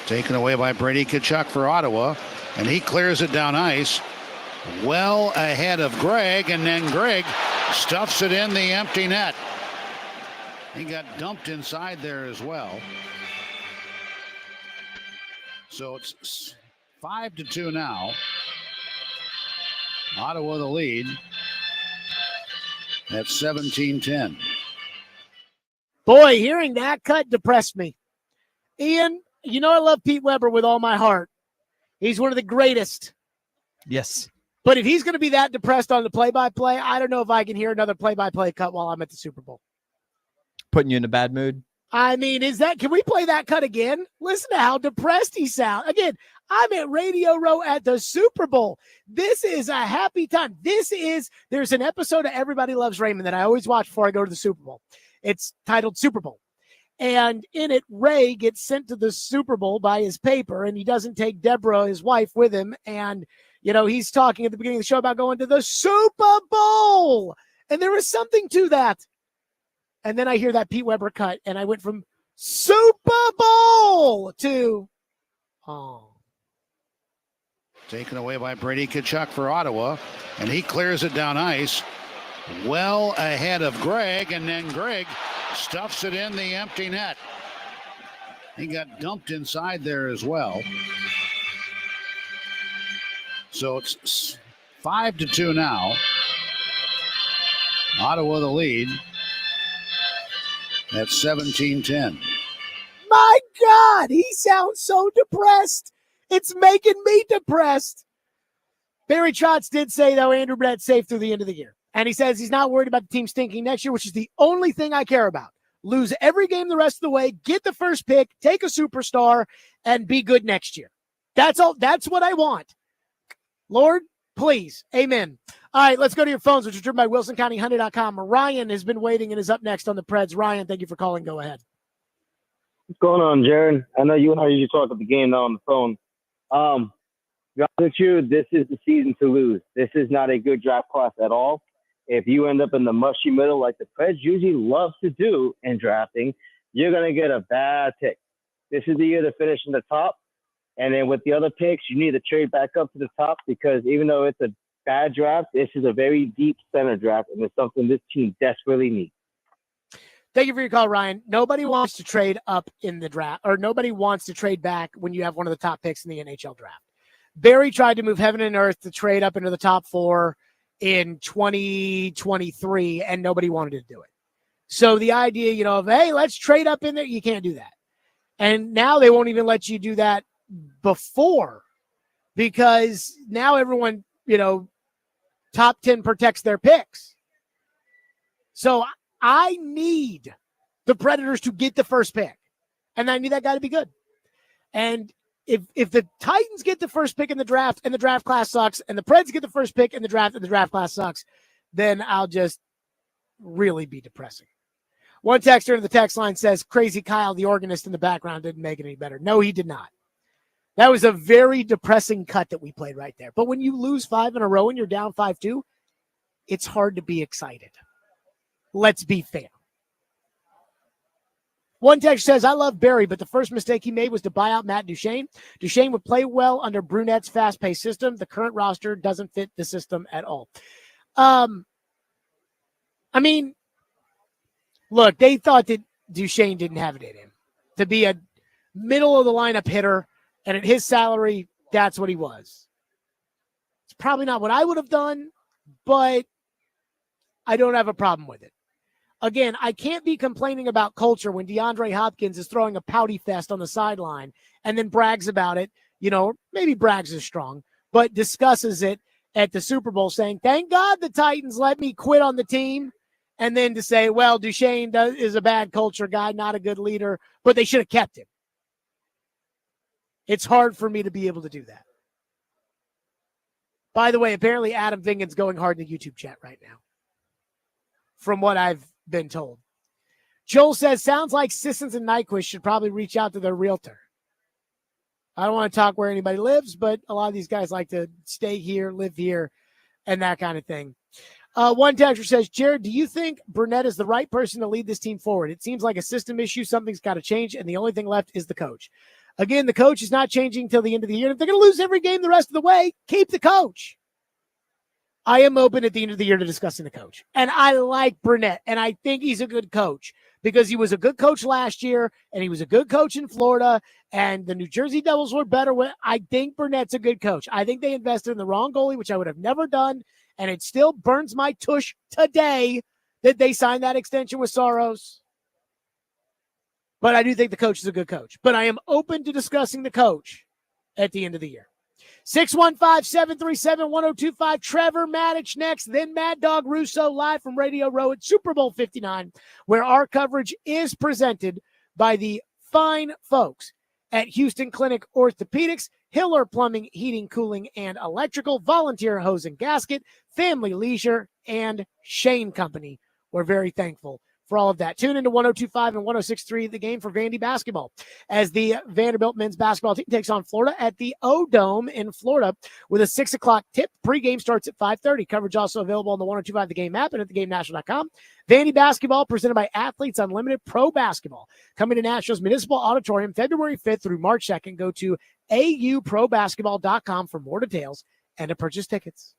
Taken away by Brady Tkachuk for Ottawa, and he clears it down ice. Well ahead of Greg, and then Greg stuffs it in the empty net. He got dumped inside there as well. So it's 5-2 now. Ottawa the lead at 17-10. Boy, hearing that cut depressed me. Ian, you know I love Pete Weber with all my heart. He's one of the greatest. Yes. But if he's going to be that depressed on the play-by-play, I don't know if I can hear another play-by-play cut while I'm at the Super Bowl. Putting you in a bad mood. I mean, can we play that cut again? Listen to how depressed he sounds. Again, I'm at Radio Row at the Super Bowl. This is a happy time. There's an episode of Everybody Loves Raymond that I always watch before I go to the Super Bowl. It's titled Super Bowl. And in it, Ray gets sent to the Super Bowl by his paper, and he doesn't take Deborah, his wife, with him. And, he's talking at the beginning of the show about going to the Super Bowl. And there was something to that. And then I hear that Pete Weber cut, and I went from Super Bowl to, Taken away by Brady Tkachuk for Ottawa, and he clears it down ice. Well ahead of Greg, and then Greg stuffs it in the empty net. He got dumped inside there as well. So it's 5-2 now. Ottawa the lead at 17-10. my God, he sounds so depressed. It's making me depressed. Barry Trotz did say, though, Andrew Brett's safe through the end of the year. And he says he's not worried about the team stinking next year, which is the only thing I care about. Lose every game the rest of the way, get the first pick, take a superstar, and be good next year. That's all. That's what I want. Lord, please. Amen. All right, let's go to your phones, which is driven by WilsonCountyHyundai.com. Ryan has been waiting and is up next on the Preds. Ryan, thank you for calling. Go ahead. What's going on, Jaron? I know you and I usually talk at the game now on the phone. To be honest with you, this is the season to lose. This is not a good draft class at all. If you end up in the mushy middle like the Preds usually love to do in drafting, you're going to get a bad pick. This is the year to finish in the top. And then with the other picks, you need to trade back up to the top because even though it's a bad draft, this is a very deep center draft, and it's something this team desperately needs. Thank you for your call, Ryan. Nobody wants to trade up in the draft, or nobody wants to trade back when you have one of the top picks in the NHL draft. Barry tried to move heaven and earth to trade up into the top 4 in 2023, and nobody wanted to do it. So the idea, of, hey, let's trade up in there, you can't do that. And now they won't even let you do that before because now everyone, top 10 protects their picks. So I need the Predators to get the first pick, and I need that guy to be good. And if the Titans get the first pick in the draft and the draft class sucks, and the Preds get the first pick in the draft and the draft class sucks, then I'll just really be depressing. One texter in the text line says, Crazy Kyle, the organist in the background, didn't make it any better. No, he did not. That was a very depressing cut that we played right there. But when you lose 5 in a row and you're down 5-2, it's hard to be excited. Let's be fair. One text says, I love Barry, but the first mistake he made was to buy out Matt Duchene. Duchene would play well under Brunette's fast-paced system. The current roster doesn't fit the system at all. Look, they thought that Duchene didn't have it in him to be a middle-of-the-lineup hitter, and at his salary, that's what he was. It's probably not what I would have done, but I don't have a problem with it. Again, I can't be complaining about culture when DeAndre Hopkins is throwing a pouty fest on the sideline and then brags about it. Maybe brags is strong, but discusses it at the Super Bowl saying, thank God the Titans let me quit on the team. And then to say, well, Duchene is a bad culture guy, not a good leader, but they should have kept him. It's hard for me to be able to do that. By the way, apparently Adam Vingan's going hard in the YouTube chat right now, from what I've been told. Joel says, sounds like Sissons and Nyquist should probably reach out to their realtor. I don't want to talk where anybody lives, but a lot of these guys like to stay here, live here, and that kind of thing. One texter says, Jared, do you think Brunette is the right person to lead this team forward? It seems like a system issue. Something's got to change, and the only thing left is the coach. Again, the coach is not changing until the end of the year. If they're going to lose every game the rest of the way, keep the coach. I am open at the end of the year to discussing the coach. And I like Burnett, and I think he's a good coach because he was a good coach last year, and he was a good coach in Florida, and the New Jersey Devils were better. I think Burnett's a good coach. I think they invested in the wrong goalie, which I would have never done, and it still burns my tush today that they signed that extension with Soros. But I do think the coach is a good coach. But I am open to discussing the coach at the end of the year. 615-737-1025. Trevor Maddich next, then Mad Dog Russo live from Radio Row at Super Bowl 59, where our coverage is presented by the fine folks at Houston Clinic Orthopedics, Hiller Plumbing, Heating, Cooling, and Electrical, Volunteer Hose and Gasket, Family Leisure, and Shane Company. We're very thankful for all of that. Tune into 102.5 and 106.3 The Game for Vandy basketball as the Vanderbilt men's basketball team takes on Florida at the O-Dome in Florida with a 6 o'clock tip. Pregame starts at 5:30. Coverage also available on the 102.5 The Game app and at theGameNational.com. Vandy basketball presented by Athletes Unlimited Pro Basketball. Coming to Nashville's Municipal Auditorium February 5th through March 2nd. Go to auprobasketball.com for more details and to purchase tickets.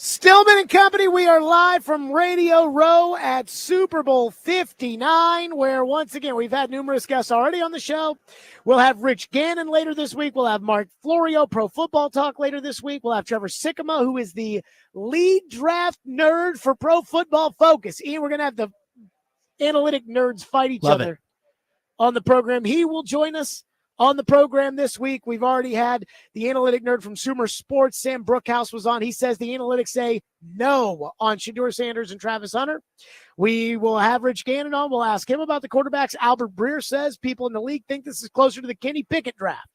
Stillman and Company, we are live from Radio Row at Super Bowl 59, where once again we've had numerous guests already on the show. We'll have Rich Gannon later this week. We'll have Mark Florio, Pro Football Talk, later this week. We'll have Trevor Sikkema, who is the lead draft nerd for Pro Football Focus. Ian, we're going to have the analytic nerds fight each other on the program. He will join us on the program this week. We've already had the analytic nerd from Sumer Sports, Sam Brookhouse, was on. He says the analytics say no on Shedeur Sanders and Travis Hunter. We will have Rich Gannon on. We'll ask him about the quarterbacks. Albert Breer says people in the league think this is closer to the Kenny Pickett draft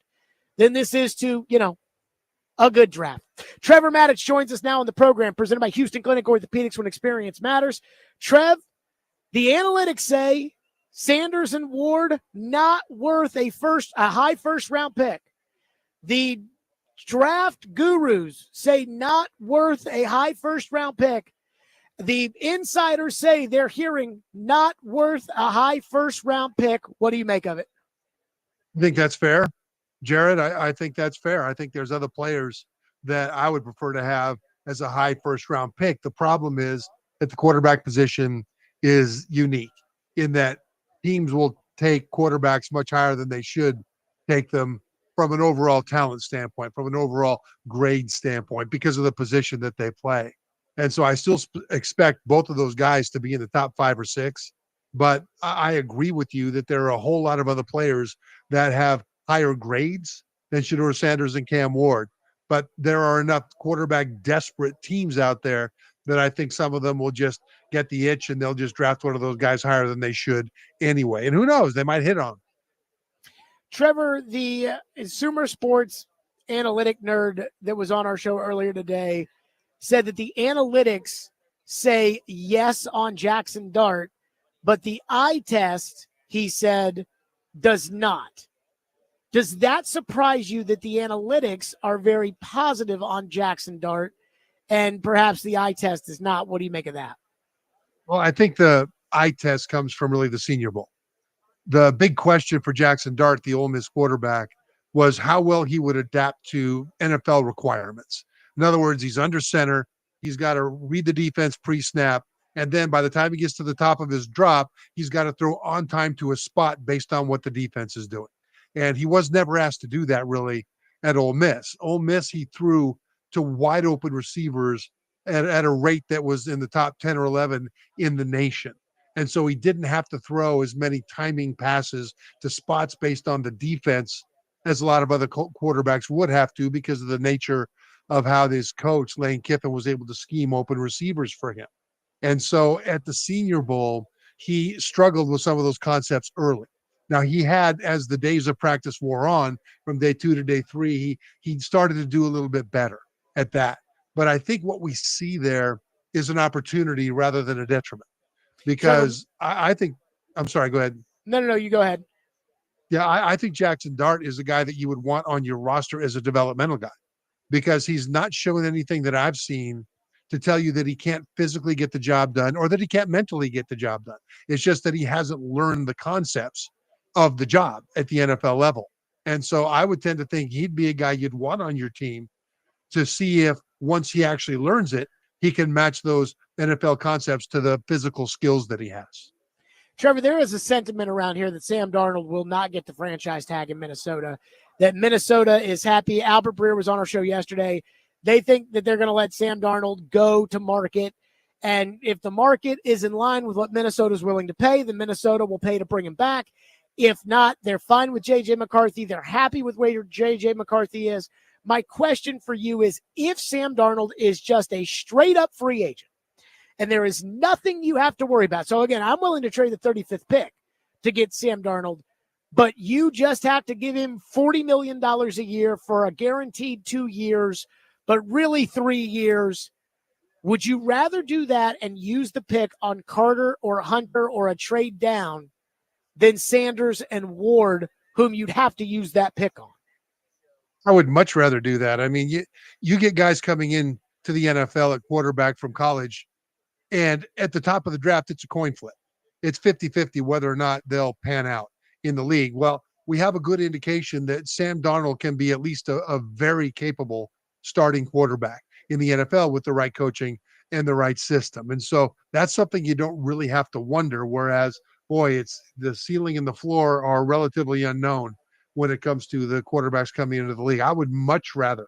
than this is to, a good draft. Trevor Maddich joins us now on the program, presented by Houston Clinic Orthopedics, when experience matters. Trev, the analytics say Sanders and Ward not worth a high first round pick. The draft gurus say not worth a high first round pick. The insiders say they're hearing not worth a high first round pick. What do you make of it? I think that's fair. Jared, I think that's fair. I think there's other players that I would prefer to have as a high first round pick. The problem is that the quarterback position is unique in that teams will take quarterbacks much higher than they should take them from an overall talent standpoint, from an overall grade standpoint, because of the position that they play. And so I still expect both of those guys to be in the top 5 or 6. But I agree with you that there are a whole lot of other players that have higher grades than Shedeur Sanders and Cam Ward. But there are enough quarterback desperate teams out there that I think some of them will just get the itch and they'll just draft one of those guys higher than they should anyway. And who knows, they might hit on them. Trevor, the Sumer Sports analytic nerd that was on our show earlier today said that the analytics say yes on Jackson Dart, but the eye test, he said, does not. Does that surprise you that the analytics are very positive on Jackson Dart and perhaps the eye test is not? What do you make of that? Well, I think the eye test comes from really the Senior Bowl. The big question for Jackson Dart, the Ole Miss quarterback, was how well he would adapt to NFL requirements. In other words, he's under center. He's got to read the defense pre-snap. And then by the time he gets to the top of his drop, he's got to throw on time to a spot based on what the defense is doing. And he was never asked to do that really at Ole Miss. Ole Miss, he threw to wide open receivers at a rate that was in the top 10 or 11 in the nation. And so he didn't have to throw as many timing passes to spots based on the defense as a lot of other quarterbacks would have to, because of the nature of how this coach, Lane Kiffin, was able to scheme open receivers for him. And so at the Senior Bowl, he struggled with some of those concepts early. Now, he had, as the days of practice wore on, from day 2 to day 3, he started to do a little bit better at that. But I think what we see there is an opportunity rather than a detriment, because I think – I'm sorry, go ahead. No, you go ahead. Yeah, I think Jackson Dart is a guy that you would want on your roster as a developmental guy, because he's not showing anything that I've seen to tell you that he can't physically get the job done or that he can't mentally get the job done. It's just that he hasn't learned the concepts of the job at the NFL level. And so I would tend to think he'd be a guy you'd want on your team to see if once he actually learns it, he can match those NFL concepts to the physical skills that he has. Trevor, there is a sentiment around here that Sam Darnold will not get the franchise tag in Minnesota, that Minnesota is happy. Albert Breer was on our show yesterday. They think that they're going to let Sam Darnold go to market. And if the market is in line with what Minnesota is willing to pay, then Minnesota will pay to bring him back. If not, they're fine with J.J. McCarthy. They're happy with where J.J. McCarthy is. My question for you is, if Sam Darnold is just a straight-up free agent and there is nothing you have to worry about. So, again, I'm willing to trade the 35th pick to get Sam Darnold, but you just have to give him $40 million a year for a guaranteed 2 years, but really 3 years. Would you rather do that and use the pick on Carter or Hunter or a trade down than Sanders and Ward, whom you'd have to use that pick on? I would much rather do that. I mean, you get guys coming in to the NFL at quarterback from college, and at the top of the draft, it's a coin flip. It's 50-50 whether or not they'll pan out in the league. Well, we have a good indication that Sam Darnold can be at least a very capable starting quarterback. in the NFL with the right coaching and the right system. And so that's something you don't really have to wonder. Whereas, boy, it's the ceiling and the floor are relatively unknown when it comes to the quarterbacks coming into the league. I would much rather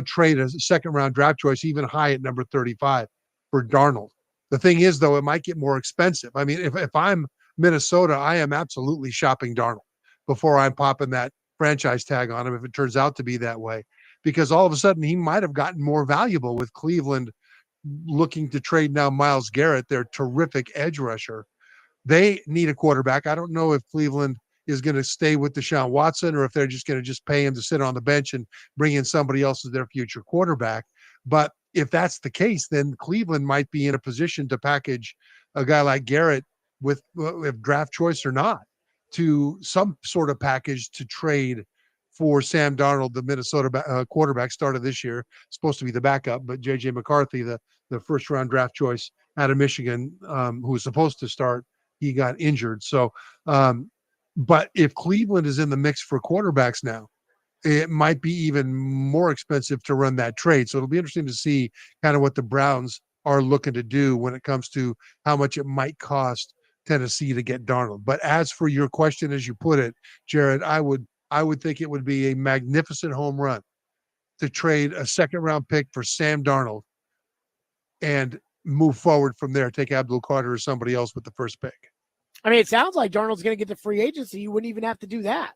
trade a second round draft choice, even high at number 35 for Darnold. The thing is, though, it might get more expensive. I mean, if I'm Minnesota, I am absolutely shopping Darnold before I'm popping that franchise tag on him if it turns out to be that way, because all of a sudden he might have gotten more valuable with Cleveland looking to trade now Myles Garrett, their terrific edge rusher. They need a quarterback. I don't know if Cleveland is going to stay with Deshaun Watson or if they're just going to just pay him to sit on the bench and bring in somebody else as their future quarterback. But if that's the case, then Cleveland might be in a position to package a guy like Garrett with draft choice or not to some sort of package to trade for Sam Darnold, the Minnesota quarterback, started this year, supposed to be the backup, but J.J. McCarthy, the first round draft choice out of Michigan, who was supposed to start, he got injured. So, but if Cleveland is in the mix for quarterbacks now, it might be even more expensive to run that trade. So it'll be interesting to see kind of what the Browns are looking to do when it comes to how much it might cost Tennessee to get Darnold. But as for your question, as you put it, Jared, I would think it would be a magnificent home run to trade a second round pick for Sam Darnold and move forward from there, take Abdul Carter or somebody else with the first pick. I mean, it sounds like Darnold's going to get the free agency. You wouldn't even have to do that.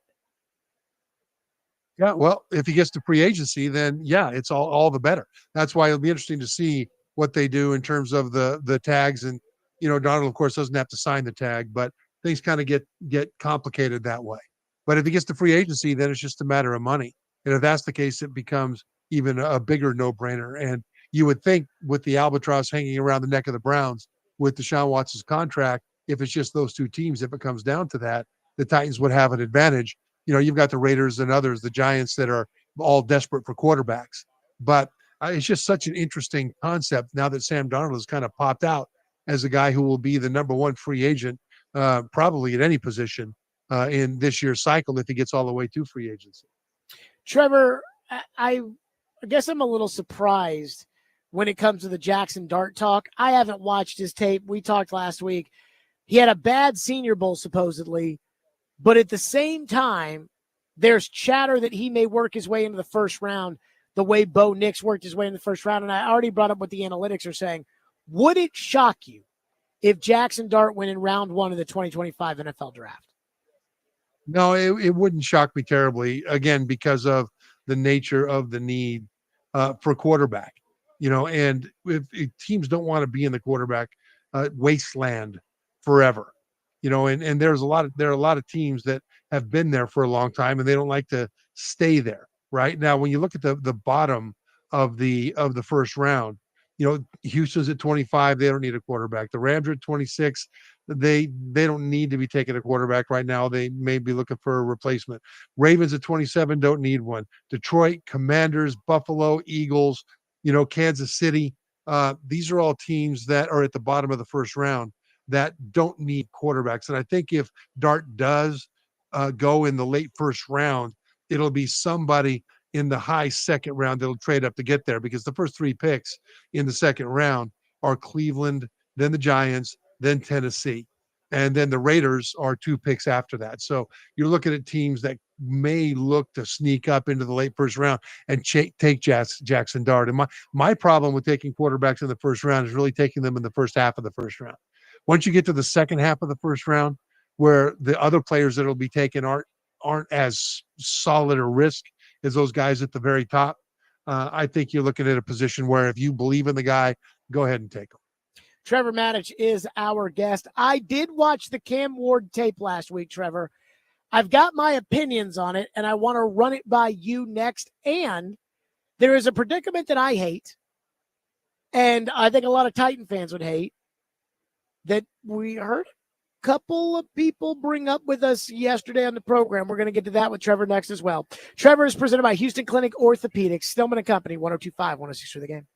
Yeah, well, if he gets to free agency, then yeah, it's all the better. That's why it'll be interesting to see what they do in terms of the tags. And, Donald, of course, doesn't have to sign the tag, but things kind of get complicated that way. But if he gets to free agency, then it's just a matter of money. And if that's the case, it becomes even a bigger no-brainer. And you would think with the albatross hanging around the neck of the Browns with Deshaun Watson's contract, if it's just those two teams, if it comes down to that, the Titans would have an advantage. You've got the Raiders and others, the Giants, that are all desperate for quarterbacks. But it's just such an interesting concept now that Sam Darnold has kind of popped out as a guy who will be the number one free agent, probably at any position in this year's cycle if he gets all the way to free agency. Trevor, I guess I'm a little surprised when it comes to the Jackson Dart talk. I haven't watched his tape. We talked last week. He had a bad Senior Bowl, supposedly. But at the same time, there's chatter that he may work his way into the first round the way Bo Nix worked his way in the first round. And I already brought up what the analytics are saying. Would it shock you if Jackson Dart went in round 1 of the 2025 NFL draft? No, it wouldn't shock me terribly, again, because of the nature of the need for quarterback. And if teams don't want to be in the quarterback wasteland forever. And there are a lot of teams that have been there for a long time and they don't like to stay there. Right now, when you look at the bottom of the first round, Houston's at 25. They don't need a quarterback. The Rams are at 26. They don't need to be taking a quarterback right now. They may be looking for a replacement. Ravens at 27 don't need one. Detroit, Commanders, Buffalo, Eagles, Kansas City. These are all teams that are at the bottom of the first round that don't need quarterbacks. And I think if Dart does go in the late first round, it'll be somebody in the high second round that'll trade up to get there, because the first 3 picks in the second round are Cleveland, then the Giants, then Tennessee. And then the Raiders are 2 picks after that. So you're looking at teams that may look to sneak up into the late first round and take Jackson Dart. And my problem with taking quarterbacks in the first round is really taking them in the first half of the first round. Once you get to the second half of the first round, where the other players that will be taken aren't as solid a risk as those guys at the very top, I think you're looking at a position where if you believe in the guy, go ahead and take him. Trevor Maddich is our guest. I did watch the Cam Ward tape last week, Trevor. I've got my opinions on it, and I want to run it by you next. And there is a predicament that I hate, and I think a lot of Titan fans would hate, that we heard a couple of people bring up with us yesterday on the program. We're going to get to that with Trevor next as well. Trevor is presented by Houston Clinic Orthopedics, Stillman & Company, 102.5, 106 for the game.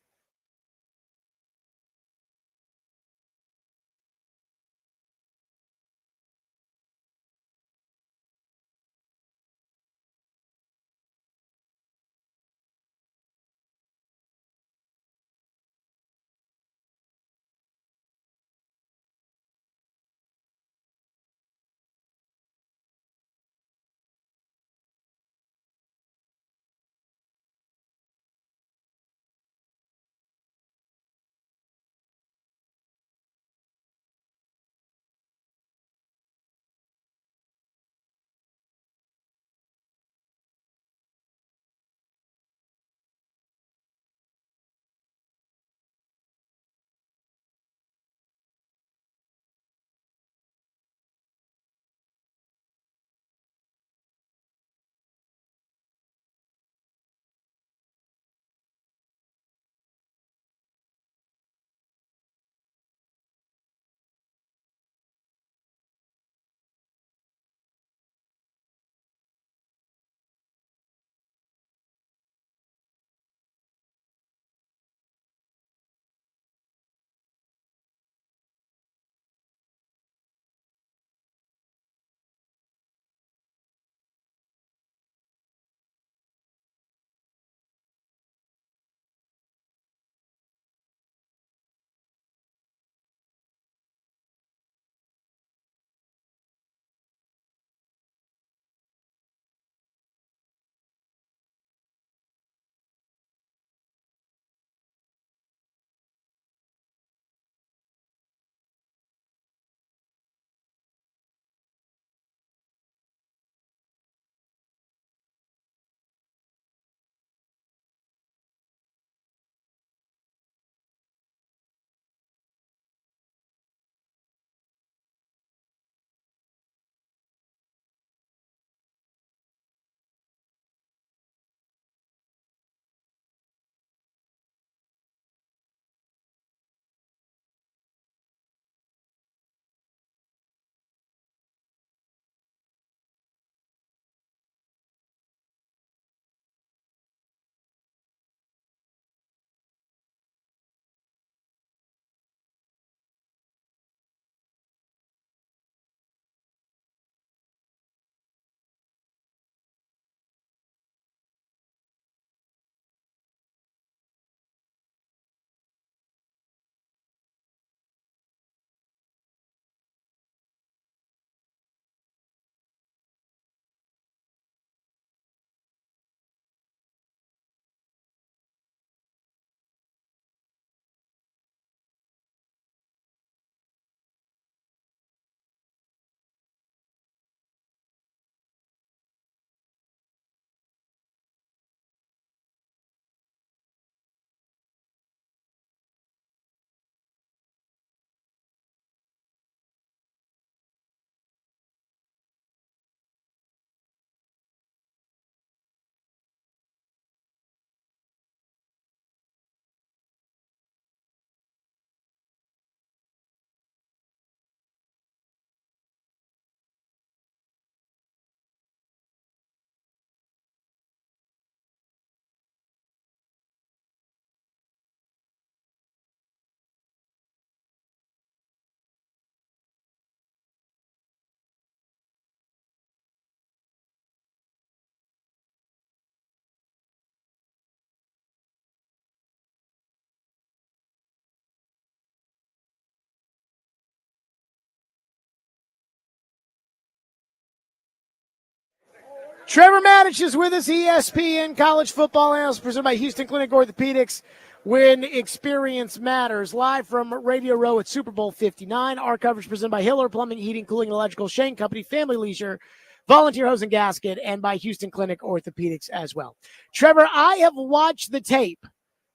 Trevor Maddich is with us, ESPN college football analyst presented by Houston Clinic Orthopedics. When experience matters, live from Radio Row at Super Bowl 59. Our coverage presented by Hiller Plumbing, Heating, Cooling, and Electrical, Shane Company, Family Leisure, Volunteer Hose and Gasket, and by Houston Clinic Orthopedics as well. Trevor, I have watched the tape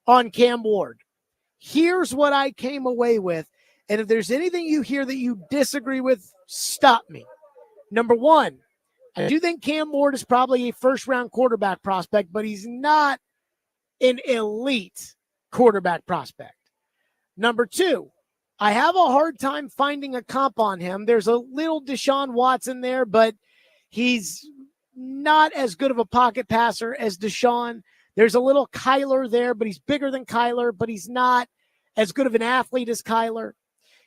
on Cam Ward. Here's what I came away with, and if there's anything you hear that you disagree with, stop me. Number one, I do think Cam Ward is probably a first-round quarterback prospect, but he's not an elite quarterback prospect. Number two, I have a hard time finding a comp on him. There's a little Deshaun Watson there, but he's not as good of a pocket passer as Deshaun. There's a little Kyler there, but he's bigger than Kyler, but he's not as good of an athlete as Kyler.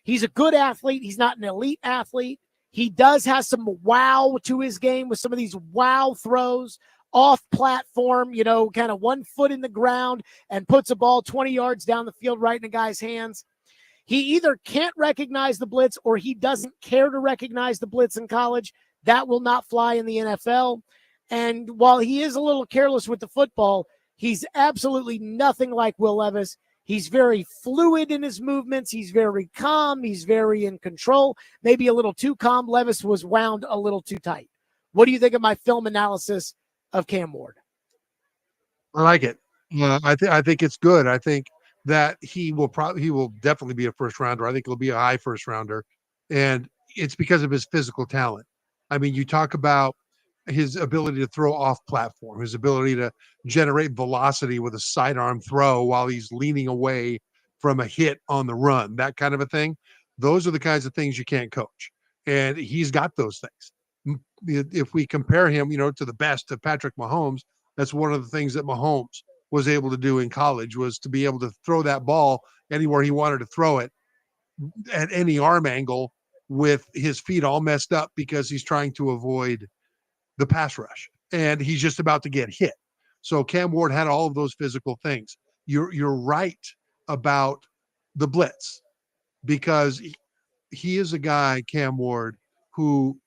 He's a good athlete. He's not an elite athlete. He does have some wow to his game with some of these wow throws off platform, kind of 1 foot in the ground and puts a ball 20 yards down the field right in a guy's hands. He either can't recognize the blitz or he doesn't care to recognize the blitz in college. That will not fly in the NFL. And while he is a little careless with the football, he's absolutely nothing like Will Levis. He's very fluid in his movements. He's very calm. He's very in control. Maybe a little too calm. Levis was wound a little too tight. What do you think of my film analysis of Cam Ward? I like it. I think it's good. I think that he will definitely be a first rounder. I think he'll be a high first rounder, and it's because of his physical talent. I mean, you talk about his ability to throw off platform, his ability to generate velocity with a sidearm throw while he's leaning away from a hit on the run, that kind of a thing. Those are the kinds of things you can't coach. And he's got those things. If we compare him, to the best of Patrick Mahomes, that's one of the things that Mahomes was able to do in college, was to be able to throw that ball anywhere he wanted to throw it at any arm angle with his feet all messed up because he's trying to avoid the pass rush, and he's just about to get hit. So Cam Ward had all of those physical things. You're right about the blitz, because he is a guy, Cam Ward, who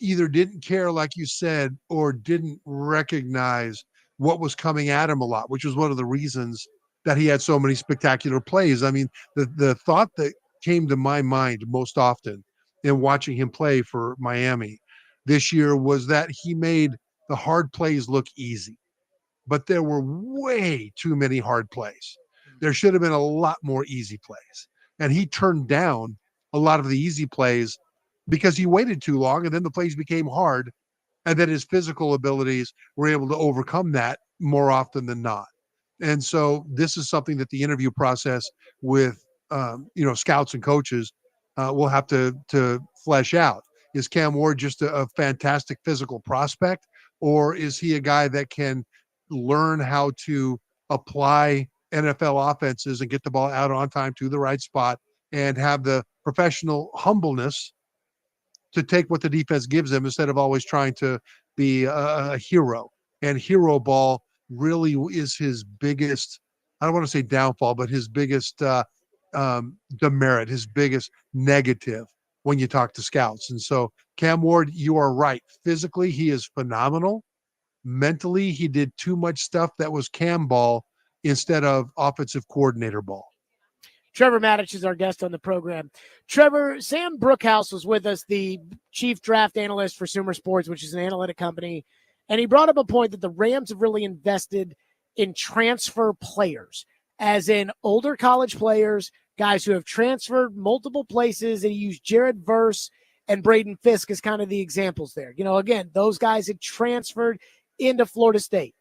either didn't care, like you said, or didn't recognize what was coming at him a lot, which was one of the reasons that he had so many spectacular plays. I mean, the thought that came to my mind most often in watching him play for Miami this year was that he made the hard plays look easy, but there were way too many hard plays. There should have been a lot more easy plays, and he turned down a lot of the easy plays because he waited too long, and then the plays became hard, and then his physical abilities were able to overcome that more often than not. And so this is something that the interview process with scouts and coaches will have to flesh out. Is Cam Ward just a fantastic physical prospect, or is he a guy that can learn how to apply NFL offenses and get the ball out on time to the right spot and have the professional humbleness to take what the defense gives him instead of always trying to be a hero? And hero ball really is his biggest, I don't want to say downfall, but his biggest demerit, his biggest negative when you talk to scouts. And so Cam Ward, you are right. Physically, he is phenomenal. Mentally, he did too much stuff that was Cam ball instead of offensive coordinator ball. Trevor Maddich is our guest on the program. Trevor, Sam Brookhouse was with us, the chief draft analyst for Sumer Sports, which is an analytic company. And he brought up a point that the Rams have really invested in transfer players, as in older college players, guys who have transferred multiple places. And he used Jared Verse and Braden Fisk as kind of the examples there. Again, those guys had transferred into Florida State.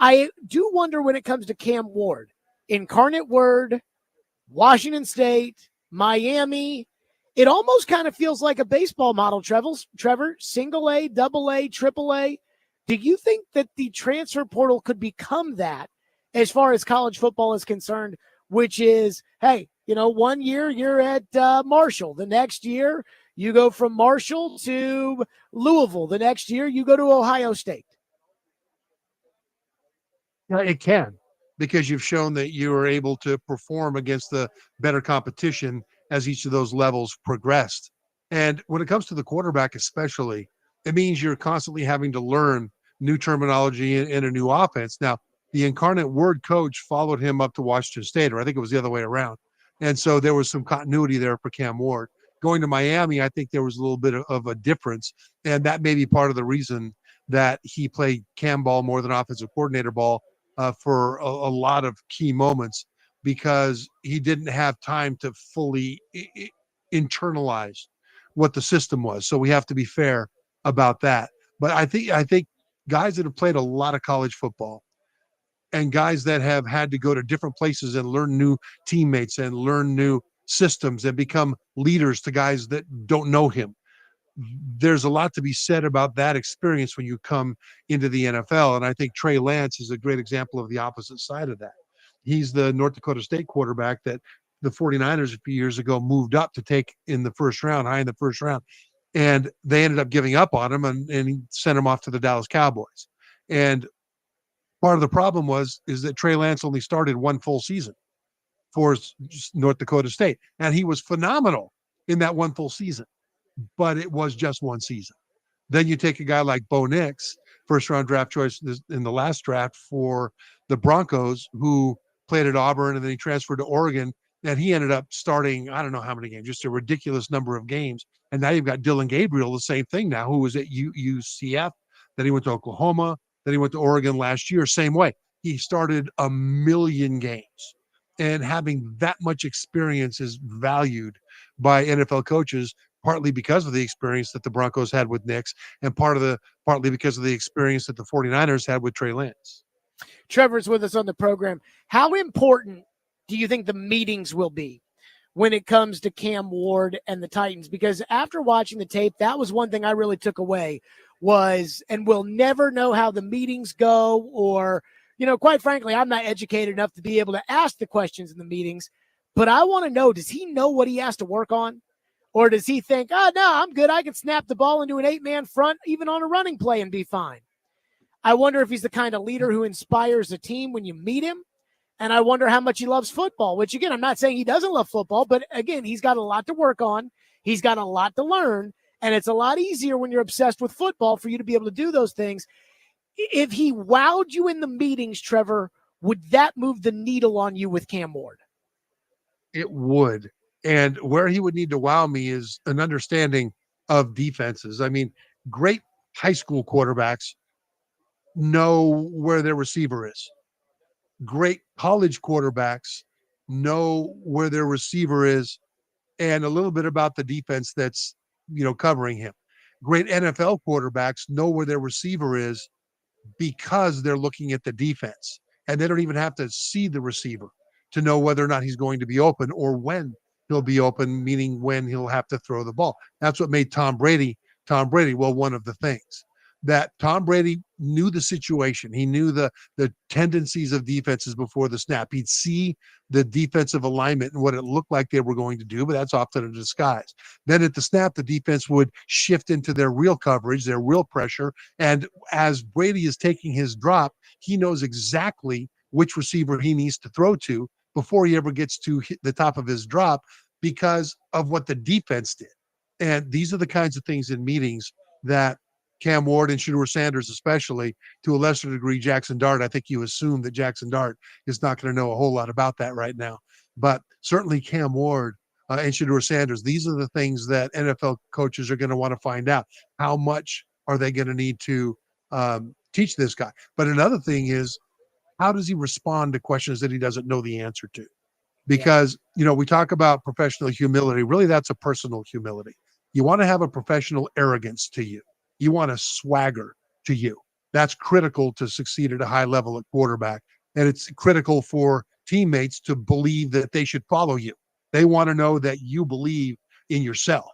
I do wonder when it comes to Cam Ward, Incarnate Word, Washington State, Miami, it almost kind of feels like a baseball model, Trevor, single A, double A, triple A. Do you think that the transfer portal could become that as far as college football is concerned, which is, hey, 1 year you're at Marshall. The next year you go from Marshall to Louisville. The next year you go to Ohio State. Yeah, it can, because you've shown that you are able to perform against the better competition as each of those levels progressed. And when it comes to the quarterback especially, it means you're constantly having to learn new terminology in a new offense. Now, the incarnate word coach followed him up to Washington State, or I think it was the other way around. And so there was some continuity there for Cam Ward. Going to Miami, I think there was a little bit of a difference. And that may be part of the reason that he played Cam ball more than offensive coordinator ball for a lot of key moments, because he didn't have time to fully internalize what the system was. So we have to be fair about that. But I think guys that have played a lot of college football and guys that have had to go to different places and learn new teammates and learn new systems and become leaders to guys that don't know him, there's a lot to be said about that experience when you come into the NFL. And I think Trey Lance is a great example of the opposite side of that. He's the North Dakota State quarterback that the 49ers a few years ago moved up to take in the first round, high in the first round. And they ended up giving up on him and he sent him off to the Dallas Cowboys. And part of the problem is that Trey Lance only started one full season for North Dakota State. And he was phenomenal in that one full season, but it was just one season. Then you take a guy like Bo Nix, first round draft choice in the last draft for the Broncos, who played at Auburn and then he transferred to Oregon. And he ended up starting, I don't know how many games, just a ridiculous number of games. And now you've got Dylan Gabriel, the same thing now, who was at UCF. Then he went to Oklahoma. Then he went to Oregon last year, same way. He started 1 million games. And having that much experience is valued by NFL coaches, partly because of the experience that the Broncos had with Nix and partly because of the experience that the 49ers had with Trey Lance. Trevor's with us on the program. How important do you think the meetings will be when it comes to Cam Ward and the Titans? Because after watching the tape, that was one thing I really took away was, and we'll never know how the meetings go, or, quite frankly, I'm not educated enough to be able to ask the questions in the meetings, but I want to know, does he know what he has to work on? Or does he think, no, I'm good. I can snap the ball into an 8-man front, even on a running play, and be fine. I wonder if he's the kind of leader who inspires a team when you meet him. And I wonder how much he loves football, which, again, I'm not saying he doesn't love football, but, again, he's got a lot to work on. He's got a lot to learn, and it's a lot easier when you're obsessed with football for you to be able to do those things. If he wowed you in the meetings, Trevor, would that move the needle on you with Cam Ward? It would. And where he would need to wow me is an understanding of defenses. I mean, great high school quarterbacks know where their receiver is. Great college quarterbacks know where their receiver is and a little bit about the defense that's, covering him. Great NFL quarterbacks know where their receiver is because they're looking at the defense, and they don't even have to see the receiver to know whether or not he's going to be open or when he'll be open, meaning when he'll have to throw the ball. That's what made Tom Brady. Well, one of the things that Tom Brady knew the situation. He knew the tendencies of defenses before the snap. He'd see the defensive alignment and what it looked like they were going to do, but that's often a disguise. Then at the snap, the defense would shift into their real coverage, their real pressure. And as Brady is taking his drop, he knows exactly which receiver he needs to throw to before he ever gets to the top of his drop because of what the defense did. And these are the kinds of things in meetings that Cam Ward and Shedeur Sanders, especially, to a lesser degree, Jackson Dart. I think you assume that Jackson Dart is not going to know a whole lot about that right now. But certainly Cam Ward and Shedeur Sanders, these are the things that NFL coaches are going to want to find out. How much are they going to need to teach this guy? But another thing is, how does he respond to questions that he doesn't know the answer to? Because, we talk about professional humility. Really, that's a personal humility. You want to have a professional arrogance to you. You want a swagger to you. That's critical to succeed at a high level at quarterback. And it's critical for teammates to believe that they should follow you. They want to know that you believe in yourself.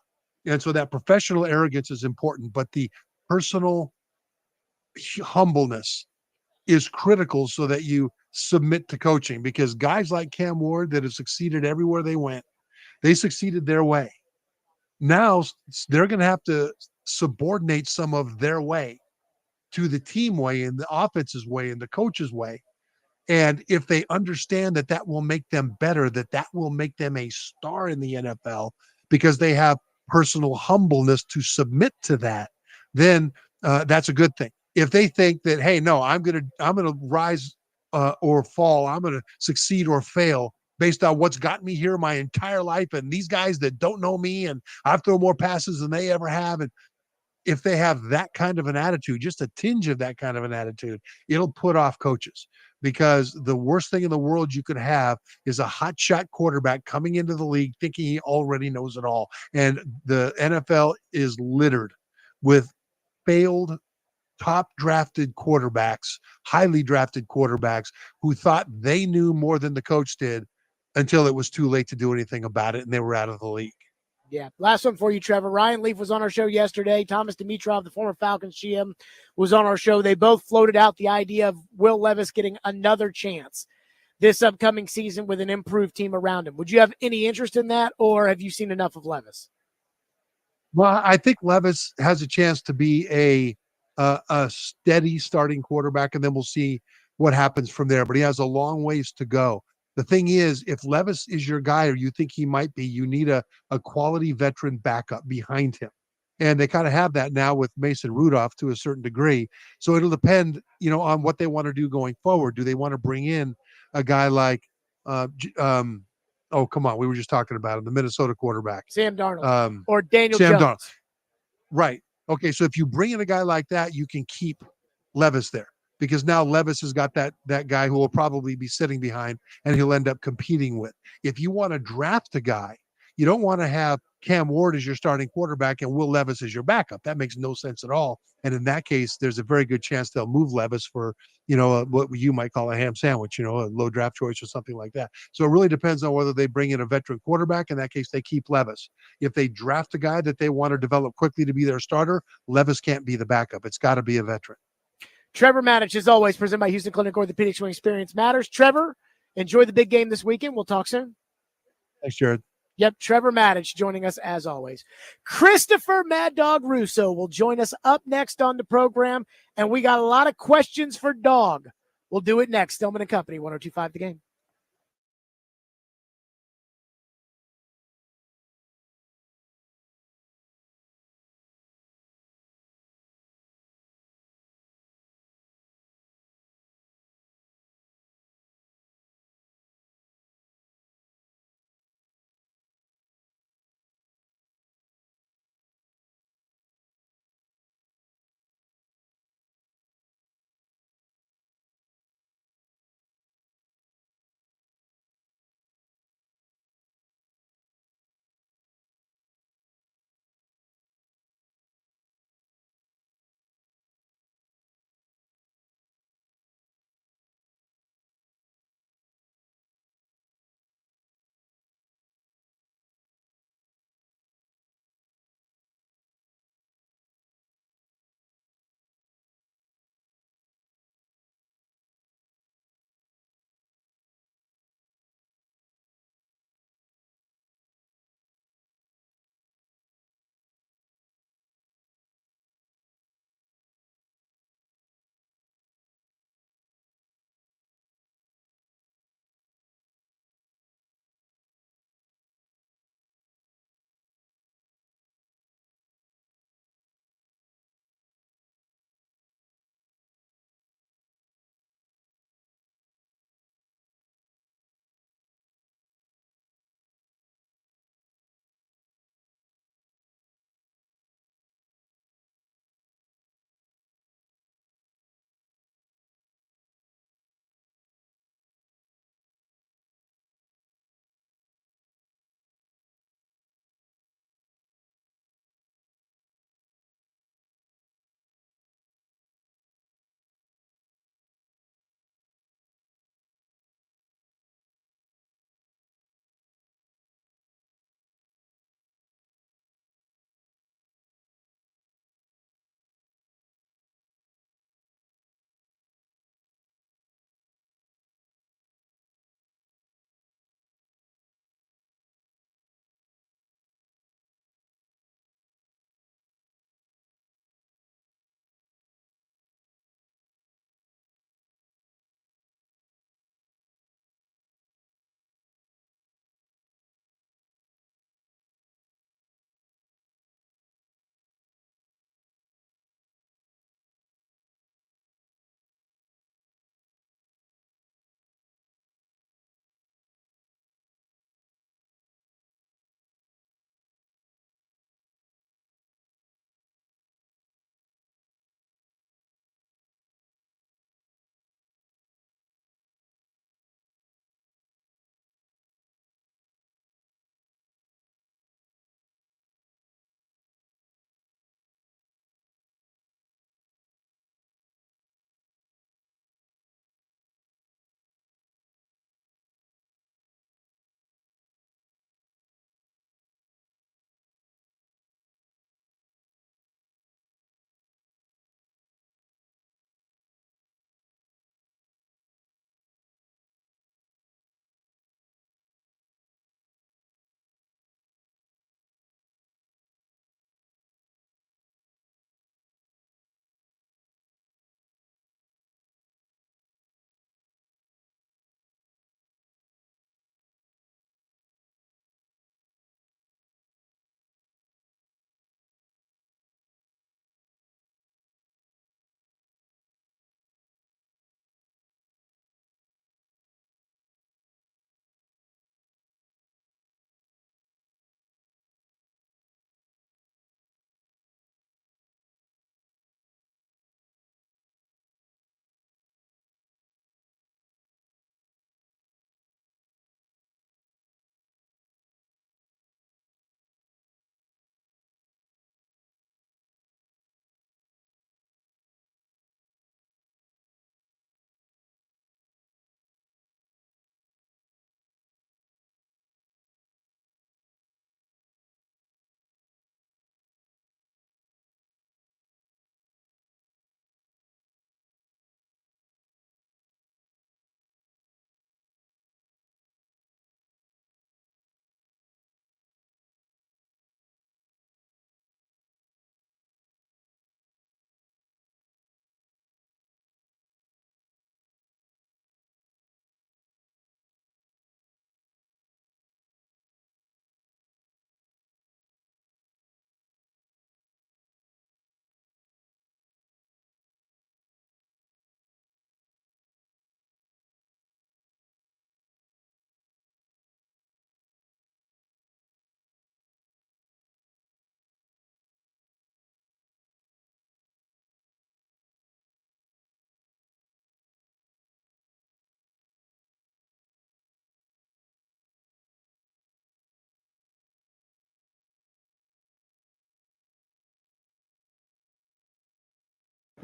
And so that professional arrogance is important, but the personal humbleness is critical so that you submit to coaching, because guys like Cam Ward that have succeeded everywhere they went, they succeeded their way. Now they're going to have to subordinate some of their way to the team way and the offense's way and the coach's way. And if they understand that that will make them better, that will make them a star in the NFL because they have personal humbleness to submit to that, then that's a good thing. If they think that, hey, no, I'm gonna rise or fall, I'm gonna succeed or fail based on what's gotten me here my entire life, and these guys that don't know me, and I've thrown more passes than they ever have, and if they have that kind of an attitude, just a tinge of that kind of an attitude, it'll put off coaches, because the worst thing in the world you could have is a hotshot quarterback coming into the league thinking he already knows it all. And the NFL is littered with failed top drafted quarterbacks, highly drafted quarterbacks who thought they knew more than the coach did until it was too late to do anything about it and they were out of the league. Yeah. Last one for you, Trevor. Ryan Leaf was on our show yesterday. Thomas Dimitrov, the former Falcons GM, was on our show. They both floated out the idea of Will Levis getting another chance this upcoming season with an improved team around him. Would you have any interest in that, or have you seen enough of Levis? Well, I think Levis has a chance to be a steady starting quarterback, and then we'll see what happens from there. But he has a long ways to go. The thing is, if Levis is your guy, or you think he might be, you need a quality veteran backup behind him. And they kind of have that now with Mason Rudolph to a certain degree. So it'll depend, on what they want to do going forward. Do they want to bring in a guy like, oh, come on, we were just talking about him, the Minnesota quarterback, Sam Darnold, or Daniel Sam Jones. Darnold. Right. Okay. So if you bring in a guy like that, you can keep Levis there, because now Levis has got that guy who will probably be sitting behind and he'll end up competing with. If you want to draft a guy, you don't want to have Cam Ward as your starting quarterback and Will Levis as your backup. That makes no sense at all. And in that case, there's a very good chance they'll move Levis for, what you might call a ham sandwich, a low draft choice or something like that. So it really depends on whether they bring in a veteran quarterback. In that case, they keep Levis. If they draft a guy that they want to develop quickly to be their starter, Levis can't be the backup. It's got to be a veteran. Trevor Maddich, as always, presented by Houston Clinic Orthopedics, when experience matters. Trevor, enjoy the big game this weekend. We'll talk soon. Thanks, Jared. Yep, Trevor Maddich joining us as always. Christopher Mad Dog Russo will join us up next on the program, and we got a lot of questions for Dog. We'll do it next. Stillman and Company, 102.5 The Game.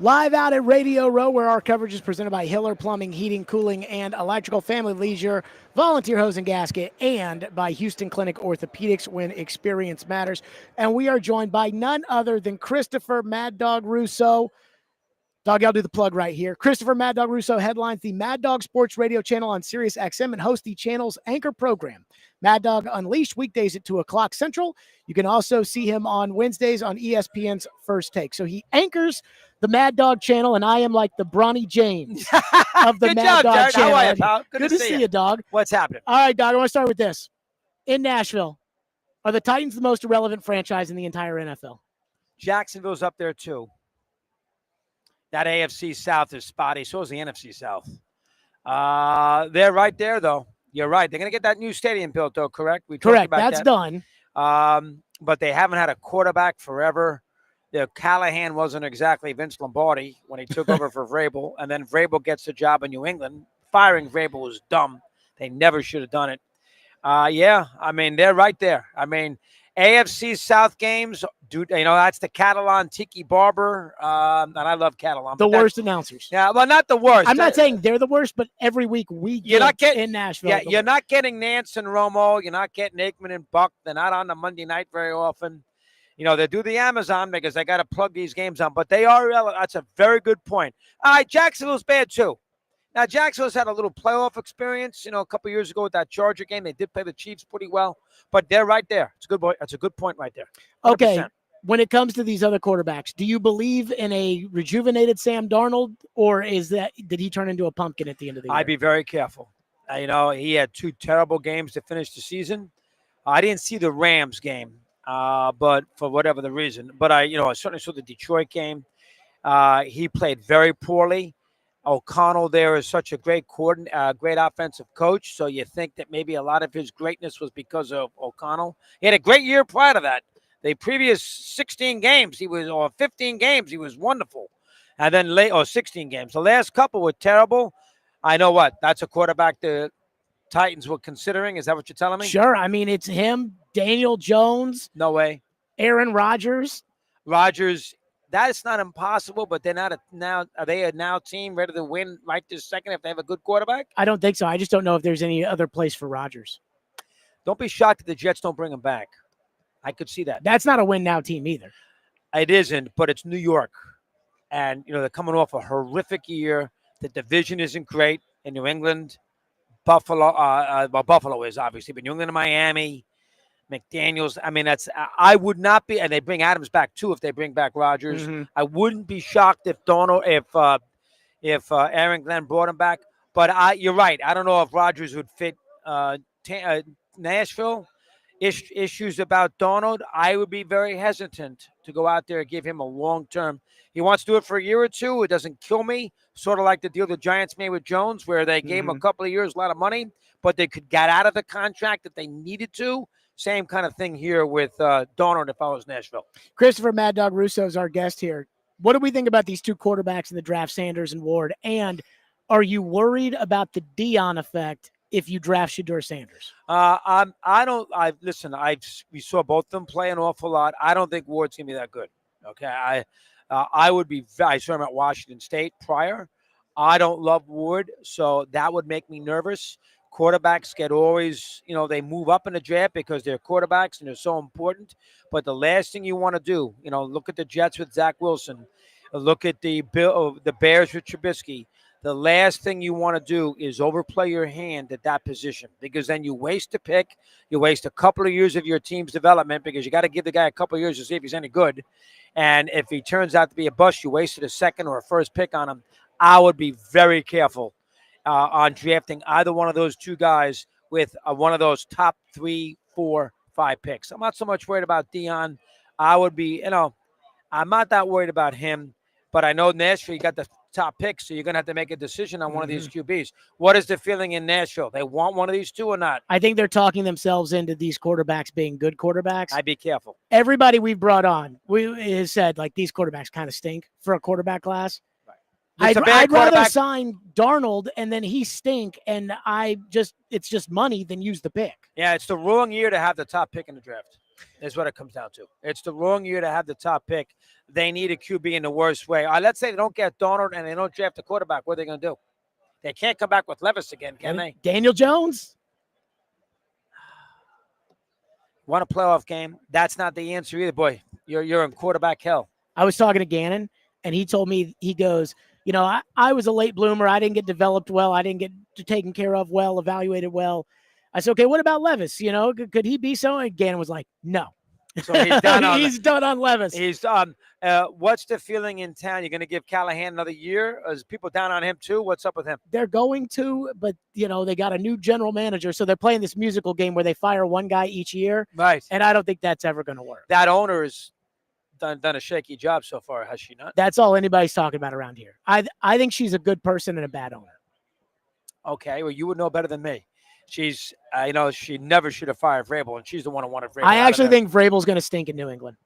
Live out at Radio Row, where our coverage is presented by Hiller Plumbing, Heating, Cooling, and Electrical, Family Leisure, Volunteer Hose and Gasket, and by Houston Clinic Orthopedics, when experience matters. And we are joined by none other than Christopher Mad Dog Russo. Dog, I'll do the plug right here. Christopher Mad Dog Russo headlines the Mad Dog Sports Radio channel on Sirius XM and hosts the channel's anchor program, Mad Dog Unleashed, weekdays at 2 o'clock Central. You can also see him on Wednesdays on ESPN's First Take. So he anchors the Mad Dog channel, and I am like the Bronny James of the Good Mad job, Dog Jared. channel. How are you, pal? Good to see you, dog. What's happening? All right, dog, I want to start with this. In Nashville, are the Titans the most irrelevant franchise in the entire NFL? Jacksonville's up there, too. That AFC South is spotty. So is the NFC South. They're right there, though. You're right. They're going to get that new stadium built, though, correct? We talked Correct. about That's that. done. But they haven't had a quarterback forever. Callahan wasn't exactly Vince Lombardi when he took over for Vrabel, and then Vrabel gets the job in New England. Firing Vrabel was dumb. They never should have done it. Yeah, I mean, they're right there. I mean, AFC South games, dude, that's the Catalan Tiki Barber, and I love Catalan. The worst announcers. Yeah, well, not the worst. I'm not saying they're the worst, but every week You're not getting in Nashville. Yeah, you're not getting Nance and Romo. You're not getting Aikman and Buck. They're not on the Monday night very often. They do the Amazon because they got to plug these games on, but they are relevant. That's a very good point. All right, Jacksonville's bad too. Now, Jacksonville's had a little playoff experience, a couple years ago with that Charger game. They did play the Chiefs pretty well, but they're right there. It's a good boy. That's a good point right there. 100%. Okay. When it comes to these other quarterbacks, do you believe in a rejuvenated Sam Darnold, or did he turn into a pumpkin at the end of the year? I'd be very careful. He had 2 terrible games to finish the season. I didn't see the Rams game, but for whatever the reason. But I certainly saw the Detroit game. He played very poorly. O'Connell there is such a great great offensive coach. So you think that maybe a lot of his greatness was because of O'Connell. He had a great year prior to that. The previous 16 games, or 15 games, he was wonderful. And then 16 games. The last couple were terrible. I know what. That's a quarterback the Titans were considering. Is that what you're telling me? Sure. I mean, it's him, Daniel Jones. No way. Aaron Rodgers. That's not impossible, but they're not are they a now team ready to win right this second if they have a good quarterback? I don't think so. I just don't know if there's any other place for Rodgers. Don't be shocked if the Jets don't bring him back. I could see that. That's not a win now team either. It isn't, but it's New York. And, they're coming off a horrific year. The division isn't great in New England. Buffalo is obviously, but New England and Miami. McDaniels, I would not be, and they bring Adams back too if they bring back Rodgers. Mm-hmm. I wouldn't be shocked if Aaron Glenn brought him back. But you're right. I don't know if Rodgers would fit Nashville. Issues about Darnold, I would be very hesitant to go out there and give him a long term. He wants to do it for a year or two. It doesn't kill me. Sort of like the deal the Giants made with Jones, where they gave him a couple of years, a lot of money, but they could get out of the contract if they needed to. Same kind of thing here with Darnold if I was Nashville. Christopher Mad Dog Russo is our guest here. What do we think about these 2 quarterbacks in the draft, Sanders and Ward? And are you worried about the Dion effect if you draft Shedeur Sanders? We saw both of them play an awful lot. I don't think Ward's going to be that good. Okay. I saw him at Washington State prior. I don't love Ward, so that would make me nervous. Quarterbacks get always, they move up in the draft because they're quarterbacks and they're so important. But the last thing you want to do, look at the Jets with Zach Wilson. Look at the Bears with Trubisky. The last thing you want to do is overplay your hand at that position, because then you waste a pick. You waste a couple of years of your team's development, because you got to give the guy a couple of years to see if he's any good. And if he turns out to be a bust, you wasted a second or a first pick on him. I would be very careful on drafting either one of those 2 guys with one of those top 3, 4, 5 picks. I'm not so much worried about Dion. I would be, I'm not that worried about him, but I know Nashville, you got the top pick, so you're going to have to make a decision on one of these QBs. What is the feeling in Nashville? They want one of these 2 or not? I think they're talking themselves into these quarterbacks being good quarterbacks. I'd be careful. Everybody we've brought on, has said, these quarterbacks kind of stink for a quarterback class. I'd rather sign Darnold and then he stink, and it's just money than use the pick. Yeah, it's the wrong year to have the top pick in the draft. is what it comes down to. It's the wrong year to have the top pick. They need a QB in the worst way. Let's say they don't get Donald and they don't draft a quarterback. What are they going to do? They can't come back with Levis again, can they? Daniel Jones? Want a playoff game? That's not the answer either, boy. You're in quarterback hell. I was talking to Gannon, and he told me, he goes, I was a late bloomer. I didn't get developed well. I didn't get taken care of well, evaluated well. I said, okay, what about Levis? Could he be so? And Gannon was like, no. So he's done on he's done on Levis. He's what's the feeling in town? You're going to give Callahan another year? Is people down on him too? What's up with him? They're going to, but they got a new general manager, so they're playing this musical game where they fire one guy each year. Right. And I don't think that's ever going to work. That owner has done a shaky job so far, has she not? That's all anybody's talking about around here. I think she's a good person and a bad owner. Okay, well, you would know better than me. She's, she never should have fired Vrabel, and she's the one who wanted Vrabel. I actually think Vrabel's going to stink in New England.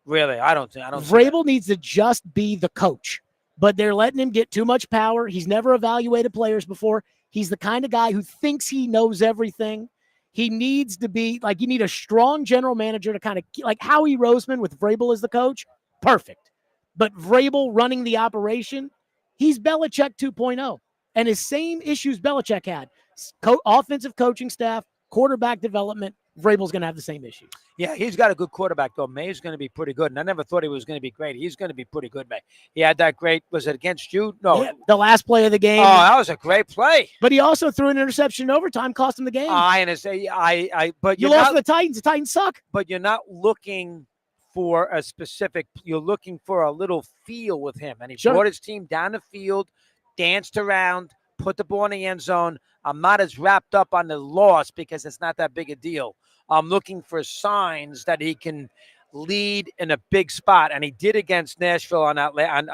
Really, I don't. Vrabel needs to just be the coach, but they're letting him get too much power. He's never evaluated players before. He's the kind of guy who thinks he knows everything. He needs to be you need a strong general manager to kind of like Howie Roseman with Vrabel as the coach. Perfect. But Vrabel running the operation, he's Belichick 2.0. And his same issues Belichick had. Offensive coaching staff, quarterback development, Vrabel's going to have the same issues. Yeah, he's got a good quarterback, though. May's going to be pretty good. And I never thought he was going to be great. He's going to be pretty good, May. He had that great, was it against you? No. Yeah, the last play of the game. Oh, that was a great play. But he also threw an interception in overtime, cost him the game. But you lost to the Titans. The Titans suck. But you're not looking for a specific, you're looking for a little feel with him. And he brought his team down the field, danced around, put the ball in the end zone. I'm not as wrapped up on the loss because it's not that big a deal. I'm looking for signs that he can lead in a big spot, and he did against Nashville on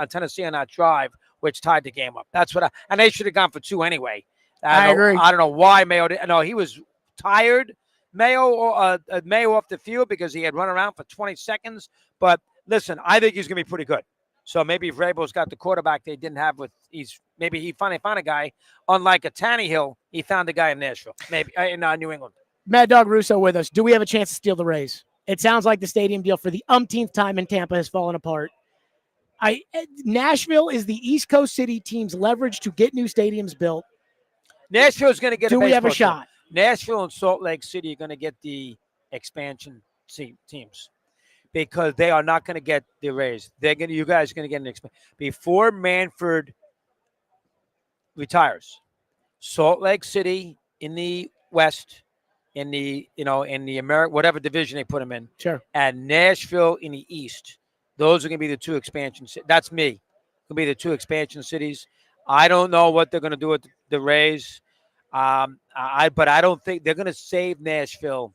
Tennessee on that drive, which tied the game up. That's what and they should have gone for 2 anyway. I agree. I don't know why Mayo didn't. No, he was tired. Mayo off the field because he had run around for 20 seconds. But listen, I think he's going to be pretty good. So maybe Vrabel's got the quarterback they didn't have maybe he finally found a guy. Unlike a Tannehill, he found a guy in Nashville, maybe in New England. Mad Dog Russo with us. Do we have a chance to steal the Rays? It sounds like the stadium deal for the umpteenth time in Tampa has fallen apart. Nashville is the East Coast city team's leverage to get new stadiums built. Nashville's going to get. Do we have a shot? Nashville and Salt Lake City are going to get the expansion teams because they are not going to get the Rays. You guys are going to get an expansion before Manfred retires. Salt Lake City in the West, in the American whatever division they put them in, sure, and Nashville in the East. Those are going to be the 2 expansion. That's me. Going to be the 2 expansion cities. I don't know what they're going to do with the Rays. But I don't think they're going to save Nashville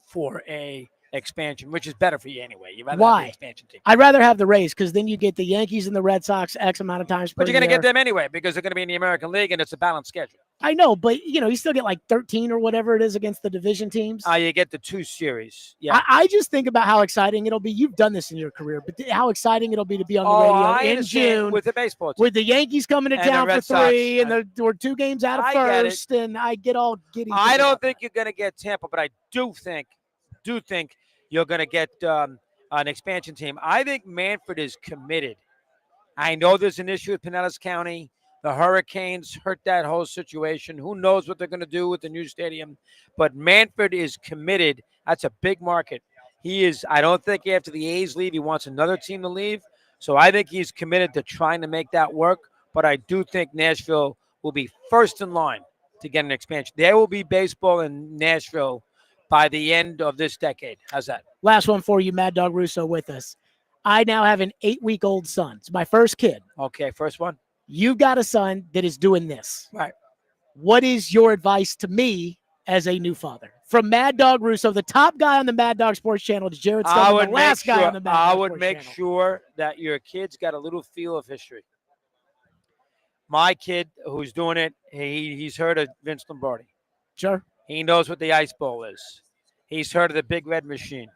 for a expansion, which is better for you anyway. You rather have the expansion team. I'd rather have the Rays because then you get the Yankees and the Red Sox X amount of times. But you're going to get them anyway because they're going to be in the American League and it's a balanced schedule. I know, but you still get like 13 or whatever it is against the division teams. You get the 2 series. Yeah. I just think about how exciting it'll be. You've done this in your career, but how exciting it'll be to be on the radio in June with the baseball team. With the Yankees coming to town for 3 and we're 2 games out of first, and I get all giddy. I don't think you're going to get Tampa, but I do think you're going to get an expansion team. I think Manfred is committed. I know there's an issue with Pinellas County. The Hurricanes hurt that whole situation. Who knows what they're going to do with the new stadium? But Manfred is committed. That's a big market. He is. I don't think after the A's leave, he wants another team to leave. So I think he's committed to trying to make that work. But I do think Nashville will be first in line to get an expansion. There will be baseball in Nashville by the end of this decade. How's that? Last one for you, Mad Dog Russo with us. I now have an 8-week-old son. It's my first kid. Okay, first one. You've got a son that is doing this. Right. What is your advice to me as a new father? From Mad Dog Russo, the top guy on the Mad Dog Sports Channel, to Jared Stillman, the last guy on the Mad Dog I would Sports make Channel. sure that your kid's got a little feel of history. My kid who's doing it, he's heard of Vince Lombardi. Sure. He knows what the Ice Bowl is. He's heard of the Big Red Machine.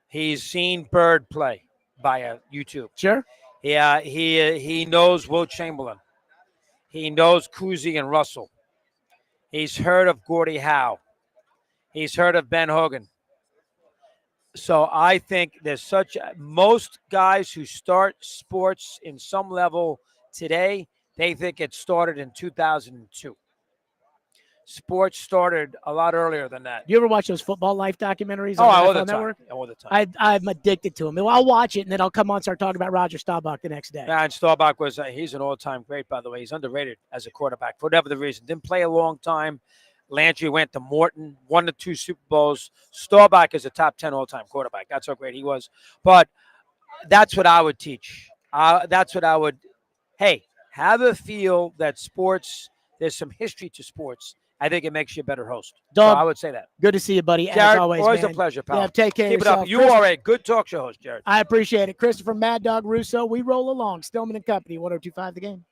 He's seen Bird play via YouTube. Sure. Yeah, he knows Will Chamberlain. He knows Cousy and Russell. He's heard of Gordie Howe. He's heard of Ben Hogan. So I think there's most guys who start sports in some level today, they think it started in 2002. Sports started a lot earlier than that. You ever watch those Football Life documentaries Oh, on all the the NFL time. Network? All the time. I'm addicted to them. I'll watch it, and then I'll come on and start talking about Roger Staubach the next day. And Staubach he's an all-time great, by the way. He's underrated as a quarterback for whatever the reason. Didn't play a long time. Landry went to Morton, won the 2 Super Bowls. Staubach is a top 10 all-time quarterback. That's how great he was. But that's what I would teach. That's what I would. Hey, have a feel that sports. There's some history to sports. I think it makes you a better host. Dog, so I would say that. Good to see you, buddy. As Jared, always, man. a pleasure, pal. Yeah, take care Keep of it up. yourself. You Chris- are a good talk show host, Jared. I appreciate it. Christopher Mad Dog Russo, we roll along. Stillman and Company, 102.5 The Game.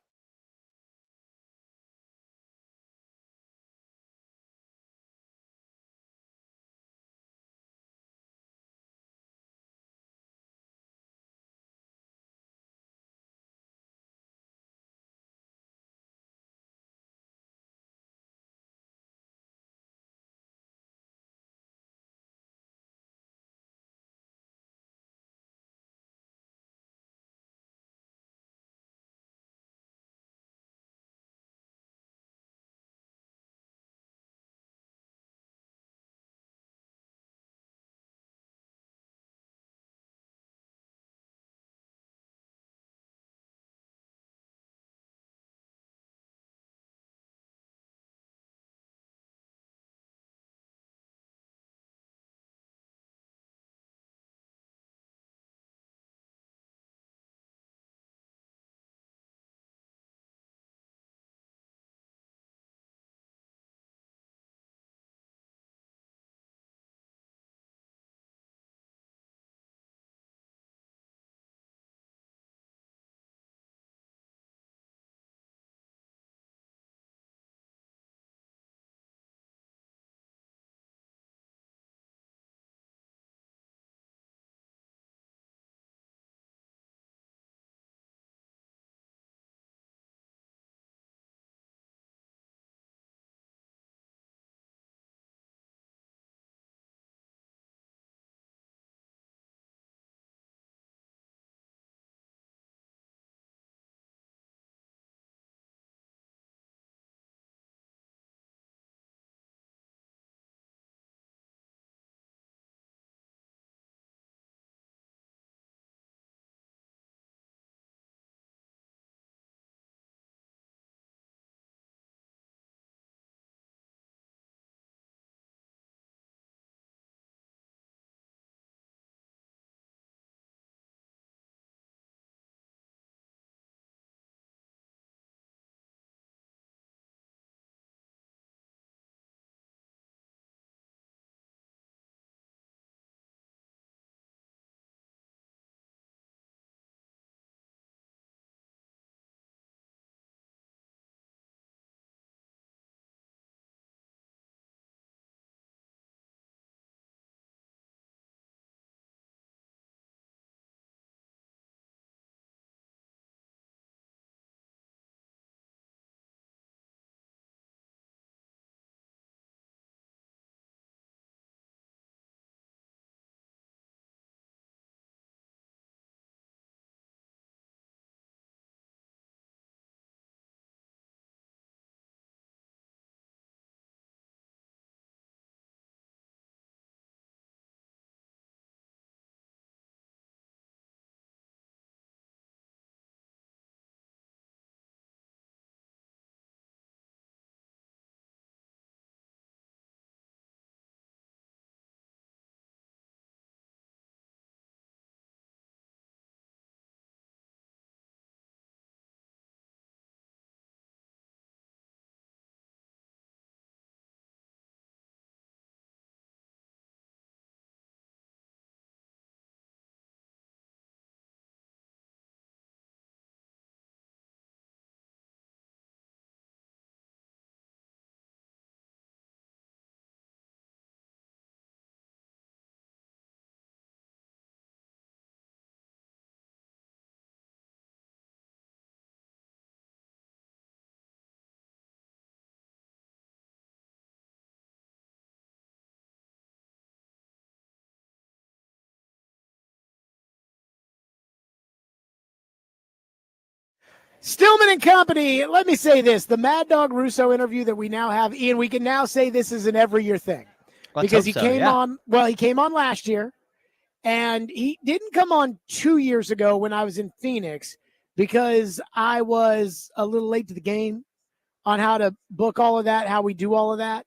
Stillman and Company. Let me say this. The Mad Dog Russo interview that we now have, Ian, we can now say this is an every year thing. Because he came on, he came on last year, and he didn't come on 2 years ago when I was in Phoenix because I was a little late to the game on how to book all of that, how we do all of that.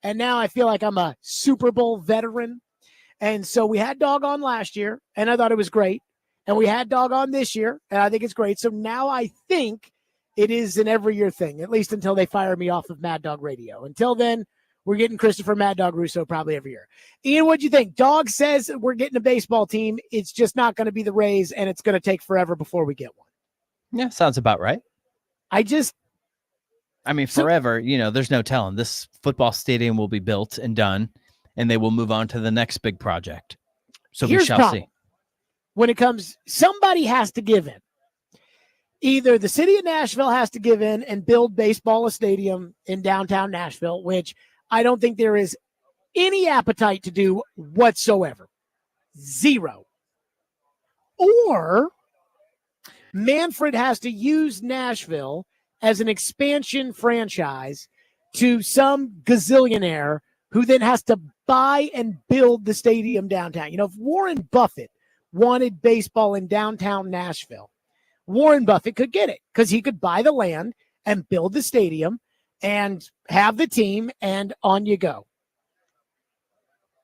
And now I feel like I'm a Super Bowl veteran. And so we had Dog on last year, and I thought it was great. And we had Dog on this year, and I think it's great. So now I think it is an every year thing, at least until they fire me off of Mad Dog Radio. Until then, we're getting Christopher Mad Dog Russo probably every year. Ian, what'd you think? Dog says we're getting a baseball team. It's just not going to be the Rays, and it's going to take forever before we get one. Yeah, sounds about right. Forever, there's no telling. This football stadium will be built and done, and they will move on to the next big project. So we shall see. When it comes, somebody has to give in. Either the city of Nashville has to give in and build baseball stadium in downtown Nashville, which I don't think there is any appetite to do whatsoever. Zero. Or Manfred has to use Nashville as an expansion franchise to some gazillionaire who then has to buy and build the stadium downtown. If Warren Buffett wanted baseball in downtown Nashville, Warren Buffett could get it because he could buy the land and build the stadium and have the team, and on you go.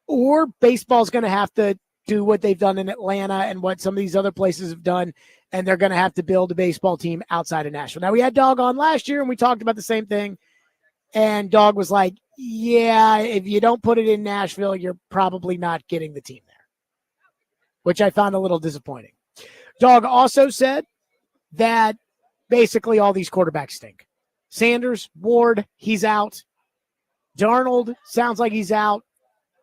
Or baseball's going to have to do what they've done in Atlanta and what some of these other places have done, and they're going to have to build a baseball team outside of Nashville. Now, we had Dog on last year, and we talked about the same thing, and Dog was like, yeah, if you don't put it in Nashville, you're probably not getting the team there, which I found a little disappointing. Dog also said that basically all these quarterbacks stink. Sanders, Ward, he's out. Darnold sounds like he's out.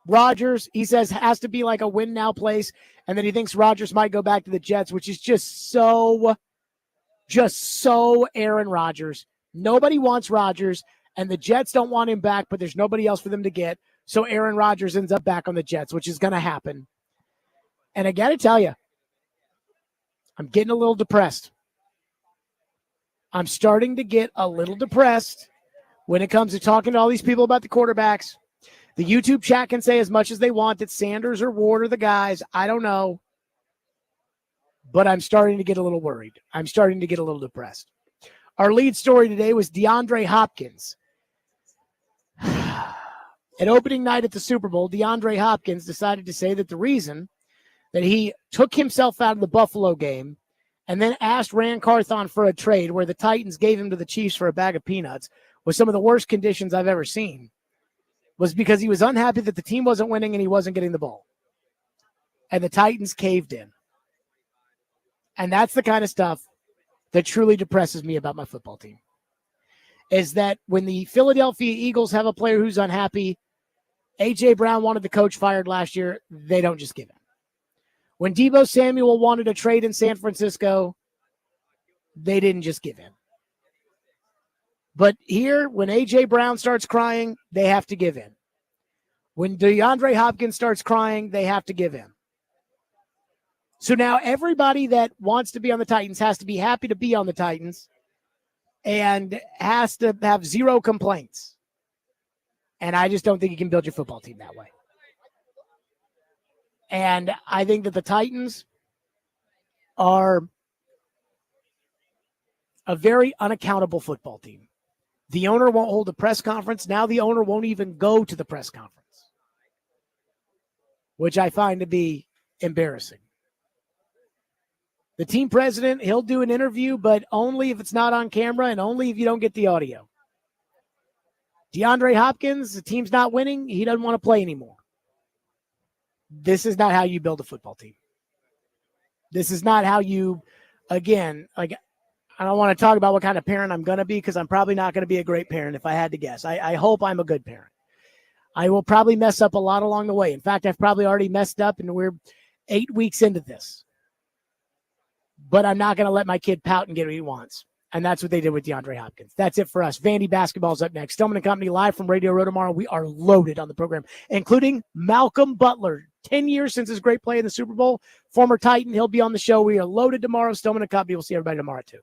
Rodgers, he says, has to be like a win now place. And then he thinks Rodgers might go back to the Jets, which is just so Aaron Rodgers. Nobody wants Rodgers, and the Jets don't want him back, but there's nobody else for them to get. So Aaron Rodgers ends up back on the Jets, which is going to happen. And I got to tell you, I'm getting a little depressed. I'm starting to get a little depressed when it comes to talking to all these people about the quarterbacks. The YouTube chat can say as much as they want that Sanders or Ward are the guys. I don't know. But I'm starting to get a little worried. I'm starting to get a little depressed. Our lead story today was DeAndre Hopkins. At opening night at the Super Bowl, DeAndre Hopkins decided to say that the reason that he took himself out of the Buffalo game and then asked Rand Carthon for a trade where the Titans gave him to the Chiefs for a bag of peanuts with some of the worst conditions I've ever seen, was because he was unhappy that the team wasn't winning and he wasn't getting the ball. And the Titans caved in. And that's the kind of stuff that truly depresses me about my football team, is that when the Philadelphia Eagles have a player who's unhappy, A.J. Brown wanted the coach fired last year, they don't just give in. When Deebo Samuel wanted a trade in San Francisco, they didn't just give in. But here, when A.J. Brown starts crying, they have to give in. When DeAndre Hopkins starts crying, they have to give in. So now everybody that wants to be on the Titans has to be happy to be on the Titans and has to have zero complaints. And I just don't think you can build your football team that way. And I think that the Titans are a very unaccountable football team. The owner won't hold a press conference. Now the owner won't even go to the press conference, which I find to be embarrassing. The team president, he'll do an interview, but only if it's not on camera and only if you don't get the audio. DeAndre Hopkins, the team's not winning. He doesn't want to play anymore. This is not how you build a football team. This is not how you, again, like, I don't want to talk about what kind of parent I'm going to be because I'm probably not going to be a great parent if I had to guess. I hope I'm a good parent. I will probably mess up a lot along the way. In fact, I've probably already messed up and we're 8 weeks into this. But I'm not going to let my kid pout and get what he wants. And that's what they did with DeAndre Hopkins. That's it for us. Vandy basketball's up next. Stillman & Company live from Radio Row tomorrow. We are loaded on the program, including Malcolm Butler. 10 years since his great play in the Super Bowl. Former Titan. He'll be on the show. We are loaded tomorrow. Stillman & Company. We'll see everybody tomorrow, too.